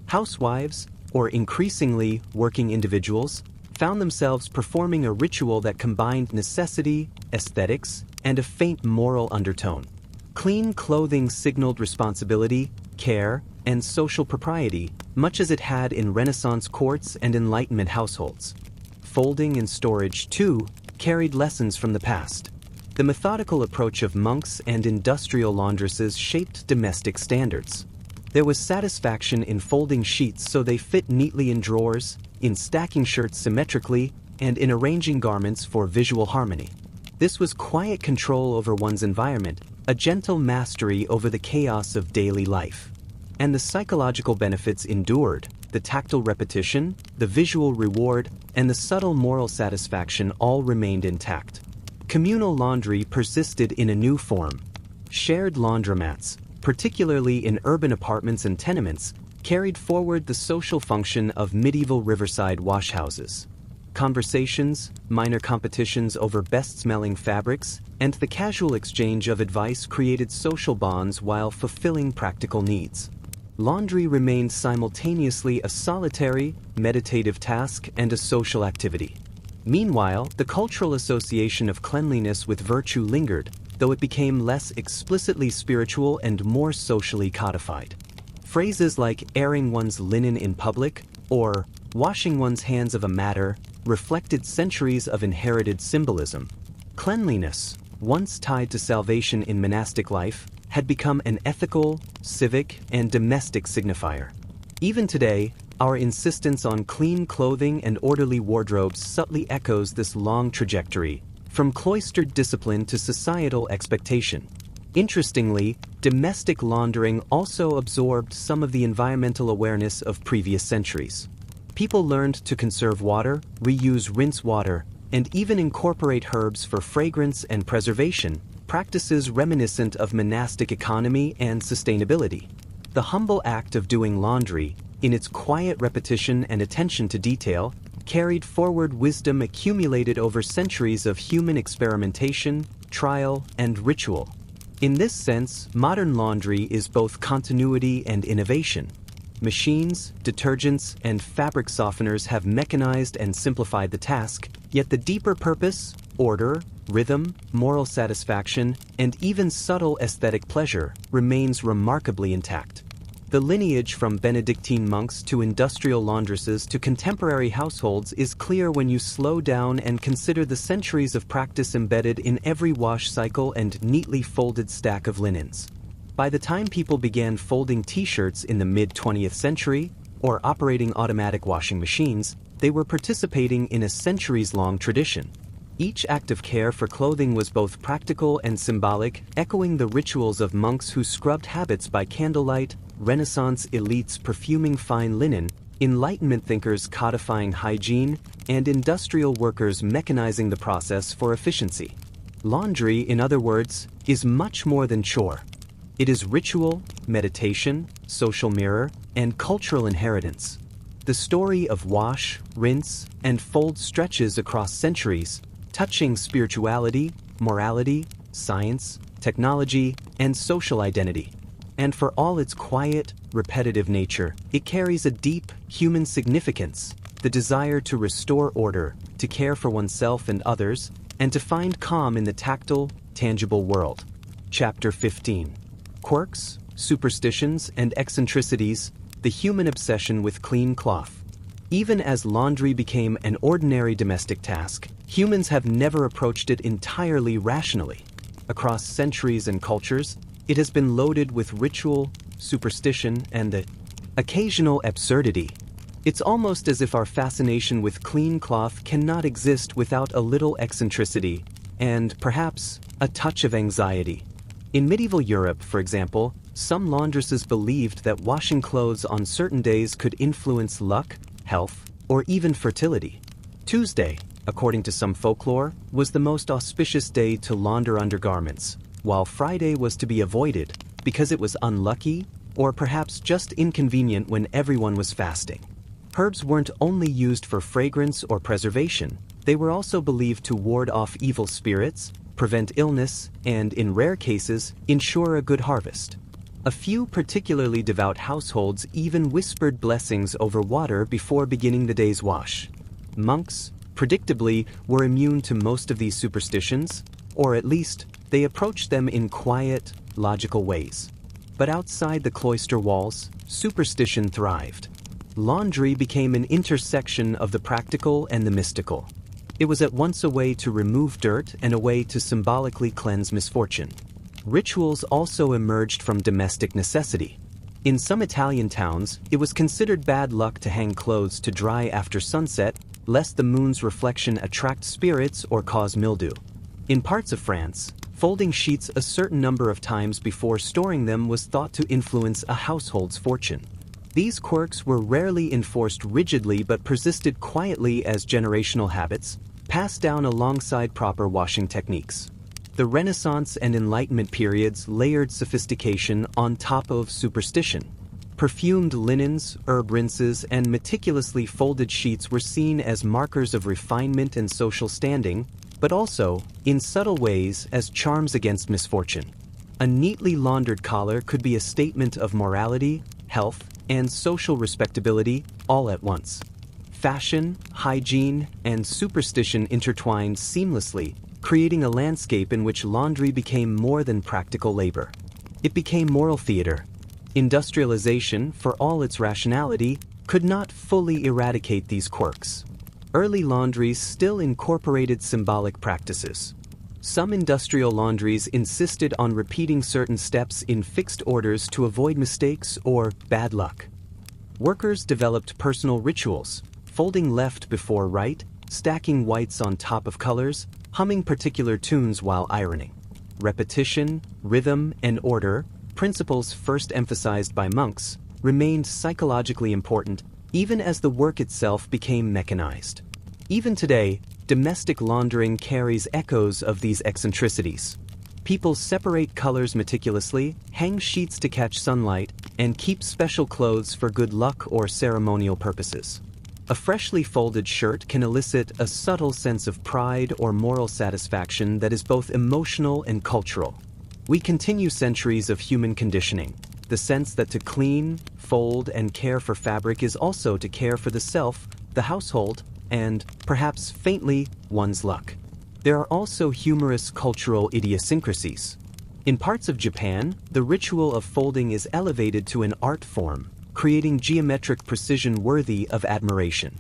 Housewives, or increasingly working individuals, found themselves performing a ritual that combined necessity, aesthetics, and a faint moral undertone. Clean clothing signaled responsibility, care, and social propriety, much as it had in Renaissance courts and Enlightenment households. Folding and storage, too, carried lessons from the past. The methodical approach of monks and industrial laundresses shaped domestic standards. There was satisfaction in folding sheets so they fit neatly in drawers, in stacking shirts symmetrically, and in arranging garments for visual harmony. This was quiet control over one's environment, a gentle mastery over the chaos of daily life. And the psychological benefits endured: the tactile repetition, the visual reward, and the subtle moral satisfaction all remained intact. Communal laundry persisted in a new form. Shared laundromats, particularly in urban apartments and tenements, carried forward the social function of medieval riverside washhouses. Conversations, minor competitions over best-smelling fabrics, and the casual exchange of advice created social bonds while fulfilling practical needs. Laundry remained simultaneously a solitary, meditative task and a social activity. Meanwhile, the cultural association of cleanliness with virtue lingered, though it became less explicitly spiritual and more socially codified. Phrases like airing one's linen in public or washing one's hands of a matter reflected centuries of inherited symbolism. Cleanliness, once tied to salvation in monastic life, had become an ethical, civic, and domestic signifier. Even today, our insistence on clean clothing and orderly wardrobes subtly echoes this long trajectory, from cloistered discipline to societal expectation. Interestingly, domestic laundering also absorbed some of the environmental awareness of previous centuries. People learned to conserve water, reuse rinse water, and even incorporate herbs for fragrance and preservation, practices reminiscent of monastic economy and sustainability. The humble act of doing laundry, in its quiet repetition and attention to detail, carried forward wisdom accumulated over centuries of human experimentation, trial, and ritual. In this sense, modern laundry is both continuity and innovation. Machines, detergents, and fabric softeners have mechanized and simplified the task, yet the deeper purpose, order, rhythm, moral satisfaction, and even subtle aesthetic pleasure remains remarkably intact. The lineage from Benedictine monks to industrial laundresses to contemporary households is clear when you slow down and consider the centuries of practice embedded in every wash cycle and neatly folded stack of linens. By the time people began folding t-shirts in the mid-20th century, or operating automatic washing machines, they were participating in a centuries-long tradition. Each act of care for clothing was both practical and symbolic, echoing the rituals of monks who scrubbed habits by candlelight, Renaissance elites perfuming fine linen, Enlightenment thinkers codifying hygiene, and industrial workers mechanizing the process for efficiency. Laundry, in other words, is much more than chore. It is ritual, meditation, social mirror, and cultural inheritance. The story of wash, rinse, and fold stretches across centuries, touching spirituality, morality, science, technology, and social identity. And for all its quiet, repetitive nature, it carries a deep, human significance, the desire to restore order, to care for oneself and others, and to find calm in the tactile, tangible world. Chapter 15. Quirks, Superstitions, and Eccentricities, the Human Obsession with Clean Cloth. Even as laundry became an ordinary domestic task, humans have never approached it entirely rationally. Across centuries and cultures, it has been loaded with ritual, superstition, and the occasional absurdity. It's almost as if our fascination with clean cloth cannot exist without a little eccentricity, and perhaps a touch of anxiety. In medieval Europe, for example, some laundresses believed that washing clothes on certain days could influence luck, health, or even fertility. Tuesday, according to some folklore, was the most auspicious day to launder undergarments, while Friday was to be avoided because it was unlucky or perhaps just inconvenient when everyone was fasting. Herbs weren't only used for fragrance or preservation, they were also believed to ward off evil spirits, prevent illness, and, in rare cases, ensure a good harvest. A few particularly devout households even whispered blessings over water before beginning the day's wash. Monks, predictably, were immune to most of these superstitions, or at least, they approached them in quiet, logical ways. But outside the cloister walls, superstition thrived. Laundry became an intersection of the practical and the mystical. It was at once a way to remove dirt and a way to symbolically cleanse misfortune. Rituals also emerged from domestic necessity. In some Italian towns, it was considered bad luck to hang clothes to dry after sunset, lest the moon's reflection attract spirits or cause mildew. In parts of France, folding sheets a certain number of times before storing them was thought to influence a household's fortune. These quirks were rarely enforced rigidly but persisted quietly as generational habits, passed down alongside proper washing techniques. The Renaissance and Enlightenment periods layered sophistication on top of superstition. Perfumed linens, herb rinses, and meticulously folded sheets were seen as markers of refinement and social standing, but also, in subtle ways, as charms against misfortune. A neatly laundered collar could be a statement of morality, health, and social respectability all at once. Fashion, hygiene, and superstition intertwined seamlessly, creating a landscape in which laundry became more than practical labor. It became moral theater. Industrialization, for all its rationality, could not fully eradicate these quirks. Early laundries still incorporated symbolic practices. Some industrial laundries insisted on repeating certain steps in fixed orders to avoid mistakes or bad luck. Workers developed personal rituals, folding left before right, stacking whites on top of colors, humming particular tunes while ironing. Repetition, rhythm, and order, principles first emphasized by monks, remained psychologically important even as the work itself became mechanized. Even today, domestic laundering carries echoes of these eccentricities. People separate colors meticulously, hang sheets to catch sunlight, and keep special clothes for good luck or ceremonial purposes. A freshly folded shirt can elicit a subtle sense of pride or moral satisfaction that is both emotional and cultural. We continue centuries of human conditioning, the sense that to clean, fold, and care for fabric is also to care for the self, the household, and, perhaps faintly, one's luck. There are also humorous cultural idiosyncrasies. In parts of Japan, the ritual of folding is elevated to an art form, creating geometric precision worthy of admiration.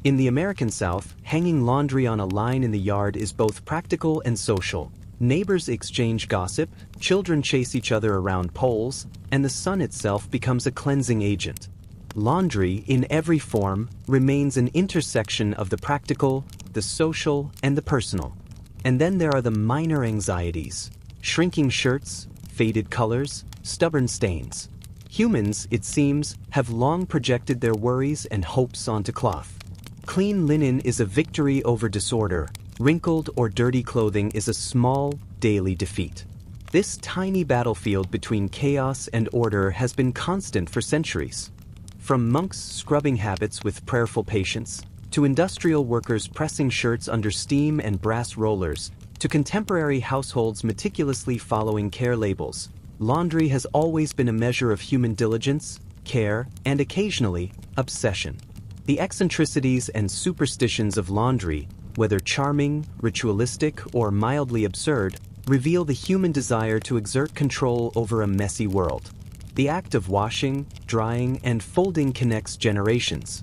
In the American South, hanging laundry on a line in the yard is both practical and social. Neighbors exchange gossip, children chase each other around poles, and the sun itself becomes a cleansing agent. Laundry, in every form, remains an intersection of the practical, the social, and the personal. And then there are the minor anxieties: shrinking shirts, faded colors, stubborn stains. Humans, it seems, have long projected their worries and hopes onto cloth. Clean linen is a victory over disorder. Wrinkled or dirty clothing is a small, daily defeat. This tiny battlefield between chaos and order has been constant for centuries. From monks scrubbing habits with prayerful patience, to industrial workers pressing shirts under steam and brass rollers, to contemporary households meticulously following care labels, laundry has always been a measure of human diligence, care, and occasionally, obsession. The eccentricities and superstitions of laundry, whether charming, ritualistic, or mildly absurd, reveal the human desire to exert control over a messy world. The act of washing, drying, and folding connects generations.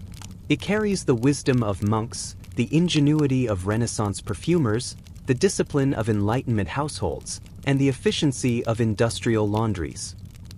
It carries the wisdom of monks, the ingenuity of Renaissance perfumers, the discipline of Enlightenment households, and the efficiency of industrial laundries.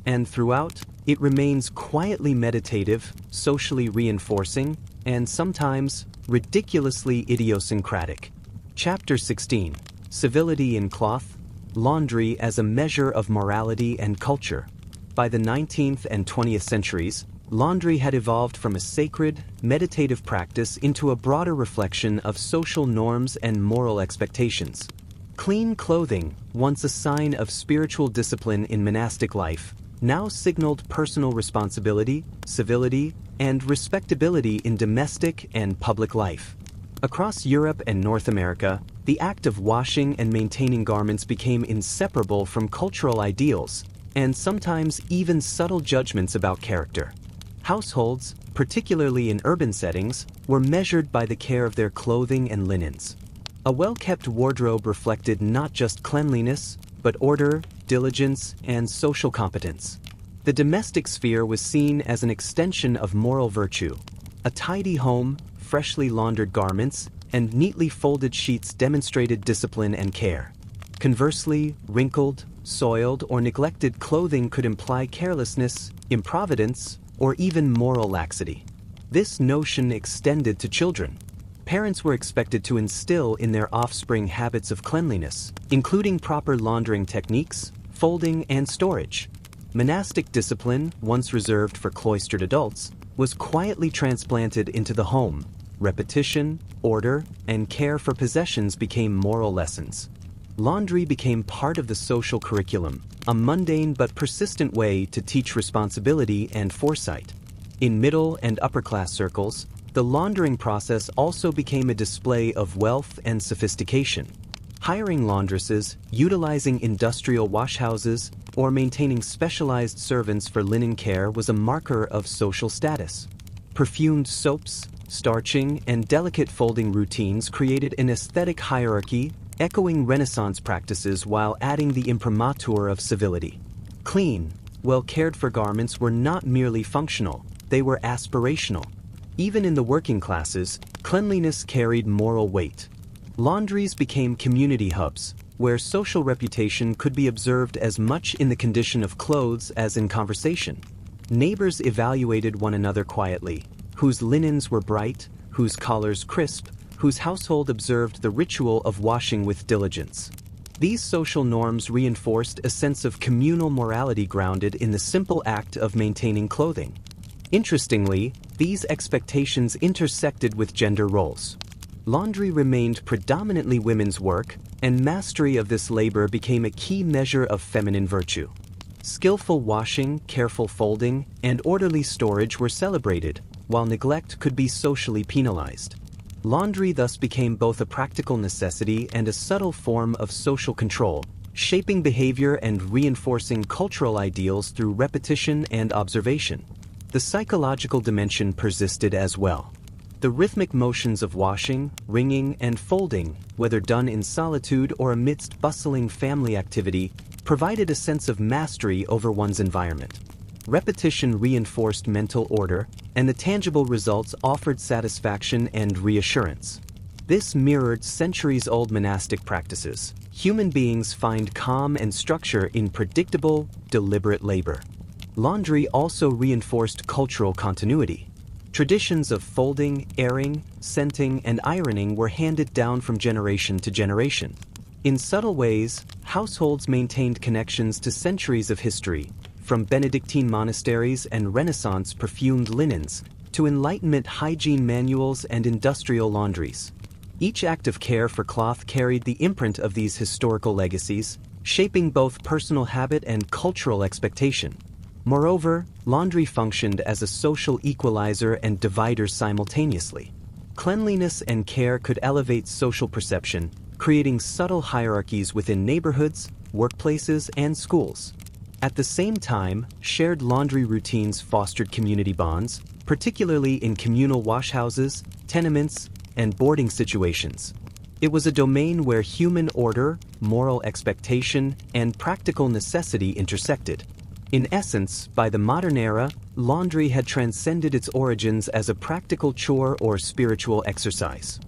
And throughout, it remains quietly meditative, socially reinforcing, and sometimes ridiculously idiosyncratic. Chapter 16: Civility in Cloth, Laundry as a Measure of Morality and Culture. By the 19th and 20th centuries, laundry had evolved from a sacred, meditative practice into a broader reflection of social norms and moral expectations. Clean clothing, once a sign of spiritual discipline in monastic life, now signaled personal responsibility, civility, and respectability in domestic and public life. Across Europe and North America, the act of washing and maintaining garments became inseparable from cultural ideals, and sometimes even subtle judgments about character. Households, particularly in urban settings, were measured by the care of their clothing and linens. A well-kept wardrobe reflected not just cleanliness, but order, diligence, and social competence. The domestic sphere was seen as an extension of moral virtue. A tidy home, freshly laundered garments, and neatly folded sheets demonstrated discipline and care. Conversely, wrinkled, soiled, or neglected clothing could imply carelessness, improvidence, or even moral laxity. This notion extended to children. Parents were expected to instill in their offspring habits of cleanliness, including proper laundering techniques, folding, and storage. Monastic discipline, once reserved for cloistered adults, was quietly transplanted into the home. Repetition, order, and care for possessions became moral lessons. Laundry became part of the social curriculum, a mundane but persistent way to teach responsibility and foresight. In middle and upper-class circles, the laundering process also became a display of wealth and sophistication. Hiring laundresses, utilizing industrial washhouses, or maintaining specialized servants for linen care was a marker of social status. Perfumed soaps, starching, and delicate folding routines created an aesthetic hierarchy, echoing Renaissance practices while adding the imprimatur of civility. Clean, well-cared-for garments were not merely functional, they were aspirational. Even in the working classes, cleanliness carried moral weight. Laundries became community hubs, where social reputation could be observed as much in the condition of clothes as in conversation. Neighbors evaluated one another quietly, whose linens were bright, whose collars crisp, whose household observed the ritual of washing with diligence. These social norms reinforced a sense of communal morality grounded in the simple act of maintaining clothing. Interestingly, these expectations intersected with gender roles. Laundry remained predominantly women's work, and mastery of this labor became a key measure of feminine virtue. Skillful washing, careful folding, and orderly storage were celebrated, while neglect could be socially penalized. Laundry thus became both a practical necessity and a subtle form of social control, shaping behavior and reinforcing cultural ideals through repetition and observation. The psychological dimension persisted as well. The rhythmic motions of washing, wringing, and folding, whether done in solitude or amidst bustling family activity, provided a sense of mastery over one's environment. Repetition reinforced mental order, and the tangible results offered satisfaction and reassurance. This mirrored centuries-old monastic practices. Human beings find calm and structure in predictable, deliberate labor. Laundry also reinforced cultural continuity. Traditions of folding, airing, scenting, and ironing were handed down from generation to generation. In subtle ways, households maintained connections to centuries of history, from Benedictine monasteries and Renaissance perfumed linens to Enlightenment hygiene manuals and industrial laundries. Each act of care for cloth carried the imprint of these historical legacies, shaping both personal habit and cultural expectation. Moreover, laundry functioned as a social equalizer and divider simultaneously. Cleanliness and care could elevate social perception, creating subtle hierarchies within neighborhoods, workplaces, and schools. At the same time, shared laundry routines fostered community bonds, particularly in communal washhouses, tenements, and boarding situations. It was a domain where human order, moral expectation, and practical necessity intersected. In essence, by the modern era, laundry had transcended its origins as a practical chore or spiritual exercise.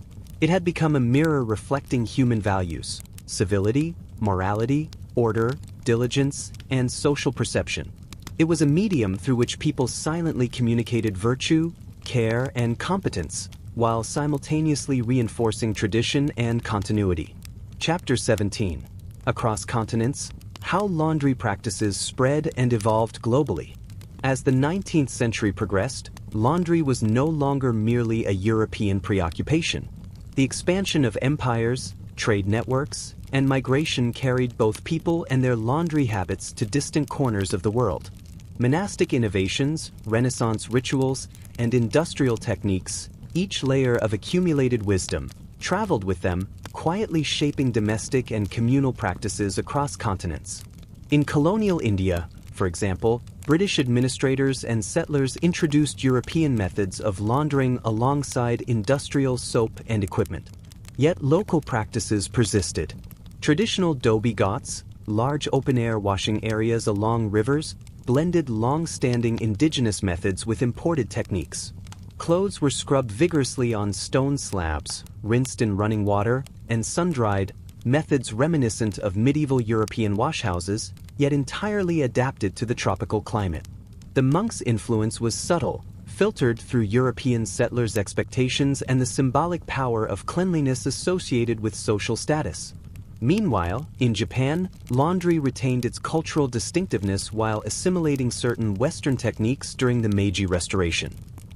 It had become a mirror reflecting human values: civility, morality, order, diligence, and social perception. It was a medium through which people silently communicated virtue, care, and competence, while simultaneously reinforcing tradition and continuity. Chapter 17. Across continents, how laundry practices spread and evolved globally. As the 19th century progressed, laundry was no longer merely a European preoccupation. The expansion of empires, trade networks, and migration carried both people and their laundry habits to distant corners of the world. Monastic innovations, Renaissance rituals, and industrial techniques, each layer of accumulated wisdom, traveled with them, quietly shaping domestic and communal practices across continents. In colonial India, for example, British administrators and settlers introduced European methods of laundering alongside industrial soap and equipment. Yet local practices persisted. Traditional dhobi ghats, large open-air washing areas along rivers, blended long-standing indigenous methods with imported techniques. Clothes were scrubbed vigorously on stone slabs, rinsed in running water, and sun-dried, methods reminiscent of medieval European washhouses, yet entirely adapted to the tropical climate. The monks' influence was subtle, filtered through European settlers' expectations and the symbolic power of cleanliness associated with social status. Meanwhile, in Japan, laundry retained its cultural distinctiveness while assimilating certain Western techniques during the Meiji Restoration.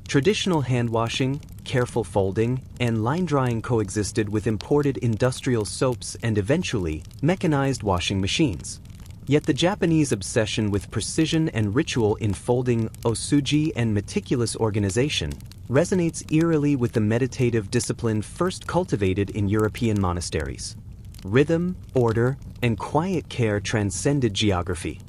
Traditional hand washing, careful folding, and line drying coexisted with imported industrial soaps and eventually mechanized washing machines. Yet the Japanese obsession with precision and ritual in folding, osuji, and meticulous organization resonates eerily with the meditative discipline first cultivated in European monasteries. Rhythm, order, and quiet care transcended geography.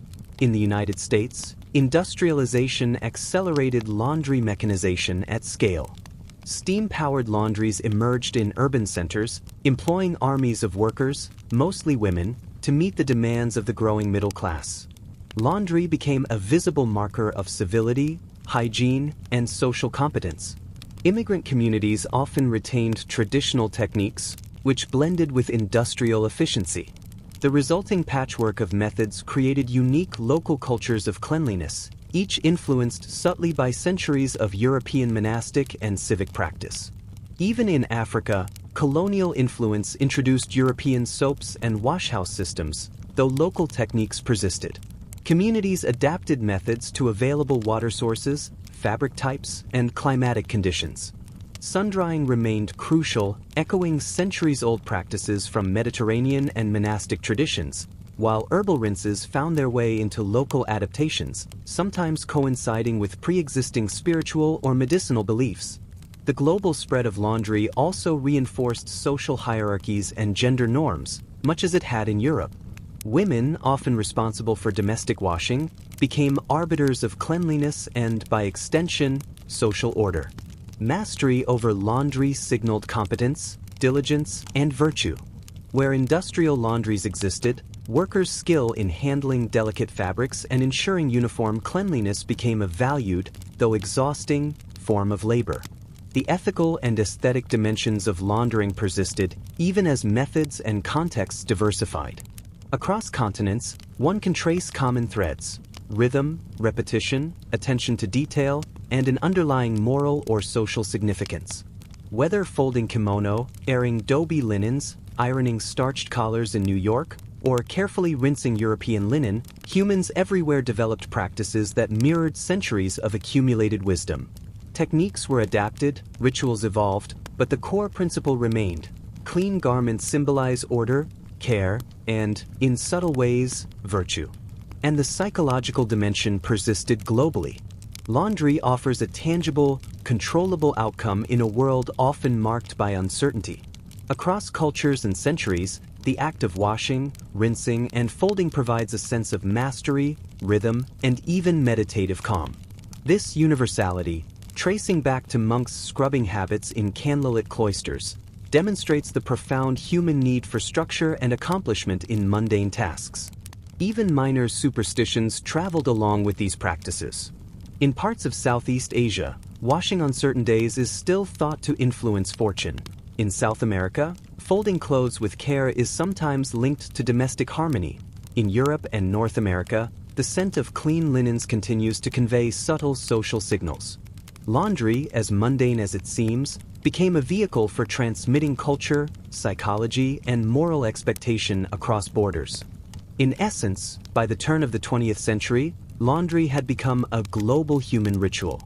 In the United States, industrialization accelerated laundry mechanization at scale. Steam-powered laundries emerged in urban centers, employing armies of workers, mostly women, to meet the demands of the growing middle class. Laundry became a visible marker of civility, hygiene, and social competence. Immigrant communities often retained traditional techniques, which blended with industrial efficiency. The resulting patchwork of methods created unique local cultures of cleanliness, each influenced subtly by centuries of European monastic and civic practice. Even in Africa, colonial influence introduced European soaps and washhouse systems, though local techniques persisted. Communities adapted methods to available water sources, fabric types, and climatic conditions. Sun-drying remained crucial, echoing centuries-old practices from Mediterranean and monastic traditions, while herbal rinses found their way into local adaptations, sometimes coinciding with pre-existing spiritual or medicinal beliefs. The global spread of laundry also reinforced social hierarchies and gender norms, much as it had in Europe. Women, often responsible for domestic washing, became arbiters of cleanliness and, by extension, social order. Mastery over laundry signaled competence, diligence, and virtue. Where industrial laundries existed, Workers' skill in handling delicate fabrics and ensuring uniform cleanliness became a valued, though exhausting, form of labor. The ethical and aesthetic dimensions of laundering persisted, even as methods and contexts diversified. Across continents, one can trace common threads: rhythm, repetition, attention to detail, and an underlying moral or social significance. Whether folding kimono, airing doby linens, ironing starched collars in New York, or carefully rinsing European linen, humans everywhere developed practices that mirrored centuries of accumulated wisdom. Techniques were adapted, rituals evolved, but the core principle remained. Clean garments symbolize order, care, and, in subtle ways, virtue. And the psychological dimension persisted globally. Laundry offers a tangible, controllable outcome in a world often marked by uncertainty. Across cultures and centuries, the act of washing, rinsing, and folding provides a sense of mastery, rhythm, and even meditative calm. This universality, tracing back to monks' scrubbing habits in candlelit cloisters, demonstrates the profound human need for structure and accomplishment in mundane tasks. Even minor superstitions traveled along with these practices. In parts of Southeast Asia, washing on certain days is still thought to influence fortune. In South America, folding clothes with care is sometimes linked to domestic harmony. In Europe and North America, the scent of clean linens continues to convey subtle social signals. Laundry, as mundane as it seems, became a vehicle for transmitting culture, psychology, and moral expectation across borders. In essence, by the turn of the 20th century, laundry had become a global human ritual.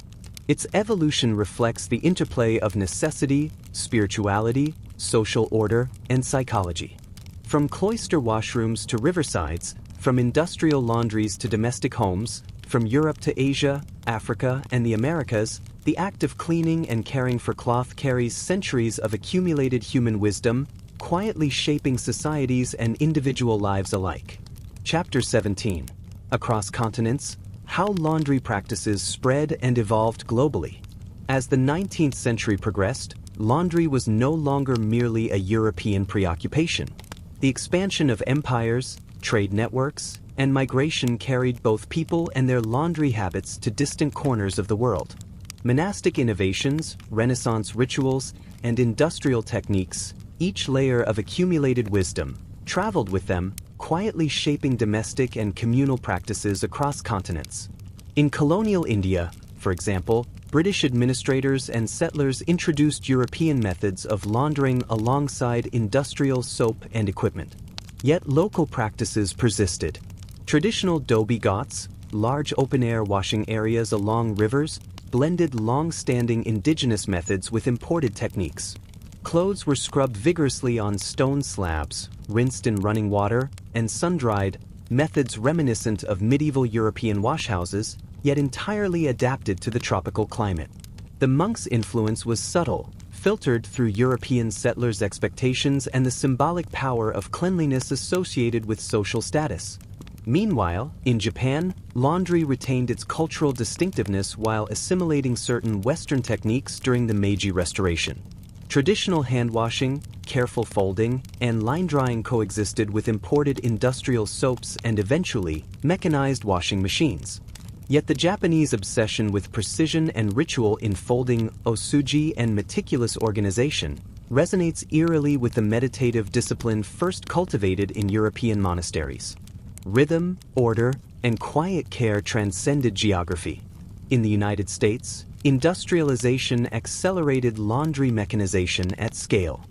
Its evolution reflects the interplay of necessity, spirituality, social order, and psychology. From cloister washrooms to riversides, from industrial laundries to domestic homes, from Europe to Asia, Africa, and the Americas, the act of cleaning and caring for cloth carries centuries of accumulated human wisdom, quietly shaping societies and individual lives alike. Chapter 17. Across continents, how laundry practices spread and evolved globally. As the 19th century progressed, laundry was no longer merely a European preoccupation. The expansion of empires, trade networks, and migration carried both people and their laundry habits to distant corners of the world. Monastic innovations, Renaissance rituals, and industrial techniques, each layer of accumulated wisdom, traveled with them, quietly shaping domestic and communal practices across continents. In colonial India, for example, British administrators and settlers introduced European methods of laundering alongside industrial soap and equipment. Yet local practices persisted. Traditional doby ghats, large open-air washing areas along rivers, blended long-standing indigenous methods with imported techniques. Clothes were scrubbed vigorously on stone slabs, rinsed in running water, and sun-dried, methods reminiscent of medieval European washhouses, yet entirely adapted to the tropical climate. The monks' influence was subtle, filtered through European settlers' expectations and the symbolic power of cleanliness associated with social status. Meanwhile, in Japan, laundry retained its cultural distinctiveness while assimilating certain Western techniques during the Meiji Restoration. Traditional hand-washing, careful folding, and line-drying coexisted with imported industrial soaps and eventually, mechanized washing machines. Yet the Japanese obsession with precision and ritual in folding, osuji, and meticulous organization resonates eerily with the meditative discipline first cultivated in European monasteries. Rhythm, order, and quiet care transcended geography. In the United States, industrialization accelerated laundry mechanization at scale.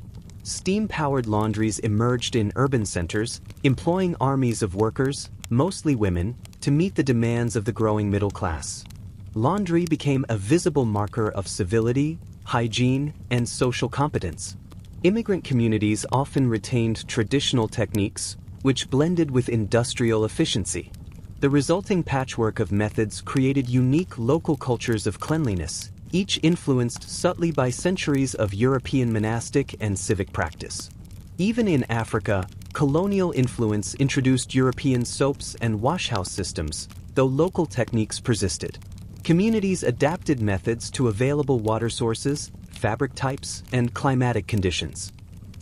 Steam-powered laundries emerged in urban centers, employing armies of workers, mostly women, to meet the demands of the growing middle class. Laundry became a visible marker of civility, hygiene, and social competence. Immigrant communities often retained traditional techniques, which blended with industrial efficiency. The resulting patchwork of methods created unique local cultures of cleanliness, each influenced subtly by centuries of European monastic and civic practice. Even in Africa, colonial influence introduced European soaps and washhouse systems, though local techniques persisted. Communities adapted methods to available water sources, fabric types, and climatic conditions.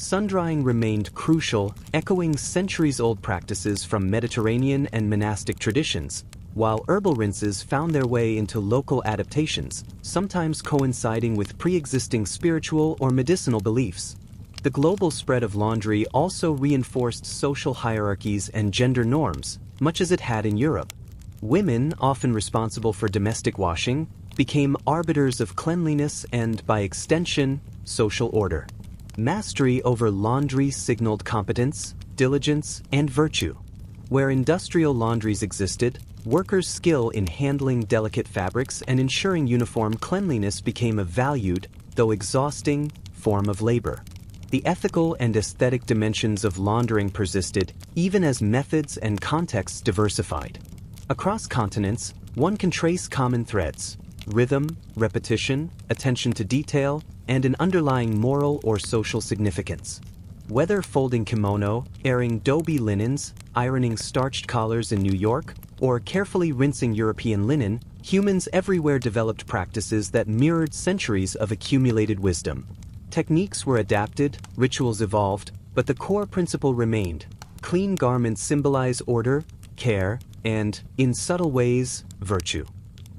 Sun-drying remained crucial, echoing centuries-old practices from Mediterranean and monastic traditions, while herbal rinses found their way into local adaptations, sometimes coinciding with pre-existing spiritual or medicinal beliefs. The global spread of laundry also reinforced social hierarchies and gender norms, much as it had in Europe. Women, often responsible for domestic washing, became arbiters of cleanliness and, by extension, social order. Mastery over laundry signaled competence, diligence, and virtue. Where industrial laundries existed, workers' skill in handling delicate fabrics and ensuring uniform cleanliness became a valued, though exhausting, form of labor. The ethical and aesthetic dimensions of laundering persisted, even as methods and contexts diversified. Across continents, one can trace common threads: rhythm, repetition, attention to detail, and an underlying moral or social significance. Whether folding kimono, airing dobe linens, ironing starched collars in New York, or carefully rinsing European linen, humans everywhere developed practices that mirrored centuries of accumulated wisdom. Techniques were adapted, rituals evolved, but the core principle remained. Clean garments symbolize order, care, and, in subtle ways, virtue.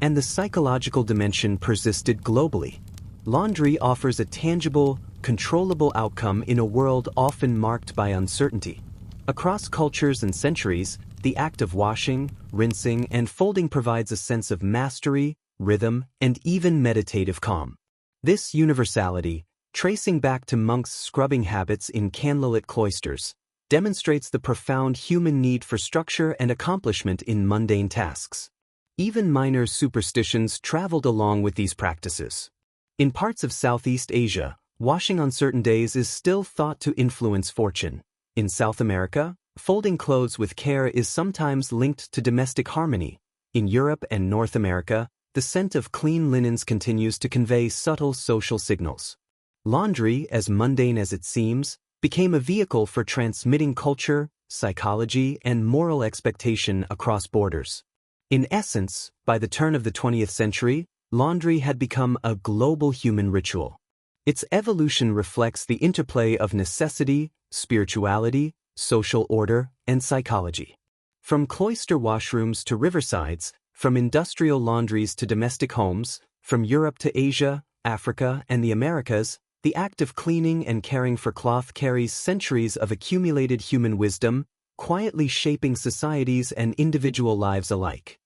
And the psychological dimension persisted globally. Laundry offers a tangible, controllable outcome in a world often marked by uncertainty. Across cultures and centuries, the act of washing, rinsing, and folding provides a sense of mastery, rhythm, and even meditative calm. This universality, tracing back to monks' scrubbing habits in candlelit cloisters, demonstrates the profound human need for structure and accomplishment in mundane tasks. Even minor superstitions traveled along with these practices. In parts of Southeast Asia, washing on certain days is still thought to influence fortune. In South America, folding clothes with care is sometimes linked to domestic harmony. In Europe and North America, the scent of clean linens continues to convey subtle social signals. Laundry, as mundane as it seems, became a vehicle for transmitting culture, psychology, and moral expectation across borders. In essence, by the turn of the 20th century, laundry had become a global human ritual. Its evolution reflects the interplay of necessity, spirituality, social order, and psychology. From cloister washrooms to riversides, from industrial laundries to domestic homes, from Europe to Asia, Africa, and the Americas, the act of cleaning and caring for cloth carries centuries of accumulated human wisdom, quietly shaping societies and individual lives alike.